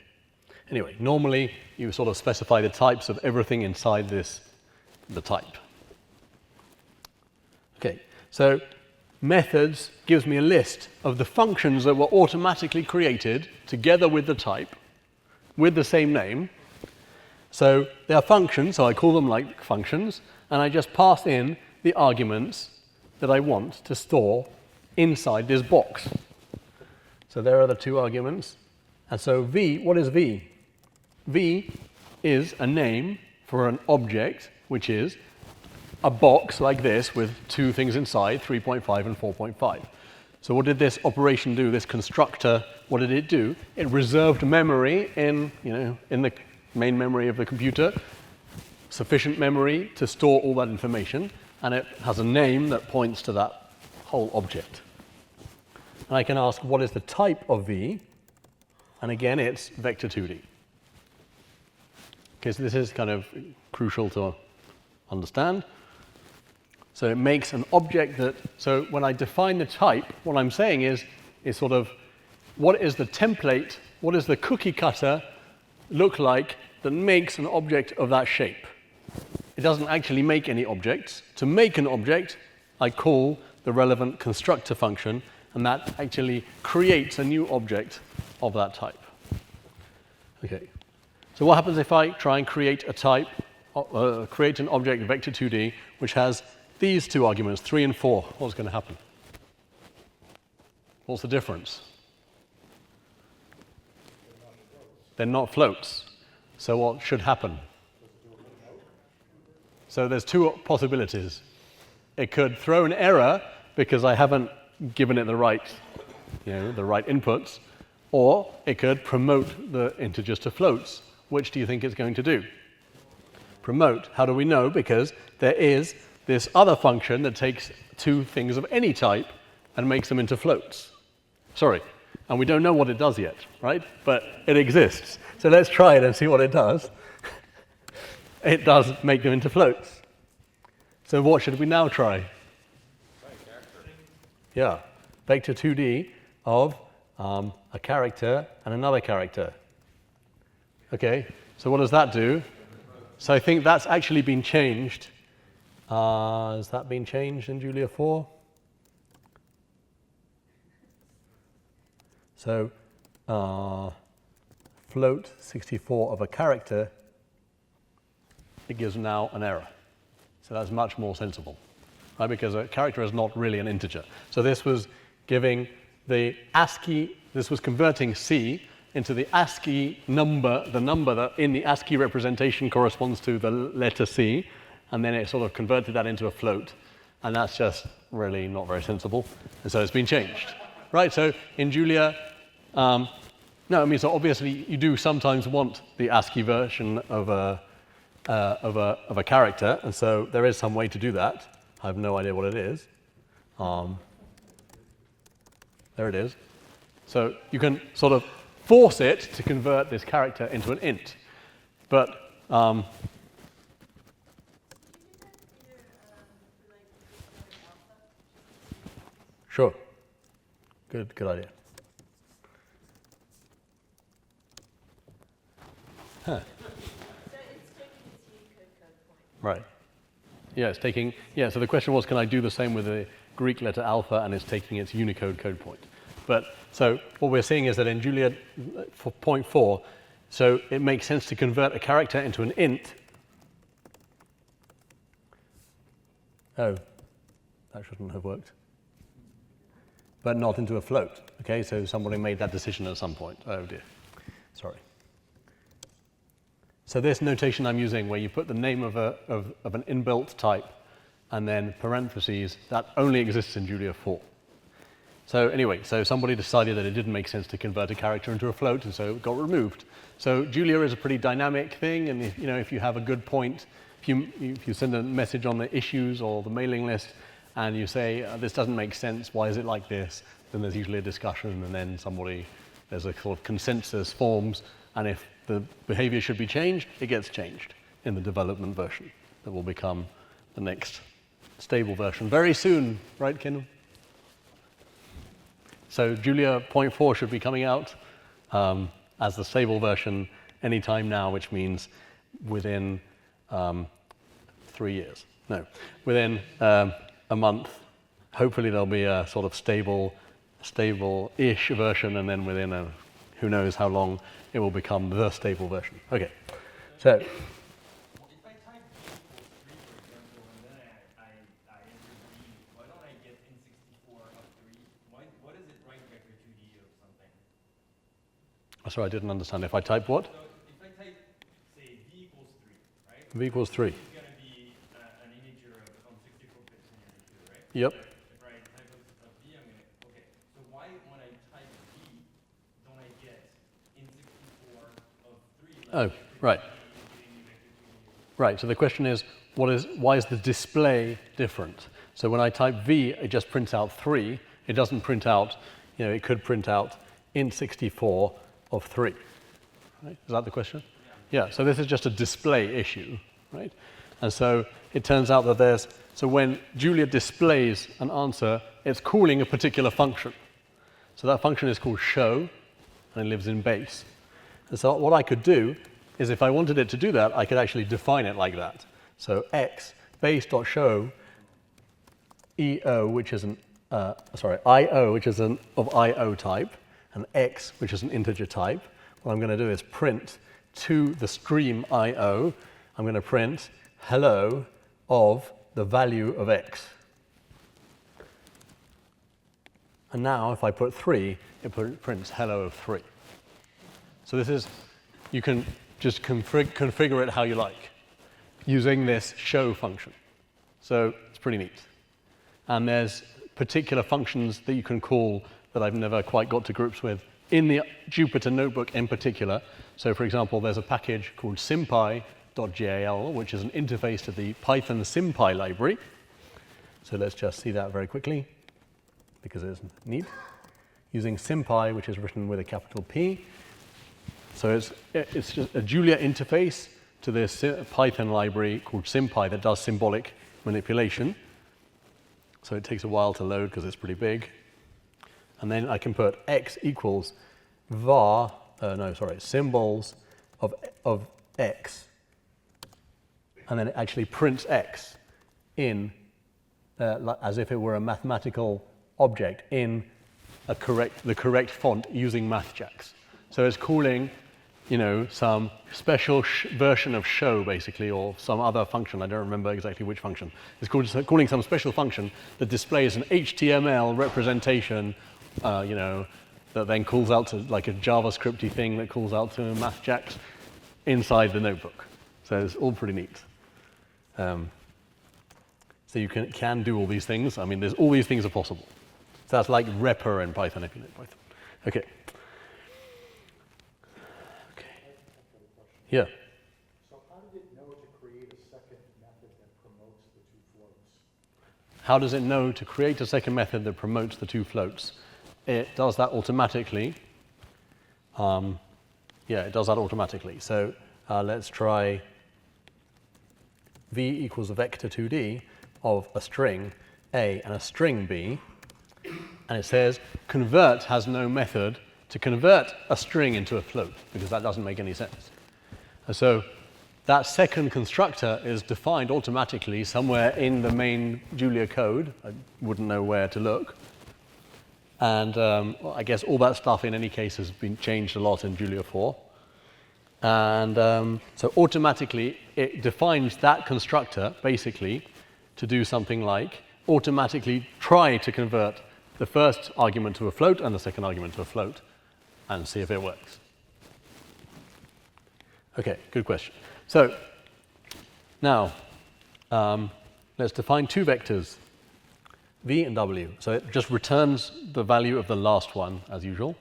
Anyway, normally you sort of specify the types of everything inside the type. Okay, so methods gives me a list of the functions that were automatically created together with the type, with the same name. So they are functions, so I call them like functions, and I just pass in the arguments that I want to store inside this box. So there are the two arguments. And so V, what is V? V is a name for an object, which is a box like this with two things inside, 3.5 and 4.5. So what did this operation do, this constructor, what did it do? It reserved memory in the main memory of the computer, sufficient memory to store all that information, and it has a name that points to that whole object. And I can ask, what is the type of V? And again, it's vector 2D. Okay, so this is kind of crucial to understand. So it makes an object that, so when I define the type, what I'm saying is sort of, what is the template, what does the cookie cutter look like that makes an object of that shape? It doesn't actually make any objects. To make an object, I call the relevant constructor function, and that actually creates a new object of that type. Okay. So what happens if I try and create a type, create an object vector 2D which has these two arguments, 3 and 4? What's going to happen? What's the difference? They're not floats. So what should happen? So there's two possibilities. It could throw an error because I haven't given it the right inputs, or it could promote the integers to floats. Which do you think it's going to do? Promote. How do we know? Because there is this other function that takes two things of any type and makes them into floats. Sorry, and we don't know what it does yet, right? But it exists. So let's try it and see what it does. It does make them into floats. So what should we now try? Yeah, vector 2D of a character and another character. Okay, so what does that do? So I think that's actually been changed. Has that been changed in Julia 4? So float 64 of a character, it gives now an error. So that's much more sensible, right? Because a character is not really an integer. So this was giving the ASCII, this was converting C into the ASCII number, the number that in the ASCII representation corresponds to the letter C, and then it sort of converted that into a float. And that's just really not very sensible. And so it's been changed, right? So in Julia, no, I mean, so obviously you do sometimes want the ASCII version of a character, and so there is some way to do that. I have no idea what it is. There it is. So you can sort of force it to convert this character into an int. But sure. Good idea. Huh. So it's taking its Unicode code point. Right. Yeah, it's taking, yeah, so the question was, can I do the same with the Greek letter alpha, and it's taking its Unicode code point. But, so what we're seeing is that in Julia 4.4, so it makes sense to convert a character into an int. Oh, that shouldn't have worked. But not into a float, okay? So somebody made that decision at some point. Oh dear, sorry. So this notation I'm using, where you put the name of an inbuilt type and then parentheses, that only exists in Julia 4. So anyway, so somebody decided that it didn't make sense to convert a character into a float, and so it got removed. So Julia is a pretty dynamic thing, and if you have a good point, if you send a message on the issues or the mailing list, and you say, this doesn't make sense, why is it like this? Then there's usually a discussion, and then there's a sort of consensus forms, and if the behavior should be changed, it gets changed in the development version that will become the next stable version very soon, right, Kendall? So Julia 0.4 should be coming out as the stable version anytime now, which means within 3 years. No, within a month. Hopefully there'll be a sort of stable-ish version, and then within who knows how long it will become the stable version. Okay, so. If I type b equals 3, for example, and then I enter b, why don't I get in64 of 3? What is it write vector 2D of something? Sorry, I didn't understand. If I type what? So if I type, say, v equals 3, right? V equals 3. It's going to be an integer of 64 bits in your integer, right? Yep. If I type of v, I'm going to, okay. So why, when I type v, don't I get in64 of 3? Oh, right. Right, so the question is, why is the display different? So when I type v, it just prints out 3. It doesn't print out, it could print out int64 of 3. Right? Is that the question? Yeah, so this is just a display issue, right? And so it turns out that so when Julia displays an answer, it's calling a particular function. So that function is called show, and it lives in base. And so what I could do is, if I wanted it to do that, I could actually define it like that. So x base.show EO, which is IO, which is of IO type, and x, which is an integer type. What I'm going to do is print to the stream IO, I'm going to print hello of the value of x. And now if I put 3, it prints hello of 3. So this is, you can just configure it how you like using this show function. So it's pretty neat. And there's particular functions that you can call that I've never quite got to grips with in the Jupyter notebook in particular. So for example, there's a package called SymPy .gal, which is an interface to the Python SymPy library. So let's just see that very quickly, because it's neat. Using SymPy, which is written with a capital P. So it's just a Julia interface to this Python library called SymPy that does symbolic manipulation. So it takes a while to load because it's pretty big. And then I can put x equals symbols of x. And then it actually prints x in, as if it were a mathematical object in the correct font using MathJax. So it's calling, some special version of show, basically, or some other function. I don't remember exactly which function. It's calling some special function that displays an HTML representation, that then calls out to like a JavaScript-y thing that calls out to MathJax inside the notebook. So it's all pretty neat. So you can do all these things. I mean, all these things are possible. So that's like repr in Python, if you know Python. Okay. Yeah. So how did it know to create a second method that promotes the two floats? How does it know to create a second method that promotes the two floats? It does that automatically. It does that automatically. So let's try v equals a vector 2D of a string A and a string B. And it says convert has no method to convert a string into a float, because that doesn't make any sense. And so that second constructor is defined automatically somewhere in the main Julia code. I wouldn't know where to look. And I guess all that stuff in any case has been changed a lot in Julia 4. And so automatically it defines that constructor basically to do something like automatically try to convert the first argument to a float and the second argument to a float and see if it works. Okay, good question. So now let's define two vectors, v and w. So it just returns the value of the last one, as usual.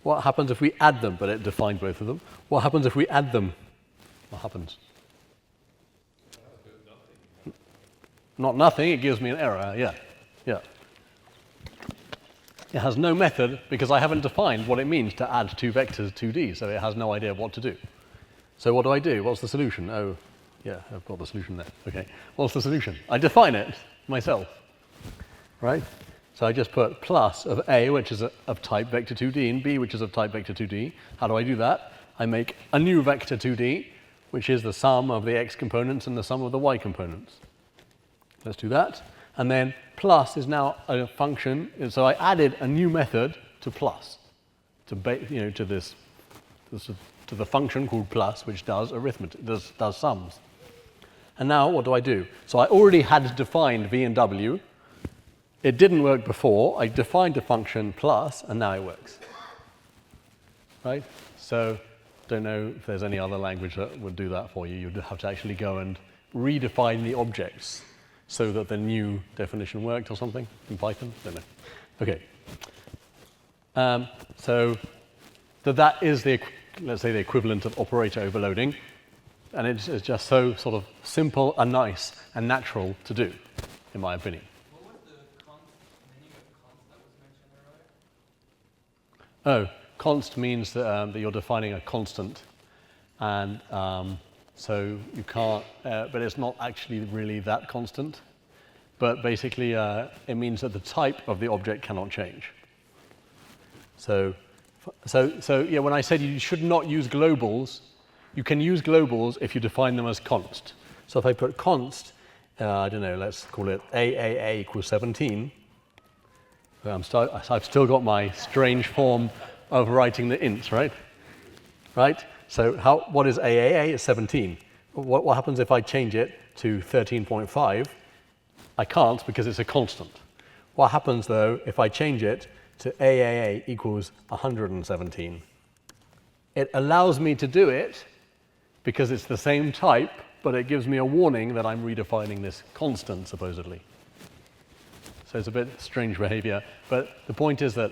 What happens if we add them? But it defined both of them. What happens if we add them? What happens? Not nothing, it gives me an error, yeah. It has no method because I haven't defined what it means to add two vectors 2D, so it has no idea what to do. So what do? What's the solution? Oh, yeah, I've got the solution there. Okay, what's the solution? I define it myself, right? So I just put plus of A, which is of type vector 2D, and B, which is of type vector 2D. How do I do that? I make a new vector 2D, which is the sum of the x components and the sum of the y components. Let's do that. And then plus is now a function. So I added a new method to plus, to the function called plus, which does arithmetic, does sums. And now what do? So I already had defined v and w. It didn't work before. I defined a function plus, and now it works. Right? So don't know if there's any other language that would do that for you. You'd have to actually go and redefine the objects so that the new definition worked or something in Python. Don't know. Okay. So that is let's say the equivalent of operator overloading, and it's just so sort of simple and nice and natural to do, in my opinion. What was the meaning of const that was mentioned earlier? Oh, const means that you're defining a constant, and so you can't, but it's not actually really that constant. But basically, it means that the type of the object cannot change. So yeah, when I said you should not use globals, you can use globals if you define them as const. So if I put const, I don't know, let's call it AAA equals 17. I've still got my strange form of writing the ints, right? Right? So what is AAA? It's 17. What happens if I change it to 13.5? I can't because it's a constant. What happens, though, if I change it to AAA equals 117? It allows me to do it because it's the same type, but it gives me a warning that I'm redefining this constant, supposedly. So it's a bit strange behavior, but the point is that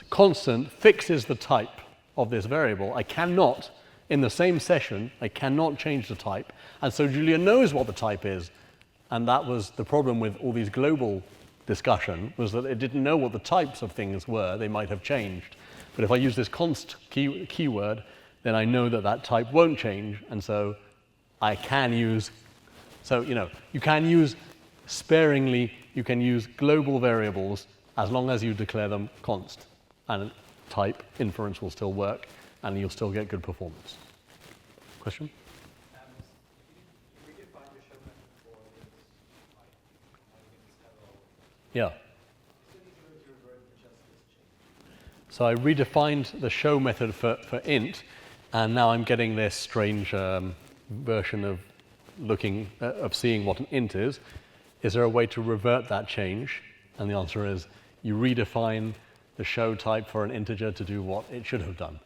constant fixes the type of this variable. I cannot In the same session, I cannot change the type. And so Julia knows what the type is. And that was the problem with all these global discussion, was that it didn't know what the types of things were. They might have changed. But if I use this const keyword, then I know that that type won't change. And so I can use, so, you know, you can use sparingly, you can use global variables as long as you declare them const. And type inference will still work, and you'll still get good performance. Question? Yeah. So I redefined the show method for int, and now I'm getting this strange version of seeing what an int is. Is there a way to revert that change? And the answer is you redefine the show type for an integer to do what it should have done.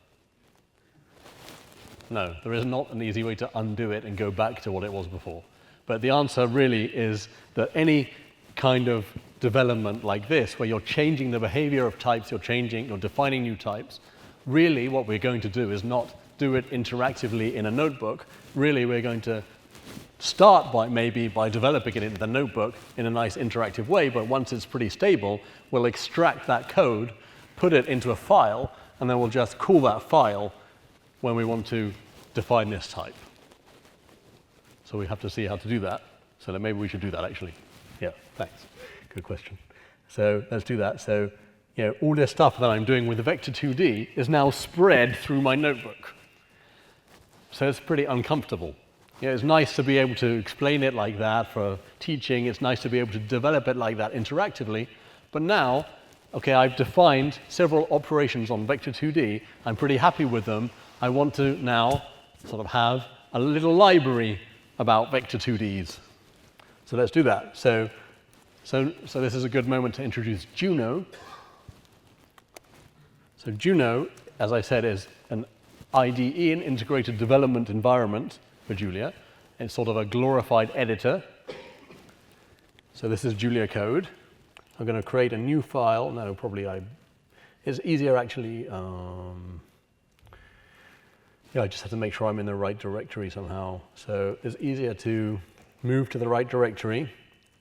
No, there is not an easy way to undo it and go back to what it was before. But the answer really is that any kind of development like this, where you're changing the behavior of types, you're defining new types, really what we're going to do is not do it interactively in a notebook. Really, we're going to start by developing it in the notebook in a nice interactive way, but once it's pretty stable, we'll extract that code, put it into a file, and then we'll just call that file when we want to define this type. So we have to see how to do that. So then maybe we should do that, actually. Yeah, thanks. Good question. So let's do that. So, you know, all this stuff that I'm doing with the vector 2D is now spread through my notebook. So it's pretty uncomfortable. You know, it's nice to be able to explain it like that for teaching. It's nice to be able to develop it like that interactively. But now, okay, I've defined several operations on vector 2D. I'm pretty happy with them. I want to now sort of have a little library about vector 2Ds. So let's do that. So this is a good moment to introduce Juno. So Juno, as I said, is an IDE, an integrated development environment for Julia. It's sort of a glorified editor. So this is Julia code. I'm going to create a new file. No, probably it's easier actually. Yeah, I just have to make sure I'm in the right directory somehow. So it's easier to move to the right directory.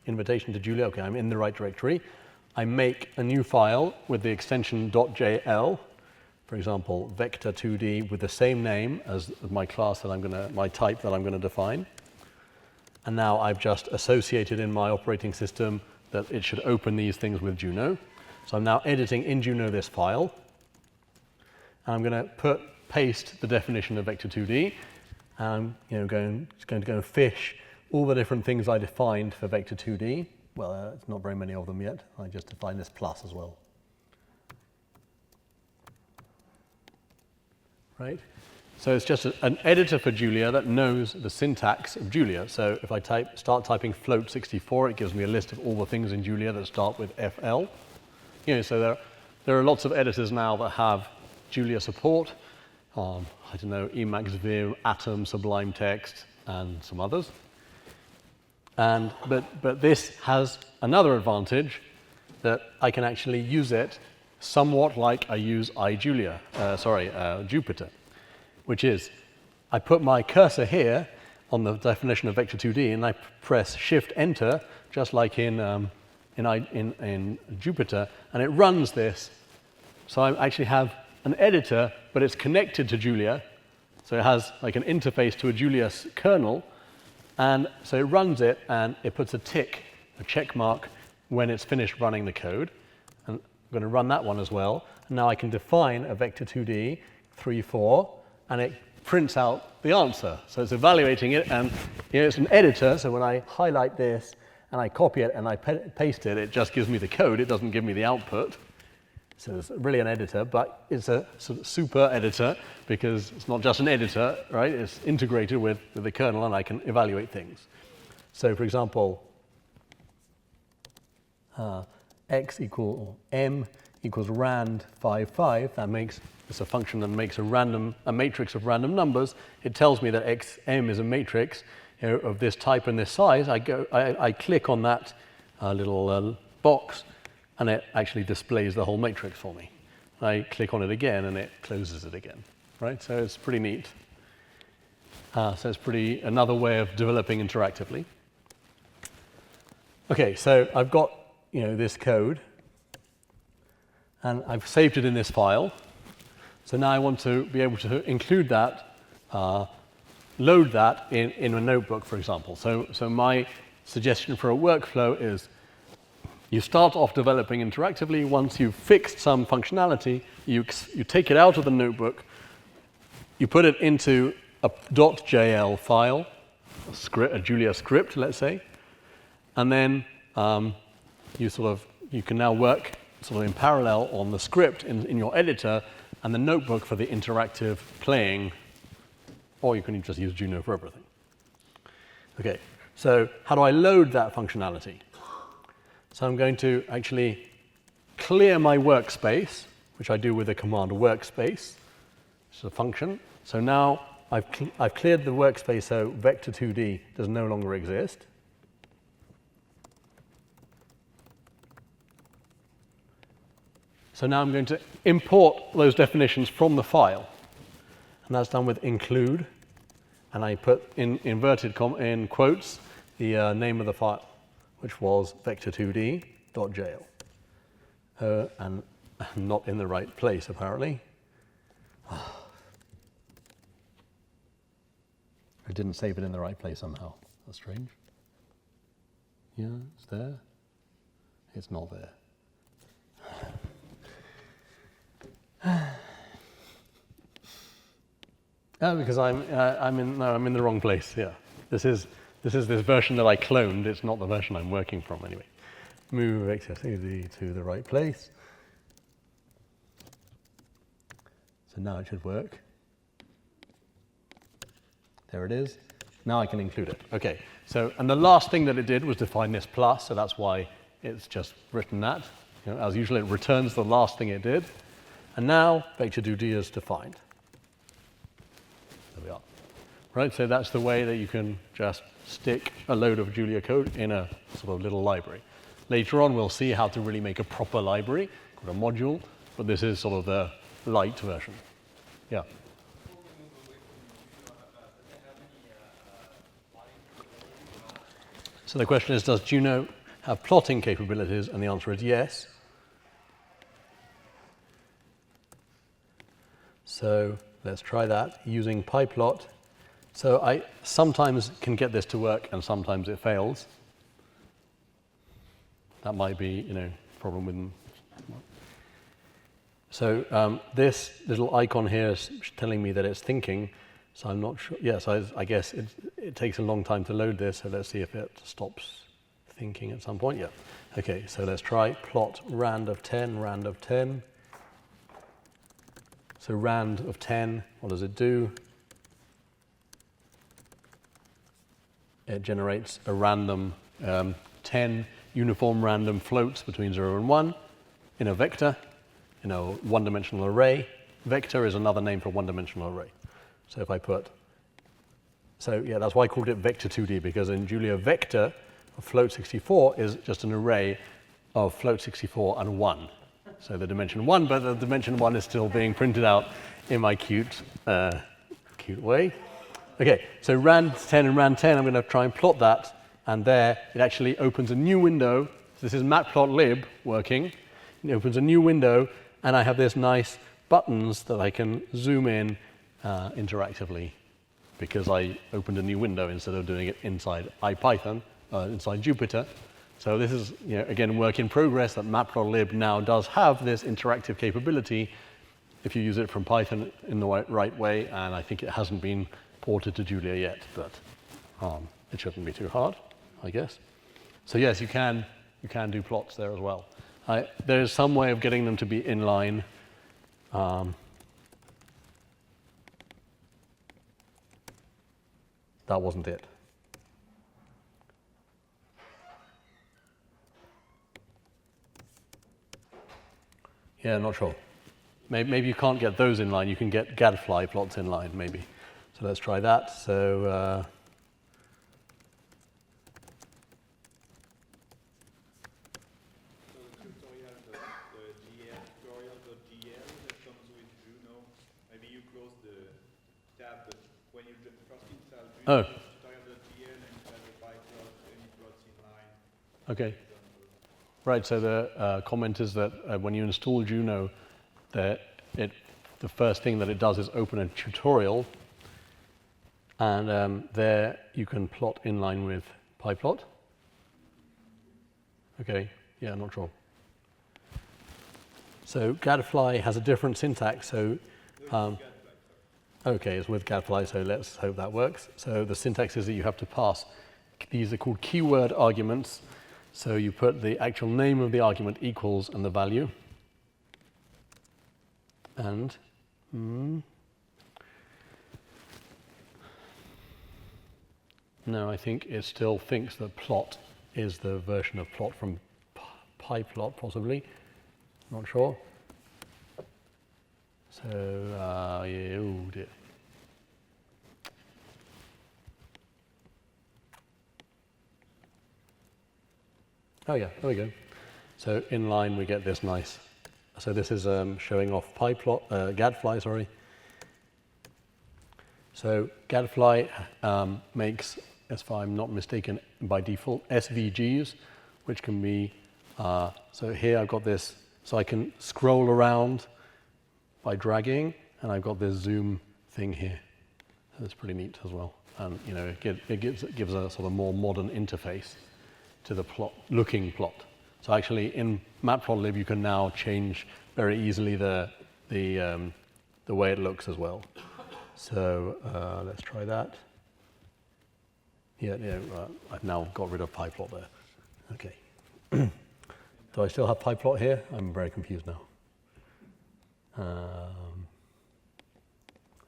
Invitation to Julia. Okay, I'm in the right directory. I make a new file with the extension .jl. For example, vector 2D with the same name as my class that my type that I'm going to define. And now I've just associated in my operating system that it should open these things with Juno. So I'm now editing in Juno this file. And I'm going to paste the definition of vector 2D. And I'm going to go and fish all the different things I defined for vector 2D. Well, it's not very many of them yet. I just defined this plus as well. Right? So it's just an editor for Julia that knows the syntax of Julia. So if I start typing float 64, it gives me a list of all the things in Julia that start with FL. So there are lots of editors now that have Julia support. I don't know, Emacs, Vim, Atom, Sublime Text, and some others. But this has another advantage, that I can actually use it somewhat like I use Jupyter, which is I put my cursor here on the definition of vector 2D, and I press Shift-Enter, just like in Jupyter, and it runs this. So I actually have an editor, but it's connected to Julia. So it has like an interface to a Julia kernel, and so it runs it, and it puts a tick, a check mark, when it's finished running the code. And I'm going to run that one as well. And now I can define a vector 2D, 3, 4, and it prints out the answer. So it's evaluating it, and it's an editor, so when I highlight this, and I copy it, and I paste it, it just gives me the code. It doesn't give me the output. So it's really an editor, but it's a sort of super editor, because it's not just an editor, right? It's integrated with the kernel, and I can evaluate things. So for example, x equal m equals rand 5, 5. It's a function that makes a matrix of random numbers. It tells me that xm is a matrix of this type and this size. I click on that little box, and it actually displays the whole matrix for me. I click on it again, and it closes it again, right? So it's pretty neat. So it's another way of developing interactively. Okay, so I've got this code, and I've saved it in this file. So now I want to be able to include that, load that in a notebook, for example. So my suggestion for a workflow is you start off developing interactively. Once you've fixed some functionality, you take it out of the notebook, you put it into a .jl file, a Julia script, let's say, and then you can now work sort of in parallel on the script in your editor and the notebook for the interactive playing, or you can just use Juno for everything. Okay, so how do I load that functionality? So I'm going to actually clear my workspace, which I do with the command workspace. It's a function. So now I've cleared the workspace, so vector2d does no longer exist. So now I'm going to import those definitions from the file. And that's done with include. And I put in in quotes the name of the file, which was vector2d.jl. And not in the right place, apparently. I didn't save it in the right place somehow. That's strange. Yeah, it's there. It's not there. Oh, because I'm in the wrong place. Yeah, this is this version that I cloned. It's not the version I'm working from anyway. Move vector to the right place. So now it should work. There it is. Now I can include it. Okay. So and the last thing that it did was define this plus. So that's why it's just written that. As usual, it returns the last thing it did. And now vector2d is defined. There we are. Right, so that's the way that you can just stick a load of Julia code in a sort of little library. Later on, we'll see how to really make a proper library, called a module, but this is sort of the light version. Yeah. So the question is, does Juno have plotting capabilities? And the answer is yes. So let's try that using pyplot. So I sometimes can get this to work and sometimes it fails. That might be, problem with. So this little icon here is telling me that it's thinking. So I'm not sure. Yes, I guess it takes a long time to load this. So let's see if it stops thinking at some point. Yeah. Okay. So let's try plot rand of 10, rand of 10. So rand of 10, what does it do? It generates a random 10 uniform random floats between 0 and 1 in a vector, in a one-dimensional array. Vector is another name for a one-dimensional array. So if I that's why I called it vector2d, because in Julia vector of float 64 is just an array of float 64 and 1. So the dimension 1, but the dimension 1 is still being printed out in my cute way. Okay, so rand 10 and rand 10, I'm going to try and plot that, and there it actually opens a new window. This is matplotlib working. It opens a new window, and I have this nice buttons that I can zoom in interactively because I opened a new window instead of doing it inside IPython, inside Jupyter. So this is, again, work in progress that matplotlib now does have this interactive capability if you use it from Python in the right way, and I think it hasn't been ported to Julia yet, but it shouldn't be too hard, I guess. So yes, you can do plots there as well. There is some way of getting them to be inline. That wasn't it. Yeah, not sure. Maybe you can't get those in line. You can get gadfly plots in line, maybe. So let's try that. So you have the GL tutorial.gl that comes with Juno. Maybe you close the tab, but when you first Oh, to have the GL and to have the pie plot, any plots in line. okay. Right, so the comment is that when you install Juno, the first thing that it does is open a tutorial, and there you can plot in line with PyPlot. Okay, yeah, I'm not sure. So Gadfly has a different syntax, so okay, it's with Gadfly, so let's hope that works. So the syntax is that you have to pass, these are called keyword arguments. So you put the actual name of the argument equals and the value. And no, I think it still thinks that plot is the version of plot from PyPlot, possibly. Not sure. So, yeah, oh dear. Oh yeah, there we go. So in line we get this nice. So this is showing off PyPlot, Gadfly, sorry. So Gadfly makes, as far as I'm not mistaken, by default SVGs, which can be, so here I've got this, so I can scroll around by dragging, and I've got this zoom thing here. So that's pretty neat as well. And you know, it gives a sort of more modern interface to the looking plot. So actually in Matplotlib you can now change very easily the way it looks as well. So let's try that. Yeah, I've now got rid of PyPlot there. Okay. Do I still have PyPlot here? I'm very confused now.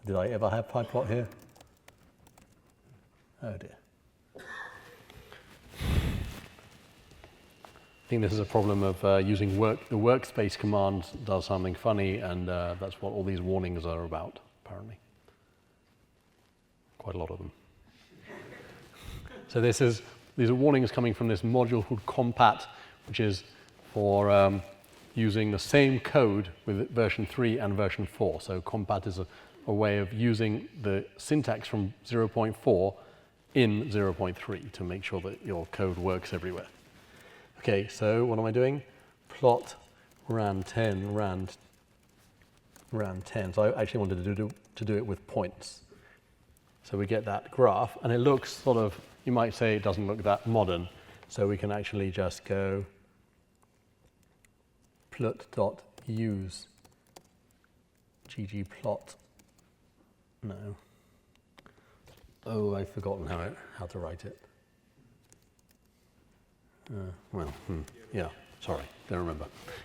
Did I ever have PyPlot here? Oh dear. I think this is a problem of using the workspace command does something funny, and that's what all these warnings are about, apparently. Quite a lot of them. So these are warnings coming from this module called compat, which is for using the same code with version 3 and version 4. So compat is a way of using the syntax from 0.4 in 0.3 to make sure that your code works everywhere. Okay, so what am I doing? Plot ran 10, ran 10. So I actually wanted to do it with points. So we get that graph, and it looks sort of, you might say it doesn't look that modern. So we can actually just go plut.use ggplot. No. Oh, I've forgotten how to write it. Yeah, sorry, don't remember.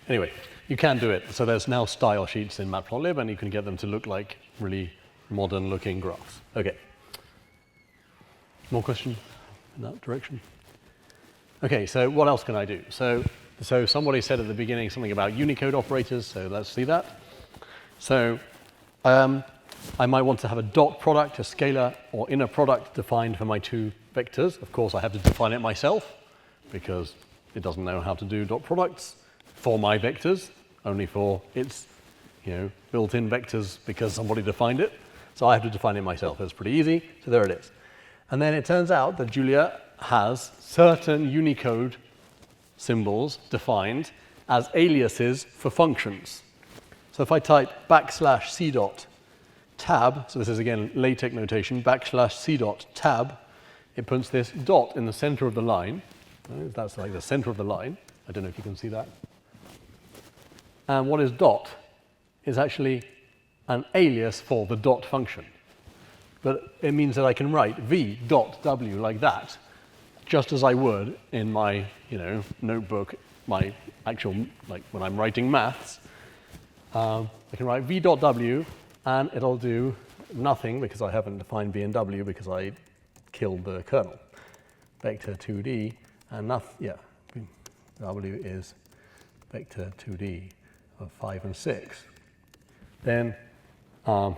Anyway, you can do it. So there's now style sheets in Matplotlib, and you can get them to look like really modern-looking graphs. Okay. More questions in that direction? Okay, so what else can I do? So somebody said at the beginning something about Unicode operators, so let's see that. So I might want to have a dot product, a scalar, or inner product defined for my two vectors. Of course, I have to define it myself, because it doesn't know how to do dot products for my vectors, only for its built-in vectors because somebody defined it. So I have to define it myself. It's pretty easy. So there it is. And then it turns out that Julia has certain Unicode symbols defined as aliases for functions. So if I type \c dot tab, so this is again LaTeX notation, \c dot tab, it puts this dot in the center of the line. That's like the center of the line. I don't know if you can see that. And what is dot is actually an alias for the dot function. But it means that I can write v dot w like that, just as I would in my notebook, my actual, like when I'm writing maths. I can write v dot w, and it'll do nothing because I haven't defined v and w because I killed the kernel. Vector 2D. And W is vector 2D of 5 and 6. Then, oh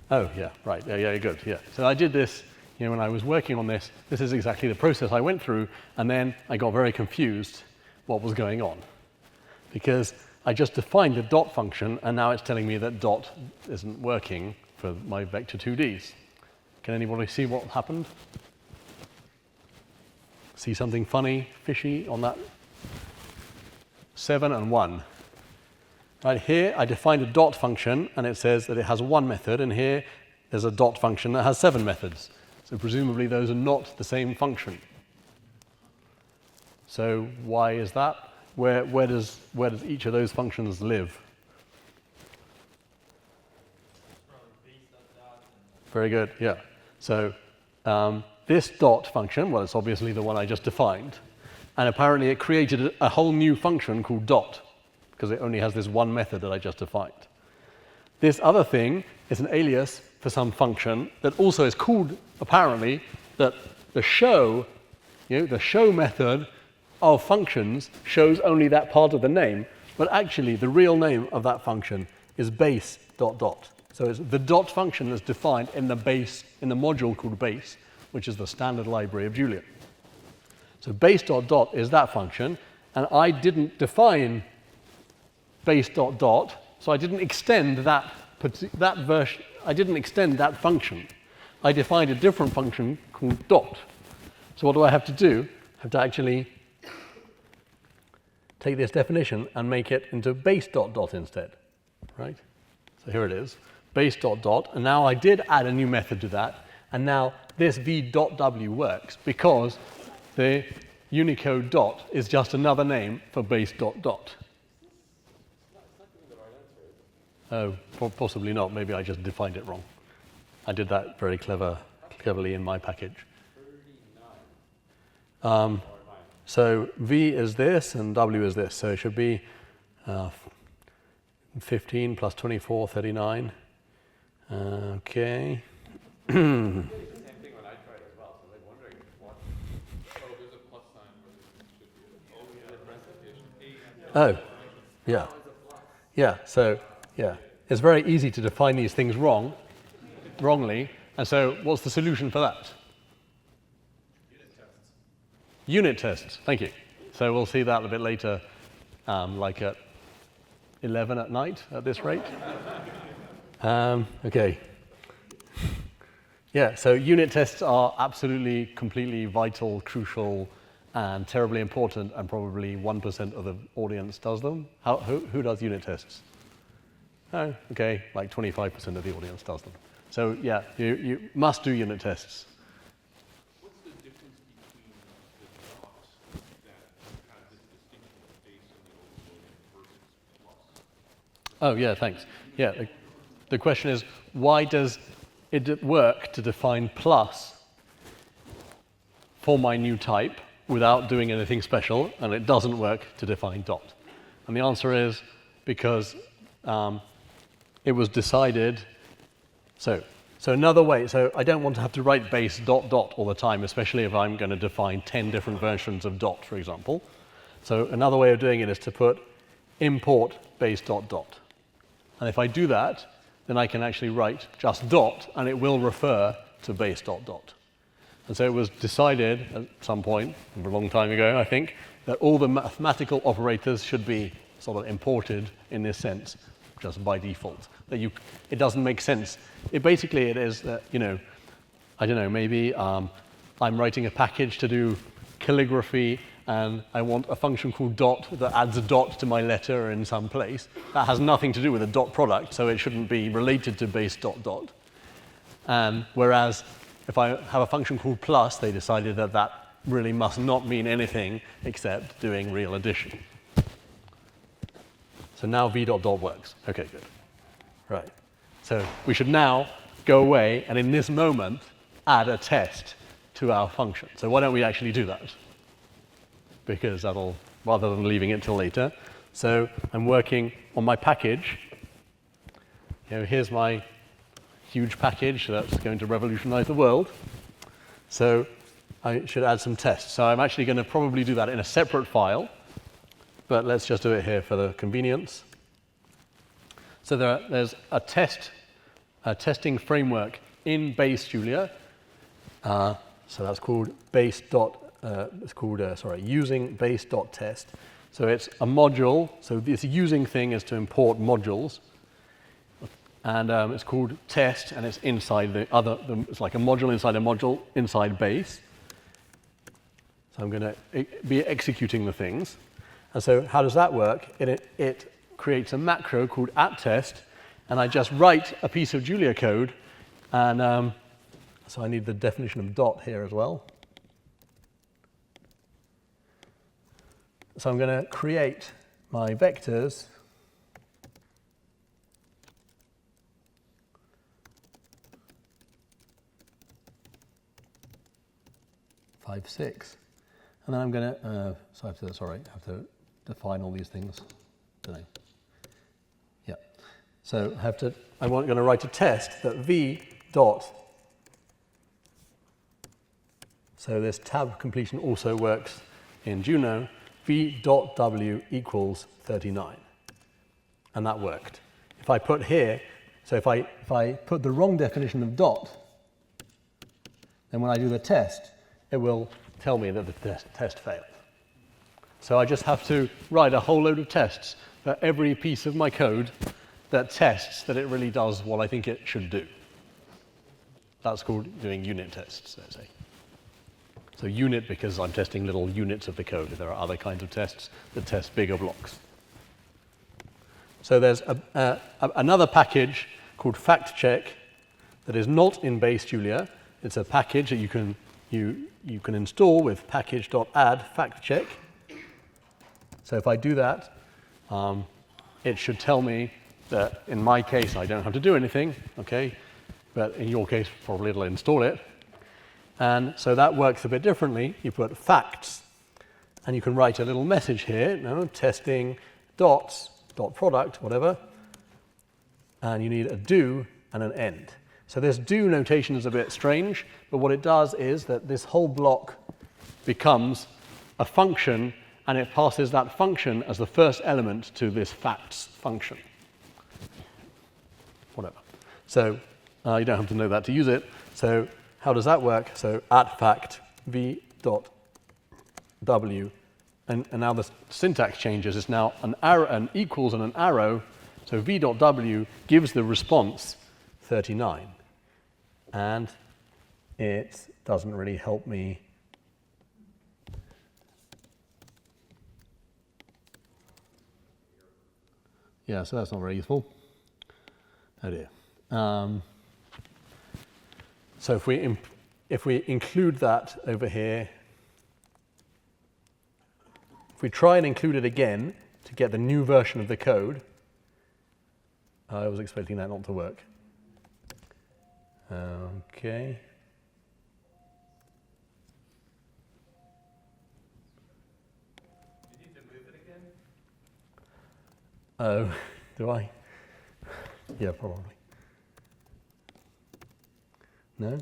yeah, right, yeah, good, yeah. So I did this, when I was working on this, this is exactly the process I went through, and then I got very confused what was going on. Because I just defined the dot function, and now it's telling me that dot isn't working for my vector 2Ds. Can anybody see what happened? See something funny, fishy on that? 7 and 1. Right here, I defined a dot function, and it says that it has one method, and here there's a dot function that has 7 methods. So presumably those are not the same function. So why is that? Where does each of those functions live? Very good, yeah. So this dot function, well, it's obviously the one I just defined. And apparently it created a whole new function called dot, because it only has this one method that I just defined. This other thing is an alias for some function that also is called, apparently, that the show, the show method of functions shows only that part of the name, but actually the real name of that function is base dot dot. So it's the dot function that's defined in the base, in the module called base, which is the standard library of Julia. So base dot dot is that function, and I didn't define base dot dot, so I didn't extend that version. I didn't extend that function. I defined a different function called dot. So what do I have to do? I have to actually take this definition and make it into base dot dot instead, right? So here it is, base dot dot, and now I did add a new method to that, and now this v.w works because the Unicode dot is just another name for base dot dot. Oh, possibly not. Maybe I just defined it wrong. I did that very cleverly in my package. So v is this and w is this. So it should be 15 plus 24, 39. Okay. The same thing when I tried as well, so I'm wondering what. Oh, there's a plus sign where this should be a Oh, yeah. Yeah, so, yeah. It's very easy to define these things wrongly. And so what's the solution for that? Unit tests, thank you. So we'll see that a bit later, like at 11 at night at this rate. Okay. Yeah, so unit tests are absolutely, completely vital, crucial, and terribly important, and probably 1% of the audience does them. Who does unit tests? Oh, okay, like 25% of the audience does them. So yeah, you must do unit tests. What's the difference between the dots that have this distinction of base and the overloading versus plus? Oh, yeah, thanks. Yeah, the question is, why does it work to define plus for my new type without doing anything special, and it doesn't work to define dot? And the answer is because it was decided. So another way, so I don't want to have to write base dot dot all the time, especially if I'm going to define 10 different versions of dot, for example. So another way of doing it is to put import base dot dot. And if I do that, then I can actually write just dot, and it will refer to base dot dot. And so it was decided at some point, a long time ago, I think, that all the mathematical operators should be sort of imported in this sense, just by default. That it doesn't make sense. It is that, I don't know, maybe I'm writing a package to do calligraphy, and I want a function called dot that adds a dot to my letter in some place. That has nothing to do with a dot product, so it shouldn't be related to base dot dot. Whereas if I have a function called plus, they decided that that really must not mean anything except doing real addition. So now v dot dot works. Okay, good. Right. So we should now go away and in this moment add a test to our function. So why don't we actually do that? Because that'll, rather than leaving it till later. So I'm working on my package. Here's my huge package that's going to revolutionize the world. So I should add some tests. So I'm actually going to probably do that in a separate file, but let's just do it here for the convenience. So there's a testing framework in base Julia. So that's called using base.test. So it's a module. So this using thing is to import modules. and it's called test, and it's inside it's like a module inside a module inside base. So I'm going to be executing the things. And so how does that work? It creates a macro called @test, and I just write a piece of Julia code, and so I need the definition of dot here as well. So I'm going to create my vectors. Five, 6. And then I'm going to, I have to define all these things, don't I? Yeah. So I'm going to write a test that v dot, so this tab completion also works in Juno, v dot w equals 39. And that worked. If I put here, so if I put the wrong definition of dot, then when I do the test, it will tell me that the test failed. So I just have to write a whole load of tests for every piece of my code that tests that it really does what I think it should do. That's called doing unit tests, let's say. So unit because I'm testing little units of the code. There are other kinds of tests that test bigger blocks. So there's another package called fact check that is not in base Julia. It's a package that you can install with package.add fact check. So if I do that, it should tell me that in my case I don't have to do anything, okay? But in your case, probably it'll install it. And so that works a bit differently. You put facts, and you can write a little message here, testing dots, dot product, whatever. And you need a do and an end. So this do notation is a bit strange, but what it does is that this whole block becomes a function, and it passes that function as the first element to this facts function. Whatever. So you don't have to know that to use it. So how does that work? So @fact v dot w, and now the syntax changes. It's now an arrow, an equals and an arrow. So v dot w gives the response 39, and it doesn't really help me. Yeah, so that's not very useful. Oh dear. So if we include that over here, if we try and include it again to get the new version of the code, I was expecting that not to work. Okay. You need to move it again? Oh, do I? Yeah, probably. No?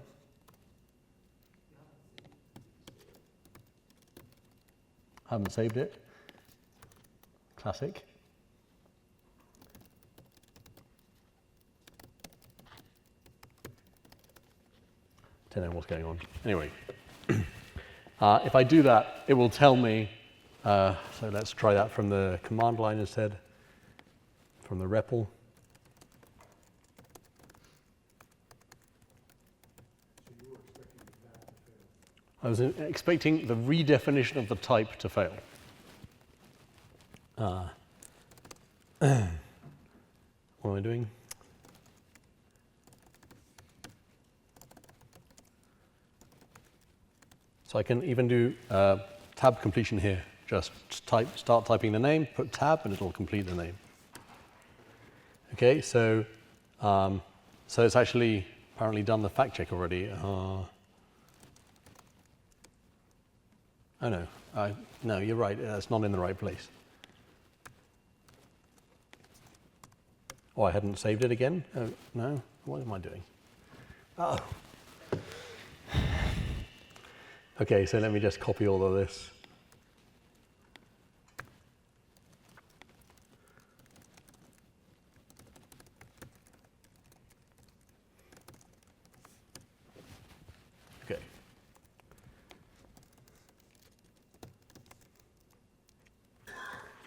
Haven't saved it. Classic. Don't know what's going on. Anyway, if I do that, it will tell me, so let's try that from the command line instead, from the REPL. I was expecting the redefinition of the type to fail. What am I doing? So I can even do tab completion here. Just start typing the name, put tab, and it'll complete the name. Okay, so it's actually apparently done the fact check already. Oh no, no, you're right. It's not in the right place. Oh, I hadn't saved it again? Oh, no, what am I doing? Oh. Okay, so let me just copy all of this. Okay.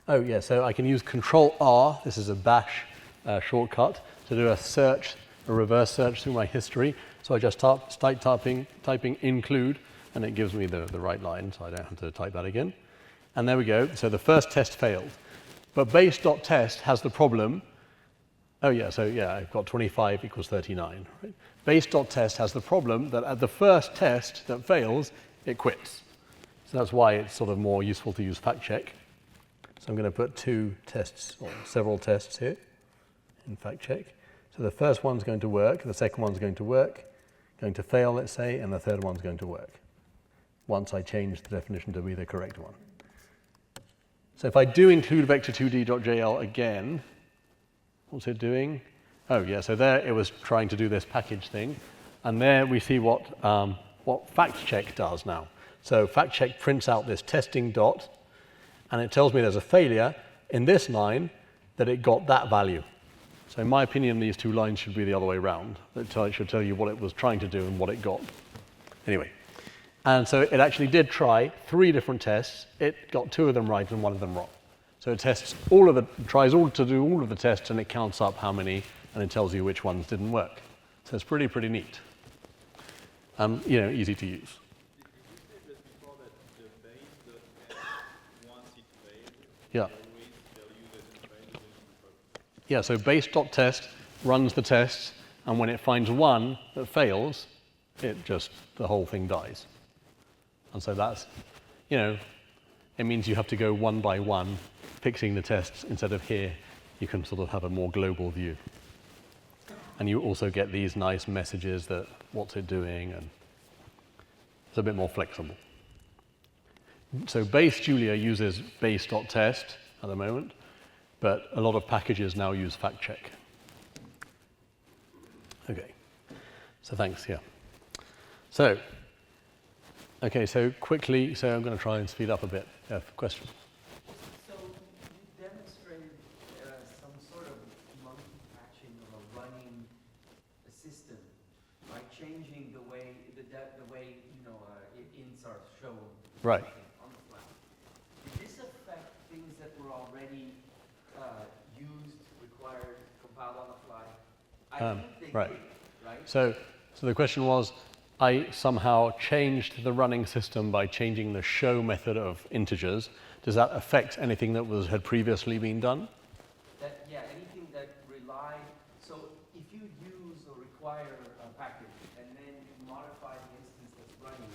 Oh yeah, so I can use Control R. This is a bash shortcut to do a search, a reverse search through my history. So I just start typing include, and it gives me the right line, so I don't have to type that again. And there we go. So the first test failed. But base.test has the problem. Oh yeah, so yeah, I've got 25 equals 39. Right? Base.test has the problem that at the first test that fails, it quits. So that's why it's sort of more useful to use fact check. So I'm going to put 2 tests, or several tests here in fact check. So the first one's going to work, the second one's going to work, going to fail, let's say, and the third one's going to work, once I change the definition to be the correct one. So if I do include vector2d.jl again, what's it doing? Oh yeah, so there it was trying to do this package thing, and there we see what fact check does now. So fact check prints out this testing dot, and it tells me there's a failure in this line that it got that value. So in my opinion, these 2 lines should be the other way around. It should tell you what it was trying to do and what it got. Anyway, and so it actually did try 3 different tests. It got 2 of them right and 1 of them wrong. So it tests tries to do all of the tests, and it counts up how many, and it tells you which ones didn't work. So it's pretty neat. Easy to use. Did you say just before that the base.test, once it failed, Yeah. always tell you that it failed again? Yeah, so base.test runs the tests, and when it finds one that fails, the whole thing dies. And so that's, it means you have to go one by one, fixing the tests. Instead of here, you can sort of have a more global view. And you also get these nice messages that what's it doing, and it's a bit more flexible. So base Julia uses base.test at the moment, but a lot of packages now use fact check. Okay, so thanks, yeah. So quickly, I'm going to try and speed up a bit. Yeah, question. So you demonstrated some sort of monkey patching of a running system by changing the way ints are shown. Right. On the fly. Did this affect things that were already used, required, compiled on the fly? I think they did, right? So the question was, I somehow changed the running system by changing the show method of integers. Does that affect anything that had previously been done? Anything that relied. So if you use or require a package and then you modify the instance that's running,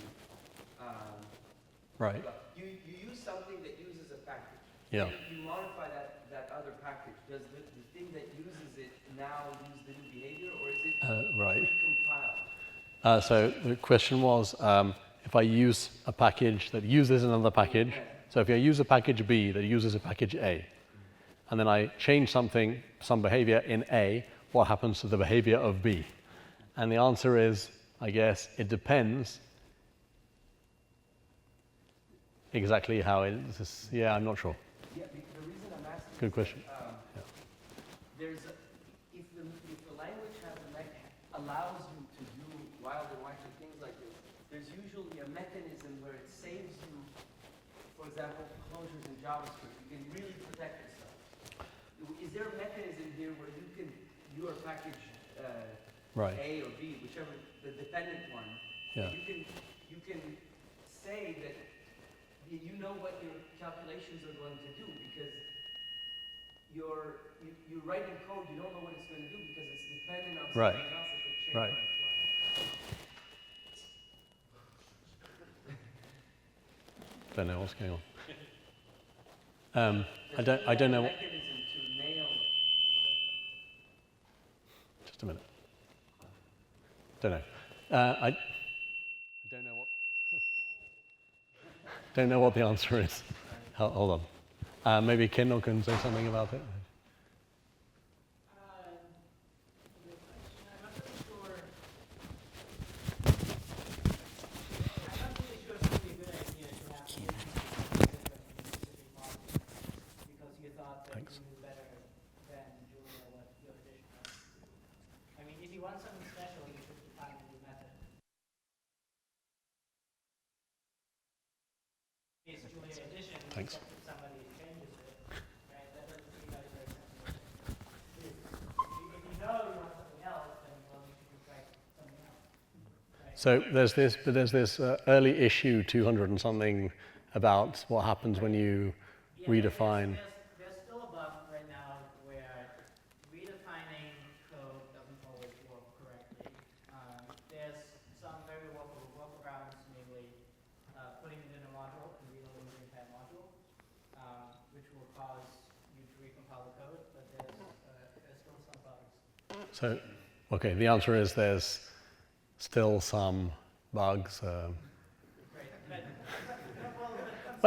right. You use something that uses a package. Yeah. And you modify that other package. Does the thing that uses it now use the new behavior, or is it right. precompiled? So the question was, if I use a package that uses another package, so if I use a package B that uses a package A, and then I change some behavior in A, what happens to the behavior of B? And the answer is, I guess, it depends exactly how it is. Yeah, I'm not sure. Yeah, the reason I'm asking. Good question. If the language allows you to do wild and wacky things like this, there's usually a mechanism where it saves you, for example, closures in JavaScript. You can really protect yourself. Is there a mechanism here where your package right. A or B, whichever the dependent one, yeah. you can say that you know what your calculations are going to do, because you write in code, you don't know what it's going to do because it's dependent on something else that could change right. on the fly. Don't know what's going on. I don't know. Mechanism to nail. Just a minute. Don't know. I don't know what. Don't know what the answer is. Hold on. Maybe Kendall can say something about it. Thanks. Somebody changes it, right? That doesn't seem like very sensible. If you know So there's this, but there's this early issue 200 and something about what happens when you redefine. There's still a bug right now where redefining code doesn't always work correctly. There's some very workable workarounds, namely putting it in a module and reloading the entire module, which will cause you to recompile the code, but there's still some bugs. So, okay, the answer is there's still some bugs. Well,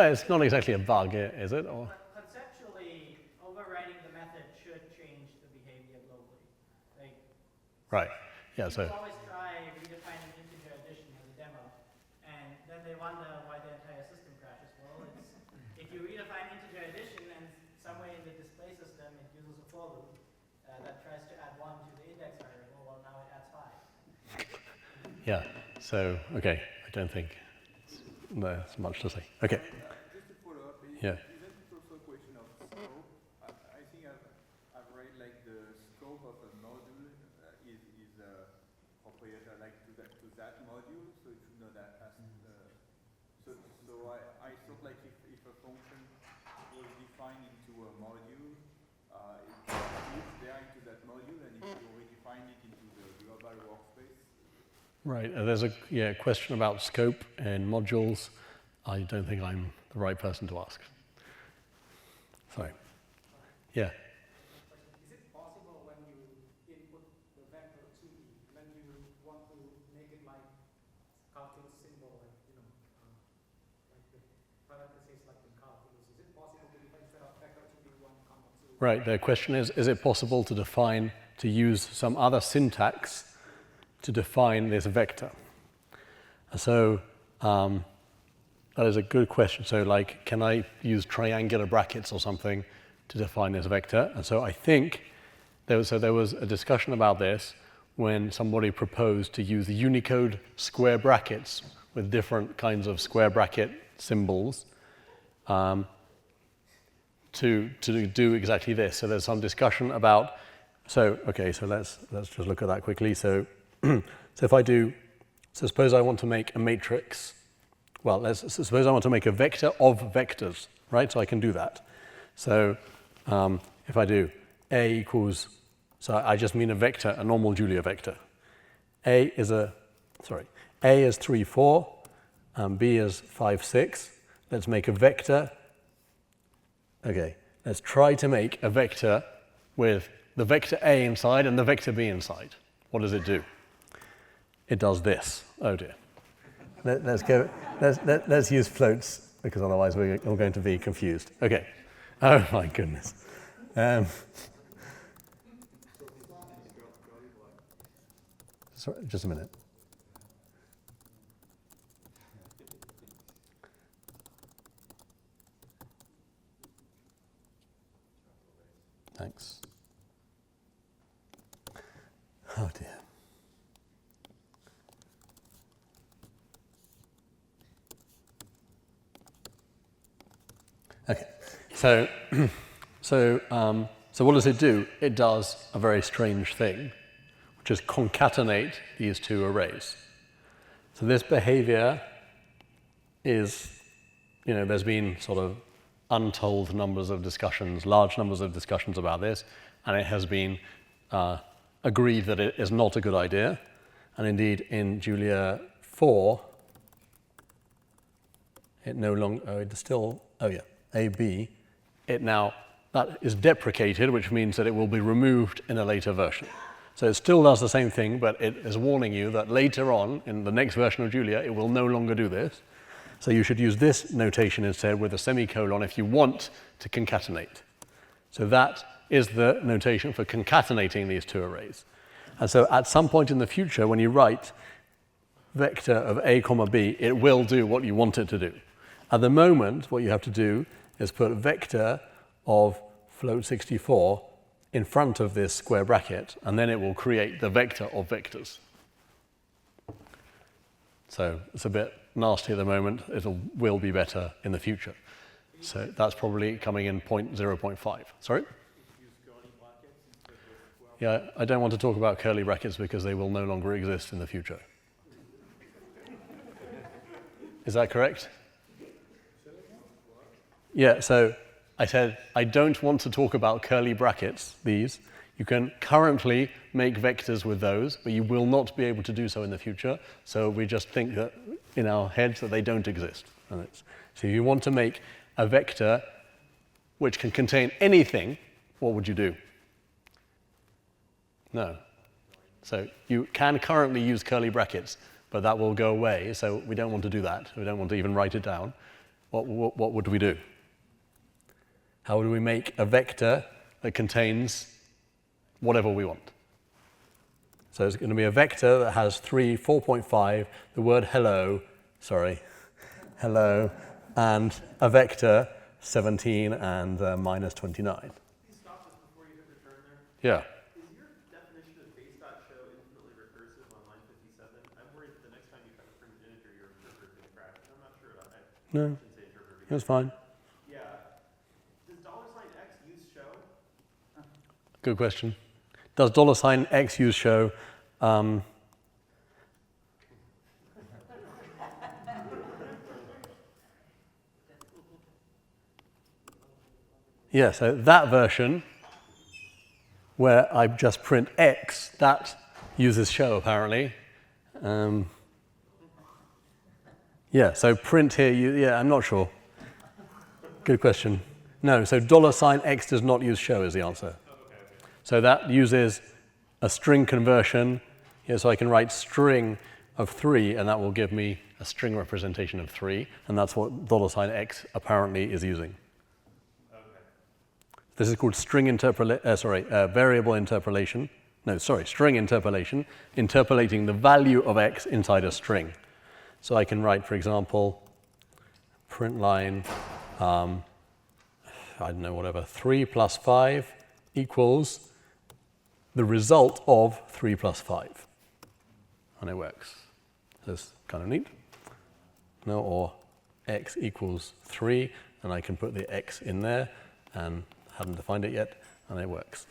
it's not exactly a bug, is it? Or? Conceptually, overriding the method should change the behavior globally. Like, Right. Yeah. So. people always try redefining integer addition as a demo, and then they wonder why the entire system crashes. Well, it's if you redefine integer addition and somewhere in the display system it uses a for loop that tries to add 1 to the index variable, well now it adds 5. Yeah. So, okay. I don't think there's much to say. Okay. Just to follow up, Yeah. isn't it also a question of scope? I think I've read like the scope of a module is proprietary like to that module, so it should know that as so I thought like if a function was defined into a module, it moves there into that module, and if you redefine it into the global workspace. Right. There's a question about scope and modules. I don't think I'm the right person to ask. Sorry. Yeah. Is it possible when you input the vector 2D, when you want to make it like calculus symbol, like, like the parentheses like in calculus, is it possible to define instead of vector 2D 1, 2? Right. The question is it possible to define, to use some other syntax to define this vector? And so that is a good question. So like, can I use triangular brackets or something to define this vector? And so I think there was a discussion about this when somebody proposed to use Unicode square brackets with different kinds of square bracket symbols to do exactly this. So there's some discussion about, so let's just look at that quickly. So if I do, so suppose I want to make a matrix. Well, suppose I want to make a vector of vectors, right? So I can do that. So if I do A equals, so I just mean a vector, a normal Julia vector. A is 3, 4, and B is 5, 6. Let's make a vector. Okay, let's try to make a vector with the vector A inside and the vector B inside. What does it do? It does this. Oh dear. Let's use floats because otherwise we're all going to be confused. Okay. Oh my goodness. Sorry, just a minute. Thanks. Oh dear. Okay, so what does it do? It does a very strange thing, which is concatenate these two arrays. So this behavior is, there's been sort of untold numbers of discussions, large numbers of discussions about this, and it has been agreed that it is not a good idea. And indeed, in Julia 4, it no longer, it's still, AB, that is deprecated, which means that it will be removed in a later version. So it still does the same thing, but it is warning you that later on, in the next version of Julia, it will no longer do this. So you should use this notation instead with a semicolon if you want to concatenate. So that is the notation for concatenating these two arrays. And so at some point in the future, when you write vector of A, comma B, it will do what you want it to do. At the moment, what you have to do is put vector of float 64 in front of this square bracket, and then it will create the vector of vectors. So it's a bit nasty at the moment. It will be better in the future. So that's probably coming in 0.5. Sorry? Yeah, I don't want to talk about curly brackets because they will no longer exist in the future. Is that correct? Yeah, so I said I don't want to talk about curly brackets, these. You can currently make vectors with those, but you will not be able to do so in the future. So we just think that in our heads that they don't exist. So if you want to make a vector which can contain anything, what would you do? No. So you can currently use curly brackets, but that will go away, so we don't want to do that. We don't want to even write it down. What would we do? How would we make a vector that contains whatever we want? So it's going to be a vector that has 3, 4.5, the word hello, hello, and a vector 17 and minus 29. Can you stop this before you hit return there? Yeah. Is your definition of base.show infinitely recursive on line 57? I'm worried that the next time you try to print an integer, your interpreter is going to crash. I'm not sure about that. No, that's fine. Yeah. Does $X use show? Good question. Does $X use show? Yeah, so that version, where I just print X, that uses show apparently. Yeah, so print here, yeah, I'm not sure. Good question. No, so $X does not use show is the answer. So that uses a string conversion. Yeah, so I can write string of 3, and that will give me a string representation of 3, and that's what $X apparently is using. This is called variable interpolation. No, sorry, string interpolation, interpolating the value of X inside a string. So I can write, for example, print line, I don't know, whatever, 3 plus 5 equals the result of 3 plus 5. And it works. That's kind of neat. No, or X equals 3, and I can put the X in there, and haven't defined it yet, and it works.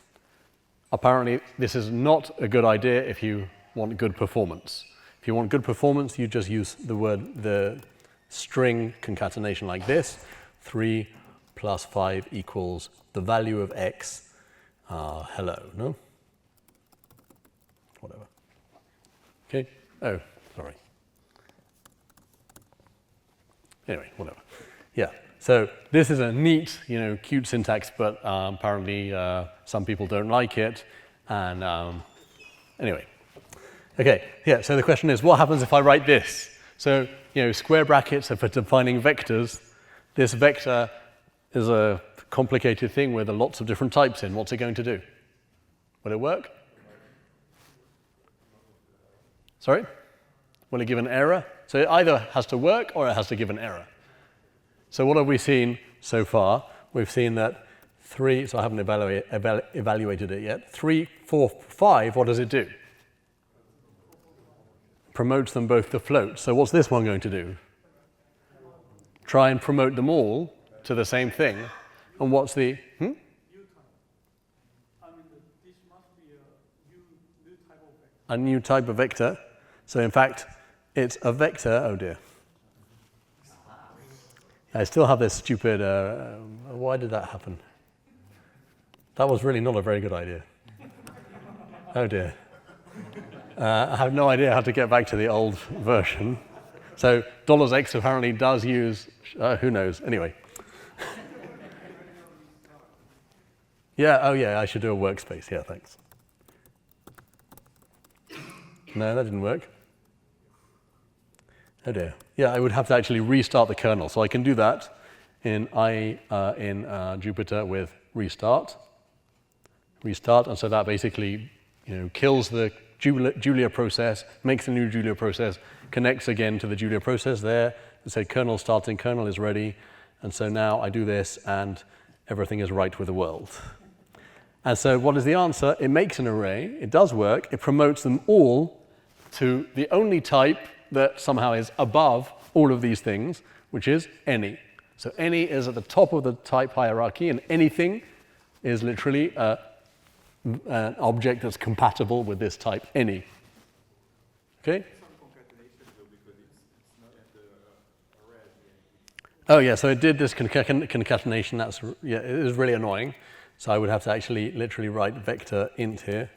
Apparently, this is not a good idea if you want good performance. If you want good performance, you just use the string concatenation like this. 3 plus 5 equals the value of X, hello, no? Whatever. Okay? Oh, sorry. Anyway, whatever. Yeah. So this is a neat, cute syntax, but apparently some people don't like it. And anyway, okay, yeah. So the question is, what happens if I write this? So square brackets are for defining vectors. This vector is a complicated thing with lots of different types in. What's it going to do? Will it work? Sorry? Will it give an error? So it either has to work or it has to give an error. So what have we seen so far? We've seen that 3, so I haven't evaluated it yet. 3, 4, 5, what does it do? Promotes them both to floats. So what's this one going to do? Try and promote them all to the same thing. And what's the... U type. I mean, this must be a new type of vector. A new type of vector. So in fact, it's a vector... Oh dear. I still have this stupid, why did that happen? That was really not a very good idea. Oh dear. I have no idea how to get back to the old version. So $X apparently does use, who knows, anyway. Yeah, oh yeah, I should do a workspace, yeah, thanks. No, that didn't work. Oh dear. Yeah, I would have to actually restart the kernel. So I can do that in Jupyter with restart. Restart, and so that basically kills the Julia process, makes a new Julia process, connects again to the Julia process there, and say kernel starting, kernel is ready. And so now I do this, and everything is right with the world. And so what is the answer? It makes an array. It does work. It promotes them all to the only type that somehow is above all of these things, which is any. So any is at the top of the type hierarchy, and anything is literally an object that's compatible with this type, any. Okay? Some concatenation though, because it's not at the Oh yeah, so it did this concatenation. That's, yeah, it is really annoying. So I would have to actually literally write vector int here,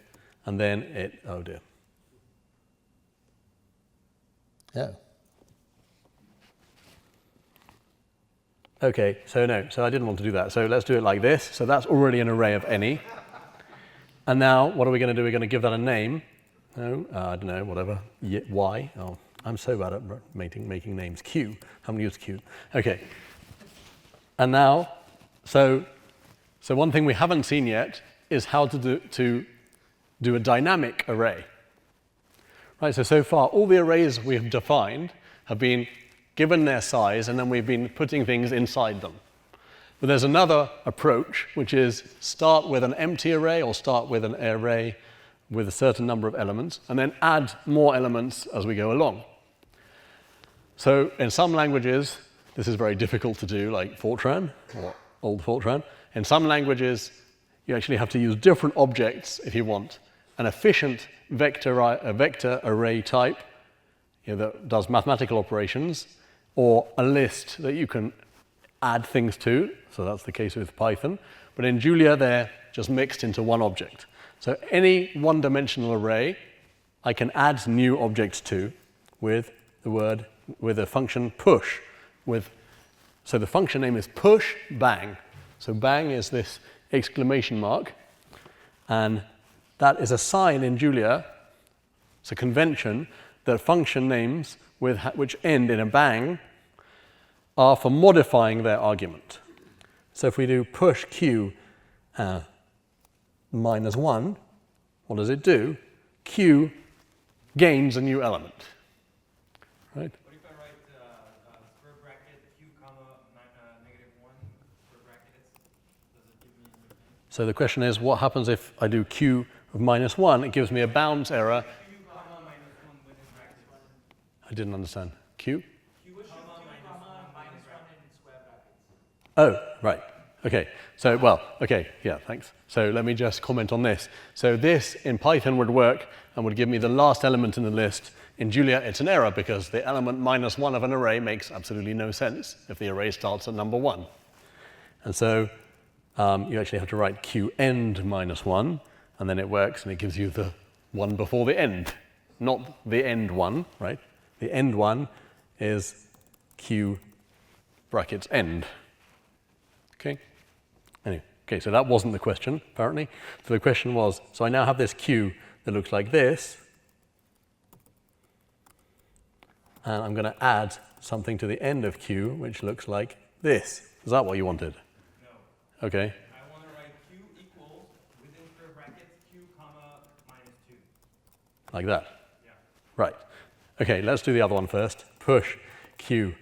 and then it, oh dear. Oh. Okay, so no, so I didn't want to do that. So let's do it like this. So that's already an array of any. And now what are we going to do? We're going to give that a name. No, I don't know, whatever. Y. Oh, I'm so bad at making names. Q. Haven't used Q. Okay. And now, so one thing we haven't seen yet is how to do a dynamic array. Right, so far, all the arrays we have defined have been given their size, and then we've been putting things inside them. But there's another approach, which is start with an empty array or start with an array with a certain number of elements, and then add more elements as we go along. So in some languages, this is very difficult to do, like Fortran, or old Fortran. In some languages, you actually have to use different objects if you want an efficient vector array type, you know, that does mathematical operations, or a list that you can add things to. So that's the case with Python. But in Julia, they're just mixed into one object. So any one-dimensional array, I can add new objects to with the function push. So the function name is push bang. So bang is this exclamation mark, and that is a sign in Julia. It's a convention that function names which end in a bang are for modifying their argument. So if we do push q -1, what does it do? Q gains a new element, right? What if I write square bracket q comma -1 square brackets? Does it give me a new thing? So the question is, what happens if I do q of -1? It gives me a bounds error. Q comma -1 within brackets. I didn't understand. Q? -1 Oh, right. Okay. So, well, okay, yeah, thanks. So let me just comment on this. So this in Python would work and would give me the last element in the list. In Julia, it's an error because the element -1 of an array makes absolutely no sense if the array starts at number 1. And so you actually have to write q end -1, and then it works and it gives you the one before the end, not the end one, right? The end one is q brackets end. Okay? Anyway, okay, so that wasn't the question, apparently. So the question was, so I now have this q that looks like this, and I'm going to add something to the end of q, which looks like this. Is that what you wanted? No. Okay. I want to write q equals, within square brackets, q comma -2. Like that? Yeah. Right. Okay, let's do the other one first. Push q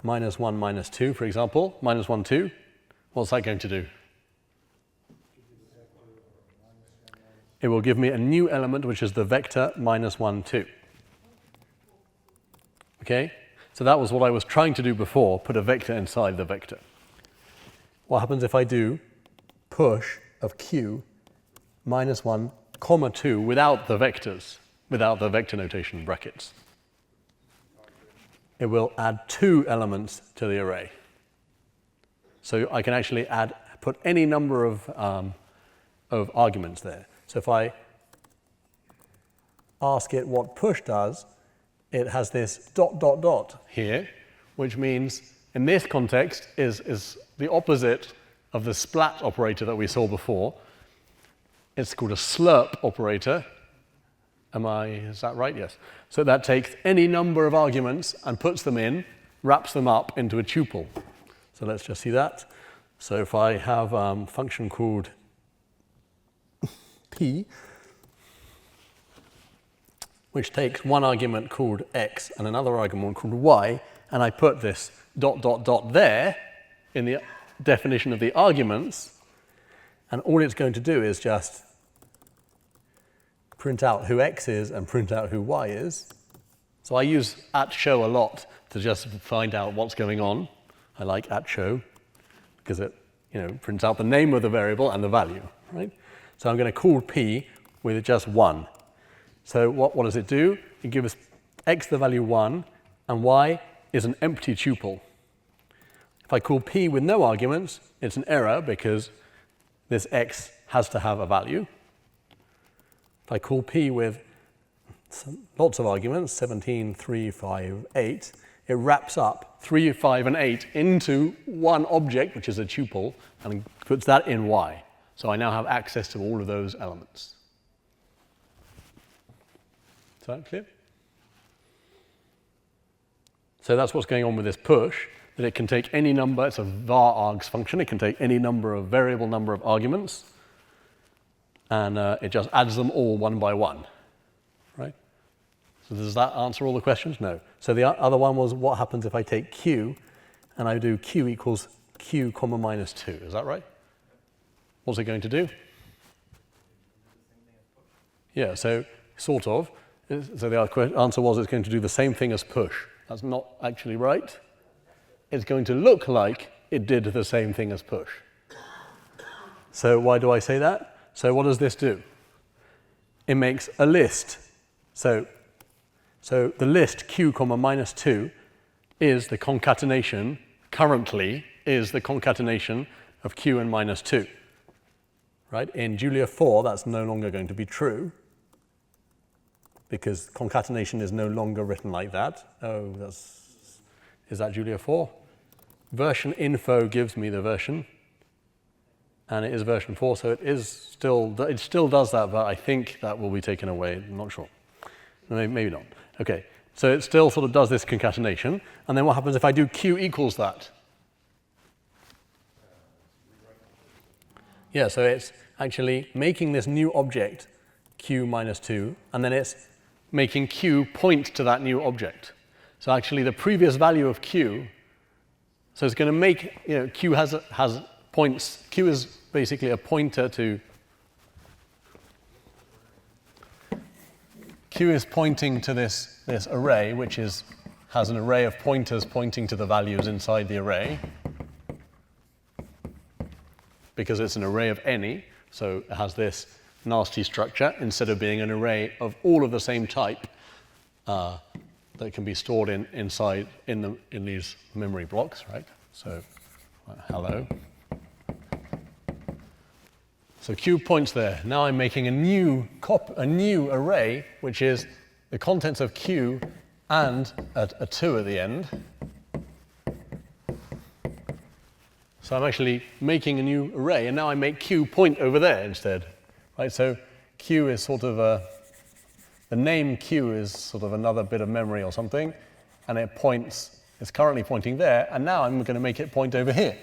-1, -2, for example. -1, 2. What's that going to do? It will give me a new element, which is the vector -1, 2. Okay? So that was what I was trying to do before, put a vector inside the vector. What happens if I do push of q -1, 2 without the vectors, without the vector notation brackets? It will add 2 elements to the array. So I can actually put any number of arguments there. So if I ask it what push does, it has this ... here, which means in this context is the opposite of the splat operator that we saw before. It's called a slurp operator. Is that right? Yes. So that takes any number of arguments and puts them in, wraps them up into a tuple. So let's just see that. So if I have a function called p, which takes one argument called x and another argument called y, and I put this ... there in the definition of the arguments, and all it's going to do is just print out who x is and print out who y is. So I use @show a lot to just find out what's going on. I like @show because it, prints out the name of the variable and the value, right? So I'm going to call p with just 1. So what does it do? It gives x the value 1 and y is an empty tuple. If I call p with no arguments, it's an error because this x has to have a value. If I call p with lots of arguments, 17, 3, 5, 8, it wraps up 3, 5, and 8 into one object, which is a tuple, and puts that in y. So I now have access to all of those elements. Is that clear? So that's what's going on with this push, that it can take any number, it's a var args function, it can take any variable number of arguments, and it just adds them all one by one, right? So does that answer all the questions? No. So the other one was, what happens if I take q, and I do q equals q comma minus 2, is that right? What's it going to do? Yeah, so sort of. So the answer was it's going to do the same thing as push. That's not actually right. It's going to look like it did the same thing as push. So why do I say that? So what does this do? It makes a list. So the list q comma minus 2 is the concatenation, currently is the concatenation of q and minus 2. Right? In Julia 4, that's no longer going to be true, because concatenation is no longer written like that. Oh, is that Julia 4? Version info gives me the version, and it is version 4, so it still does that, but I think that will be taken away. I'm not sure. Maybe not. Okay, so it still sort of does this concatenation, and then what happens if I do q equals that? Yeah, so it's actually making this new object q minus 2, and then it's making q point to that new object. So actually the previous value of q, so it's going to make, q has points, q is basically a pointer to, q is pointing to this array, which has an array of pointers pointing to the values inside the array, because it's an array of any, so it has this nasty structure instead of being an array of all of the same type that can be stored inside in these memory blocks, right? So, hello. So q points there. Now I'm making a new array, which is the contents of q and a 2 at the end. So I'm actually making a new array, and now I make q point over there instead, right? So q is sort of the name q is sort of another bit of memory or something, and it's currently pointing there, and now I'm going to make it point over here.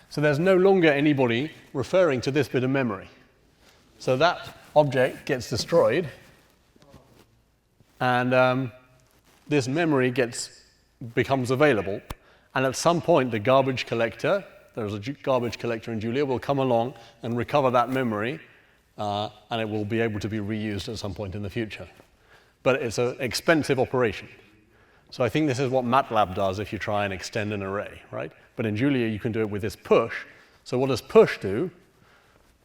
So there's no longer anybody referring to this bit of memory. So that object gets destroyed, and this memory becomes available, and at some point the garbage collector, there's a garbage collector in Julia, will come along and recover that memory, and it will be able to be reused at some point in the future. But it's an expensive operation. So I think this is what MATLAB does if you try and extend an array, right? But in Julia, you can do it with this push. So what does push do?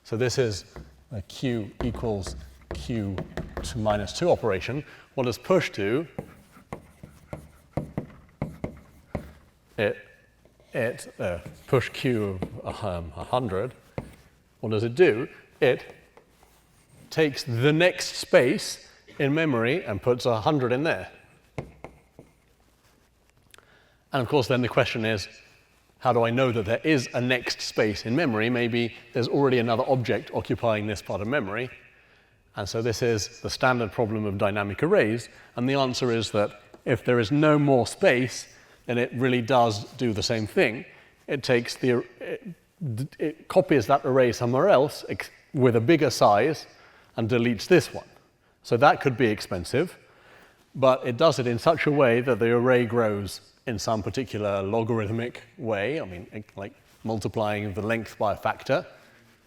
So this is a q equals q to minus 2 operation. What does push do? Push q of 100, what does it do? It takes the next space in memory and puts 100 in there. And of course then the question is, how do I know that there is a next space in memory? Maybe there's already another object occupying this part of memory. And so this is the standard problem of dynamic arrays, and the answer is that if there is no more space, then it really does do the same thing. It takes it copies that array somewhere else with a bigger size and deletes this one. So that could be expensive, but it does it in such a way that the array grows in some particular logarithmic way. I mean, like multiplying the length by a factor,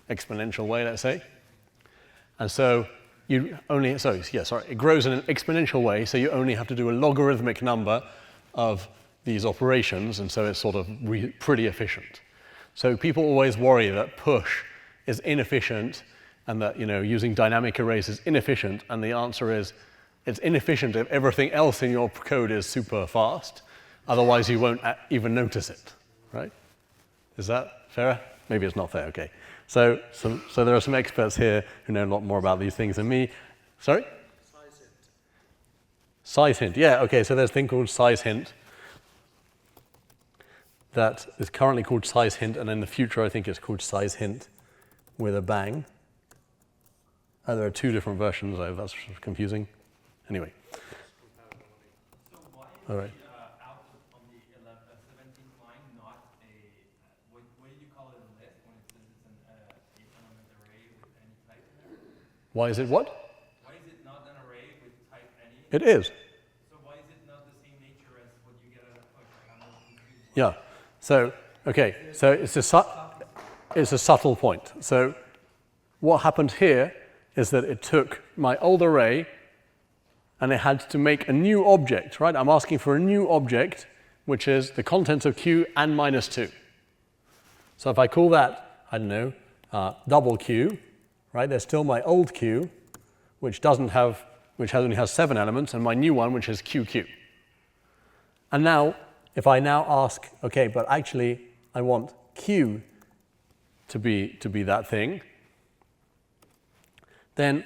exponential way, let's say. And so it grows in an exponential way, so you only have to do a logarithmic number of these operations, and so it's sort of pretty efficient. So people always worry that push is inefficient and that using dynamic arrays is inefficient, and the answer is it's inefficient if everything else in your code is super fast, Otherwise, you won't even notice it, right? Is that fair? Maybe it's not fair, okay. So there are some experts here who know a lot more about these things than me. Sorry? Size hint. Size hint, yeah, okay, so there's a thing called size hint that is currently called size hint, and in the future I think it's called size hint with a bang. There are two different versions, that's sort of confusing. Anyway. So why is All right. the output on the 17th line not a, what do you call it, a list when it says it's an 8-element array with any type in there? Why is it what? Why is it not an array with type any? It is. So why is it not the same nature as what you get out of push? I'm a little confused. Yeah. So, okay, so it's a subtle point. So what happened here is that it took my old array and it had to make a new object, right? I'm asking for a new object, which is the contents of Q and minus 2. So if I call that, I don't know, double Q, right? There's still my old Q, which only has 7 elements, and my new one, which is QQ. And now, if I now ask, okay, but actually I want Q to be that thing, then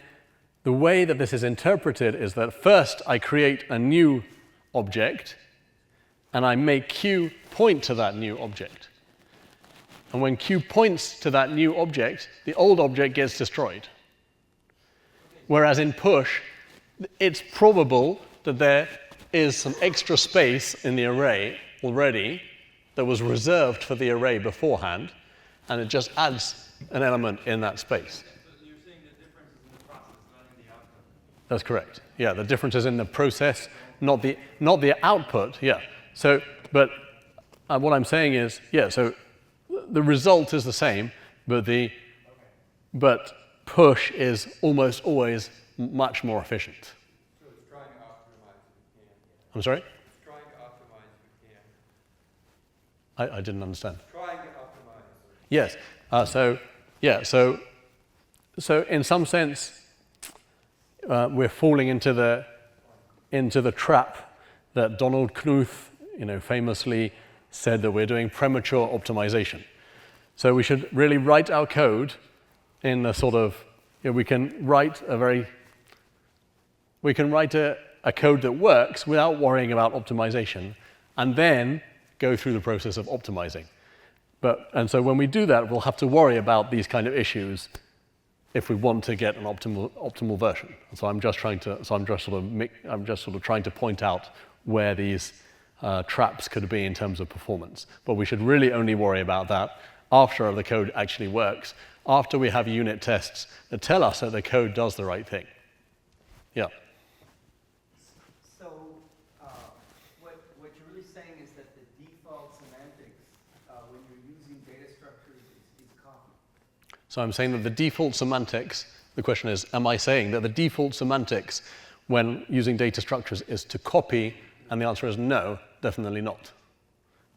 the way that this is interpreted is that first I create a new object and I make Q point to that new object. And when Q points to that new object, the old object gets destroyed. Whereas in push, it's probable that there is some extra space in the array already that was reserved for the array beforehand, and it just adds an element in that space. So you're saying the difference is in the process, not in the output? That's correct. Yeah, the difference is in the process, not the output. Yeah. So, but what I'm saying is, yeah. So the result is the same, but push is almost always much more efficient. So it's trying to optimize if you can. I'm sorry? It's trying to optimize if you can. I didn't understand. Trying to optimize. Yes. So in some sense, we're falling into the trap that Donald Knuth, famously said that we're doing premature optimization. So we should really write our code in a sort of, we can write a code that works without worrying about optimization, and then go through the process of optimizing. And so when we do that, we'll have to worry about these kind of issues if we want to get an optimal version. So I'm just trying to point out where these traps could be in terms of performance. But we should really only worry about that after the code actually works, after we have unit tests that tell us that the code does the right thing. Yeah. So what you're really saying is that the default semantics when you're using data structures is copy. So I'm saying that the default semantics, the question is, am I saying that the default semantics when using data structures is to copy? And the answer is no, definitely not.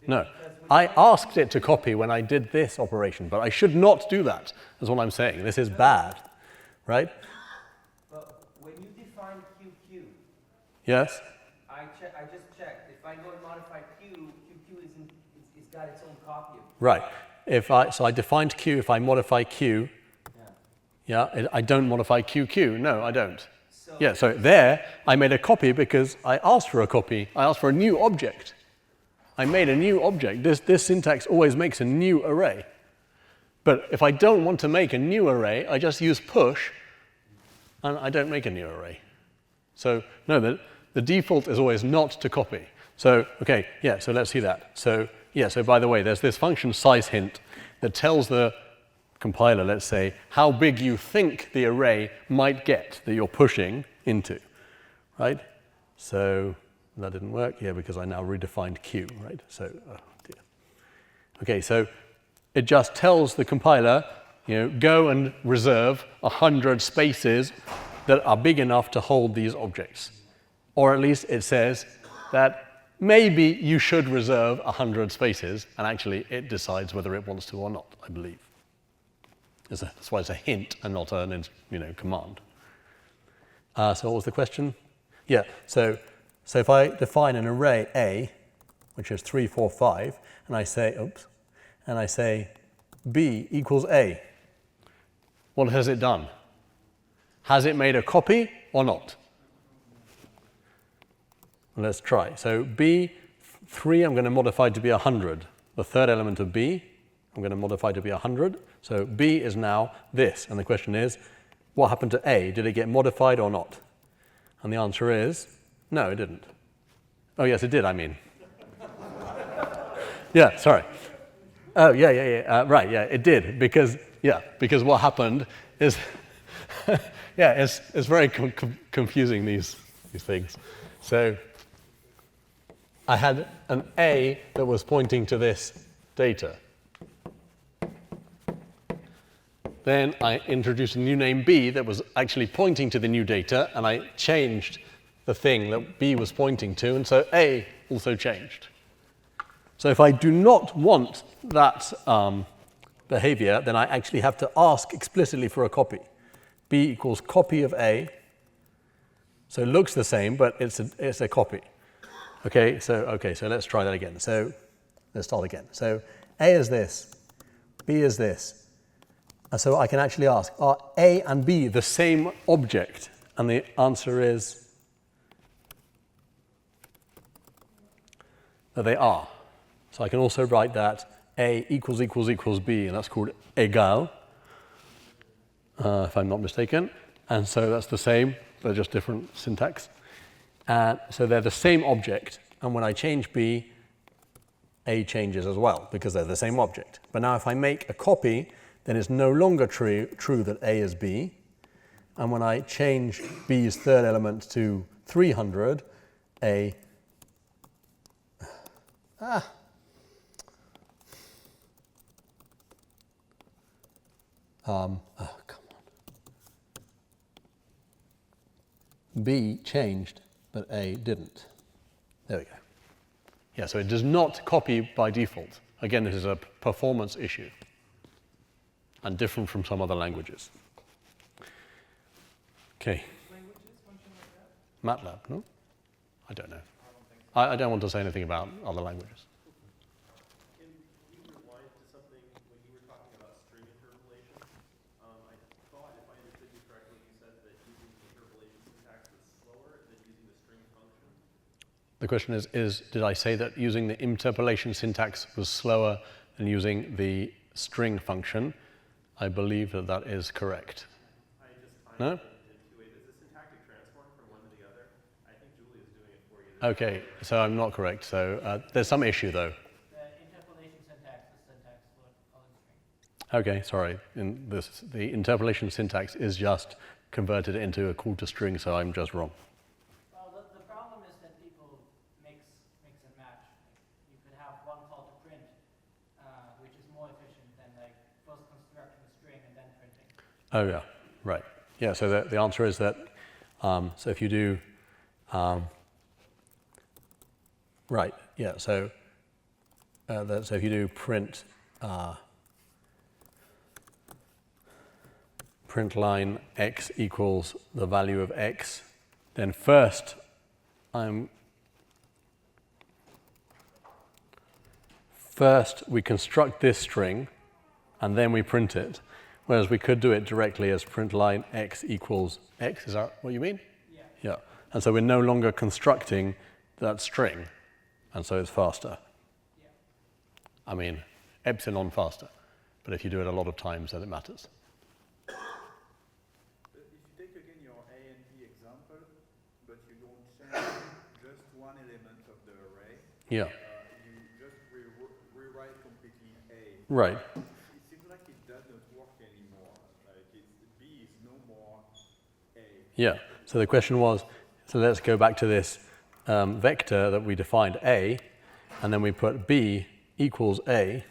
No. I asked it to copy when I did this operation, but I should not do that, is what I'm saying. This is bad, right? But when you define QQ, Yes? I just checked. If I go and modify Q, QQ it's got its own copy of it. Right. So I defined Q. If I modify Q, I don't modify QQ. No, I don't. So there, I made a copy because I asked for a copy. I asked for a new object. I made a new object. This syntax always makes a new array. But if I don't want to make a new array, I just use push, and I don't make a new array. So no, the default is always not to copy. So okay, so let's see that. So by the way, there's this function size hint that tells the compiler, let's say, how big you think the array might get that you're pushing into, right? So that didn't work, because I now redefined Q, right? So, oh dear. Okay, so it just tells the compiler, go and reserve 100 spaces that are big enough to hold these objects. Or at least it says that maybe you should reserve 100 spaces, and actually it decides whether it wants to or not, I believe. That's why it's a hint and not an command. So what was the question? So if I define an array A, which is 3, 4, 5, and I say, oops, and I say B equals A. What has it done? Has it made a copy or not? Let's try. So B3 I'm going to modify to be 100. The third element of B I'm going to modify to be 100. So B is now this. And the question is, what happened to A? Did it get modified or not? And the answer is, no, it didn't. Oh, yes, it did, I mean. Yeah, sorry. Oh, yeah. Right, yeah, it did. Because what happened is, yeah, it's very confusing, these things. So I had an A that was pointing to this data. Then I introduced a new name B that was actually pointing to the new data, and I changed the thing that B was pointing to, and so A also changed. So if I do not want that behavior, then I actually have to ask explicitly for a copy. B equals copy of A. So it looks the same, but it's a copy. Okay, so let's try that again. So let's start again. So A is this, B is this. And so I can actually ask, are A and B the same object? And the answer is that they are. So I can also write that A equals B, and that's called égal, if I'm not mistaken. And so that's the same, they're just different syntax. So they're the same object, and when I change B, A changes as well, because they're the same object. But now if I make a copy, then it's no longer true that A is B. And when I change B's third element to 300, A... oh, come on. B changed, but A didn't. There we go. Yeah, so it does not copy by default. Again, this is a performance issue, and different from some other languages. Okay. MATLAB, no? I don't know. I don't want to say anything about other languages. Can you rewind to something when you were talking about string interpolation? I thought, if I understood you correctly, you said that using the interpolation syntax was slower than using the string function. The question is, did I say that using the interpolation syntax was slower than using the string function? I believe that that is correct. I just find No? it in two ways. Is the syntactic transform from one to the other? I think Julia's doing it for you. Okay, so I'm not correct. So there's some issue, though. The interpolation syntax is syntax for calling string. Okay, sorry. The interpolation syntax is just converted into a call to string, so I'm just wrong. Well, the problem is that people mix and match. Like, you could have one call to print, which is more efficient than like first constructing a string and then printing. Oh, yeah, right. Yeah, so the answer is that, so if you do, right, yeah, so if you do print line x equals the value of x, then first we construct this string and then we print it, whereas we could do it directly as print line x equals x. Is that what you mean? Yeah. Yeah. And so we're no longer constructing that string, and so it's faster. Yeah. I mean, epsilon faster, but if you do it a lot of times, then it matters. If you take again your A and B example, but you don't change just one element of the array, Yeah. you just rewrite completely A. Right. It seems like it doesn't work anymore. Like B is no more A. Yeah. So the question was, so let's go back to this vector that we defined A, and then we put B equals A,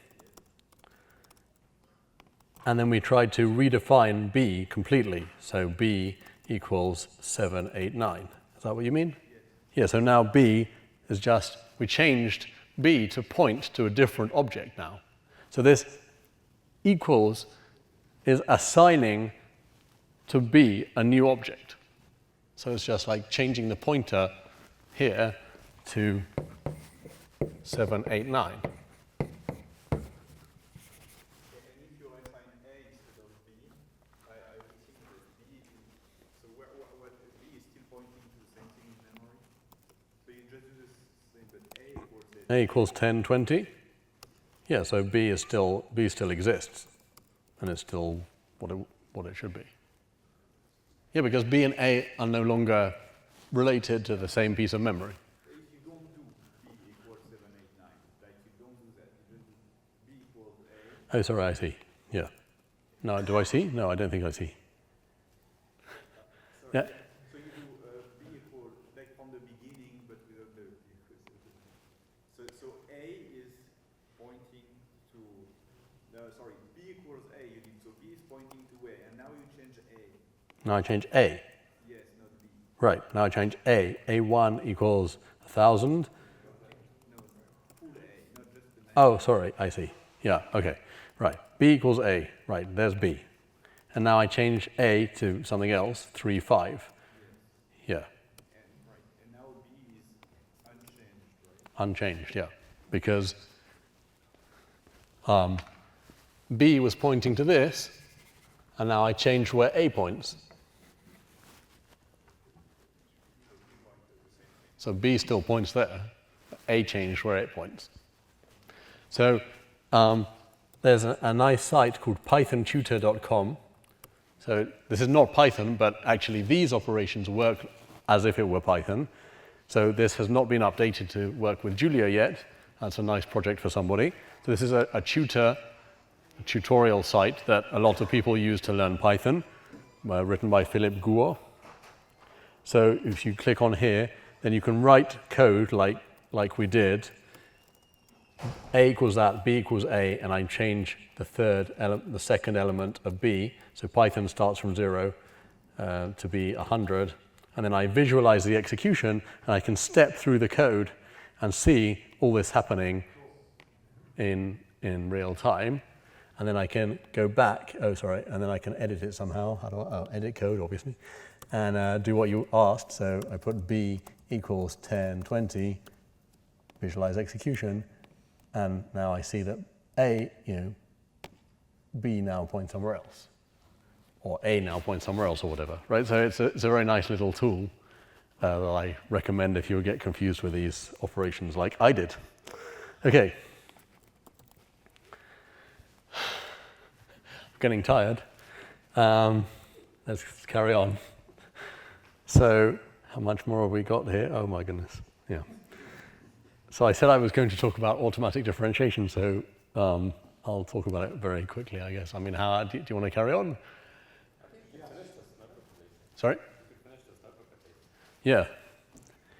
and then we tried to redefine B completely. So B equals 7, 8, 9. Is that what you mean? Yes. Yeah, so now B is just, we changed B to point to a different object now. So this equals is assigning to B a new object. So it's just like changing the pointer here to 7, 8, 9. And if you assign A instead of B, I would think that B is, so what B is still pointing to the same thing in memory. So you just do the same, but A equals 10, 20. Yeah, so B still exists, and it's still what it should be. Yeah, because B and A are no longer related to the same piece of memory. If you don't do B equals 7, 8, 9, like you don't do that, you just do B equals A. Oh, sorry, I see. Yeah. No, do I see? No, I don't think I see. Yeah. So you do B equals, like from the beginning, but without the so A is pointing to, sorry, B equals A, you did, so B is pointing to A, and now you change A. Now I change A. Yes, not B. Right, now I change A. A1 equals 1,000. No, full A, not just the 9. Oh, sorry, I see. Yeah, okay. Right, B equals A. Right, there's B. And now I change A to something else, 3, 5. Yeah. And now B is unchanged, right? Unchanged, yeah. Because B was pointing to this, and now I changed where A points. So B still points there, but A changed where it points. So there's a nice site called pythontutor.com. So this is not Python, but actually these operations work as if it were Python. So this has not been updated to work with Julia yet. That's a nice project for somebody. So this is a tutorial site that a lot of people use to learn Python, written by Philip Guo. So if you click on here, then you can write code like we did. A equals that, B equals A, and I change the second element of B. So Python starts from 0 to be 100. And then I visualize the execution, and I can step through the code and see all this happening in real time. And then I can go back, and then I can edit it somehow. How do I, edit code, obviously, and do what you asked. So I put B equals 10, 20, visualize execution, and now I see that B now points somewhere else, or A now points somewhere else, or whatever, right? So it's a very nice little tool that I recommend if you get confused with these operations like I did. Okay. I'm getting tired. Let's carry on. So how much more have we got here? Oh my goodness, yeah. So I said I was going to talk about automatic differentiation, so I'll talk about it very quickly, I guess. I mean, do you want to carry on? Sorry? Yeah.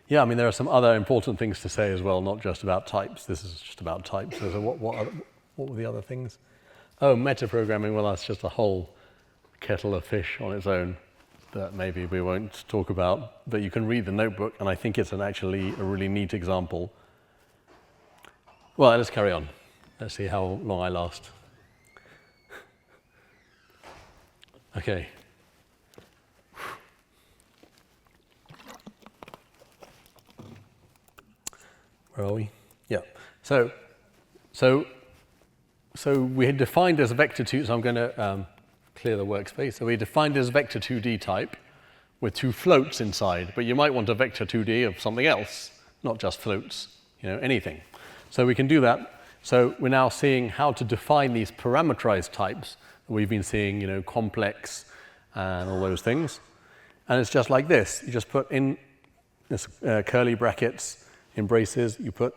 Yeah, I mean, there are some other important things to say as well, not just about types. This is just about types. So what were the other things? Oh, metaprogramming, well, that's just a whole kettle of fish on its own that maybe we won't talk about, but you can read the notebook, and I think it's actually a really neat example. Well, let's carry on. Let's see how long I last. Okay. Where are we? Yeah. So we had defined as vector2, so I'm going to clear the workspace. So we defined as vector 2D type with two floats inside, but you might want a vector 2D of something else, not just floats, anything. So we can do that. So we're now seeing how to define these parameterized types. We've been seeing, complex and all those things. And it's just like this. You just put in this curly brackets, in braces, you put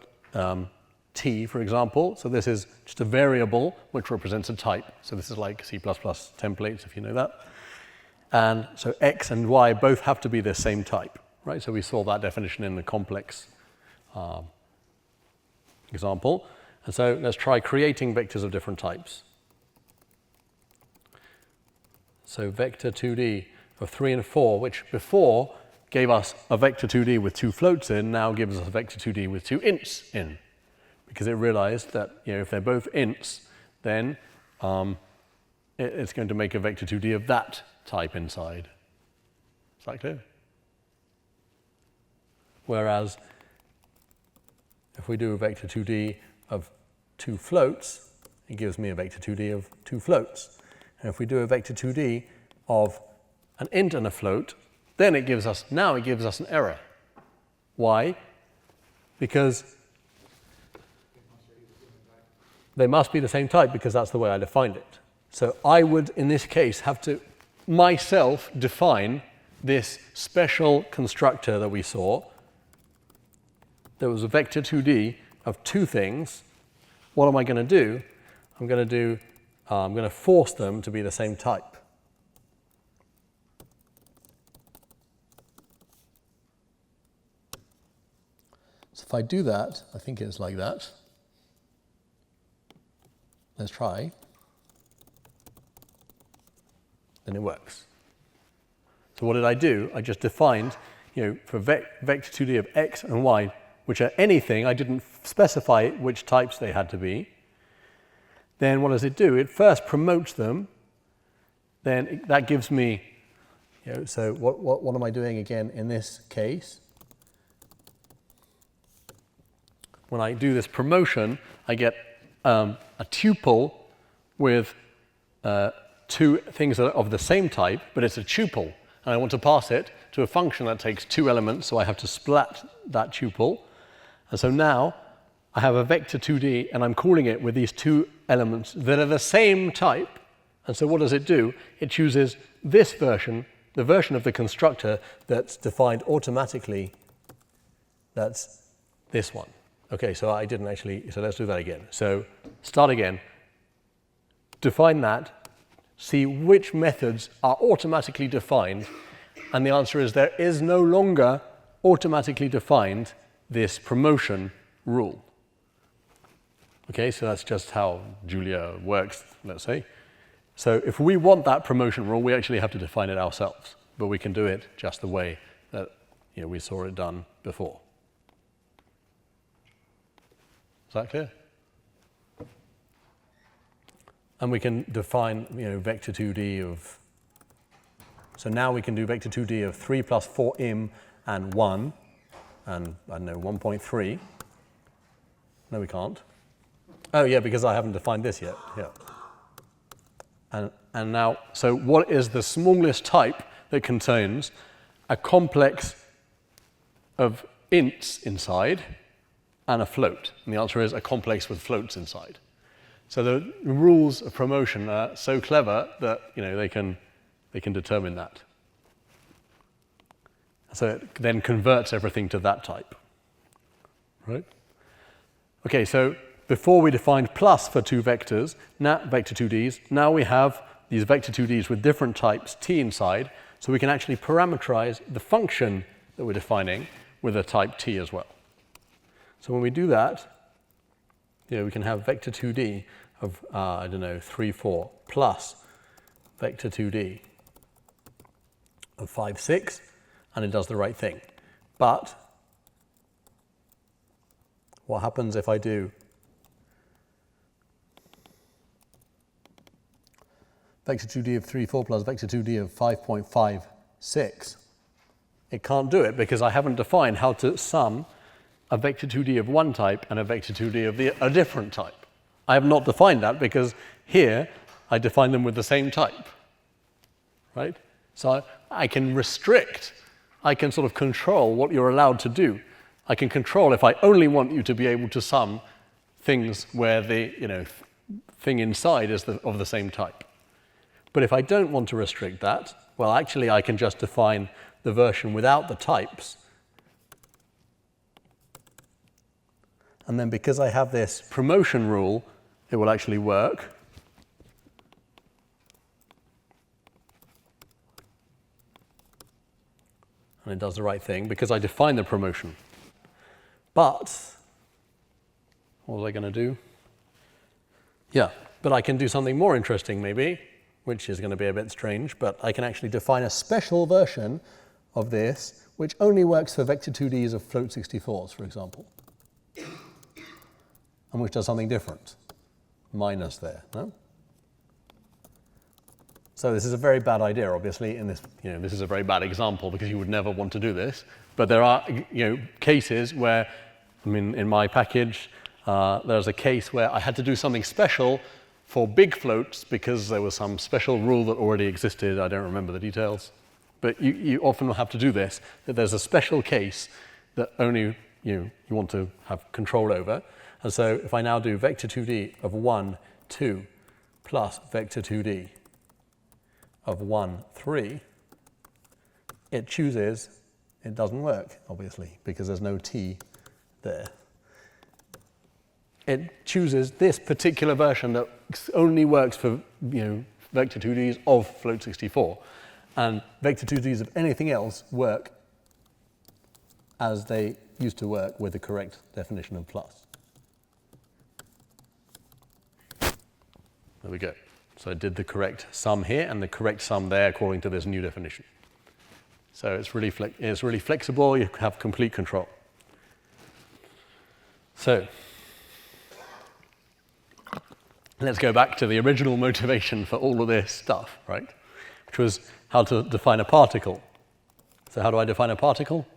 T, for example. So this is just a variable which represents a type. So this is like C++ templates, if you know that. And so X and Y both have to be the same type, right? So we saw that definition in the complex example. And so let's try creating vectors of different types. So vector 2D of 3 and 4, which before gave us a vector 2D with two floats in, now gives us a vector 2D with two ints in. Because it realized that if they're both ints, then it's going to make a vector 2D of that type inside. Is that clear? Whereas if we do a vector 2D of 2 floats, it gives me a vector 2D of 2 floats. And if we do a vector 2D of an int and a float, then it gives us an error. Why? Because they must be the same type, because that's the way I defined it. So I would, in this case, have to myself define this special constructor that we saw. There was a vector 2D of 2 things. What am I going to do? I'm going to force them to be the same type. So if I do that, I think it's like that. Let's try. Then it works. So what did I do? I just defined, for vector 2D of x and y, which are anything, I didn't specify which types they had to be. Then what does it do? It first promotes them. Then that gives me, so what am I doing again in this case? When I do this promotion, I get a tuple with 2 things that are of the same type, but it's a tuple. And I want to pass it to a function that takes 2 elements, so I have to splat that tuple. And so now I have a vector 2D, and I'm calling it with these 2 elements that are the same type. And so what does it do? It chooses this version, the version of the constructor that's defined automatically. That's this one. Okay, so I didn't actually, so let's do that again. So start again, define that, see which methods are automatically defined, and the answer is there is no longer automatically defined this promotion rule. Okay, so that's just how Julia works, let's say. So if we want that promotion rule, we actually have to define it ourselves, but we can do it just the way that we saw it done before. Is that clear? And we can define, vector 2D of, so now we can do vector 2D of 3 plus 4 im and 1, and I don't know, 1.3. No, we can't. Oh, yeah, because I haven't defined this yet. Yeah. And now, so what is the smallest type that contains a complex of ints inside and a float? And the answer is a complex with floats inside. So the rules of promotion are so clever that they can determine that. So it then converts everything to that type, right? Okay, so before we defined plus for 2 vectors, now vector 2Ds, now we have these vector 2Ds with different types t inside, so we can actually parameterize the function that we're defining with a type t as well. So when we do that, we can have vector 2D of, 3, 4, plus vector 2D of 5, 6, and it does the right thing. But what happens if I do vector 2D of 3, 4 plus vector 2D of 5.5, 6? It can't do it because I haven't defined how to sum a vector 2D of one type and a vector 2D of a different type. I have not defined that because here I define them with the same type, right? So I can restrict, I can sort of control what you're allowed to do. I can control if I only want you to be able to sum things where the thing inside is of the same type. But if I don't want to restrict that, well, actually I can just define the version without the types. And then because I have this promotion rule, it will actually work. And it does the right thing because I define the promotion. But what was I going to do? Yeah, but I can do something more interesting maybe, which is going to be a bit strange, but I can actually define a special version of this which only works for vector 2Ds of float 64s, for example. And which does something different. Minus there, no? So this is a very bad idea, obviously, in this, this is a very bad example because you would never want to do this. But there are, cases where I mean, in my package, there's a case where I had to do something special for big floats because there was some special rule that already existed. I don't remember the details. But you often have to do this, that there's a special case that only you want to have control over. And so if I now do vector 2D of 1, 2, plus vector 2D of 1, 3, it chooses, it doesn't work, obviously, because there's no T there. It chooses this particular version that only works for vector 2Ds of float 64. And vector 2Ds of anything else work as they used to work with the correct definition of plus. There we go. So it did the correct sum here and the correct sum there according to this new definition. So it's really flexible, you have complete control. So let's go back to the original motivation for all of this stuff, right? Which was how to define a particle. So how do I define a particle?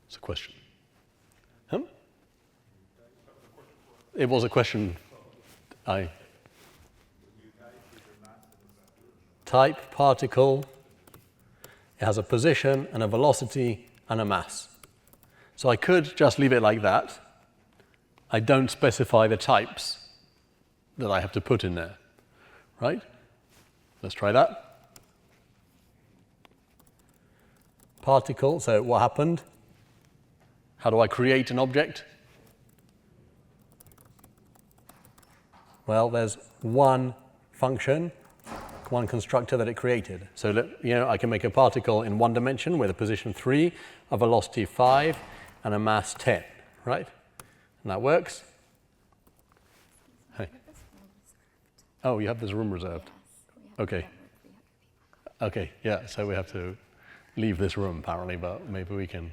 It's a question. It was a question. Type, particle, it has a position and a velocity and a mass. So I could just leave it like that. I don't specify the types that I have to put in there, right? Let's try that. Particle, so what happened? How do I create an object? Well, there's one function, one constructor that it created. So I can make a particle in one dimension with a position 3, a velocity 5, and a mass 10, right? And that works. Hey. Oh, you have this room reserved. Okay. Okay, yeah, so we have to leave this room apparently, but maybe we can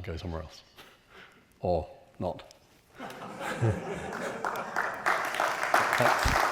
go somewhere else. Or not. Thanks.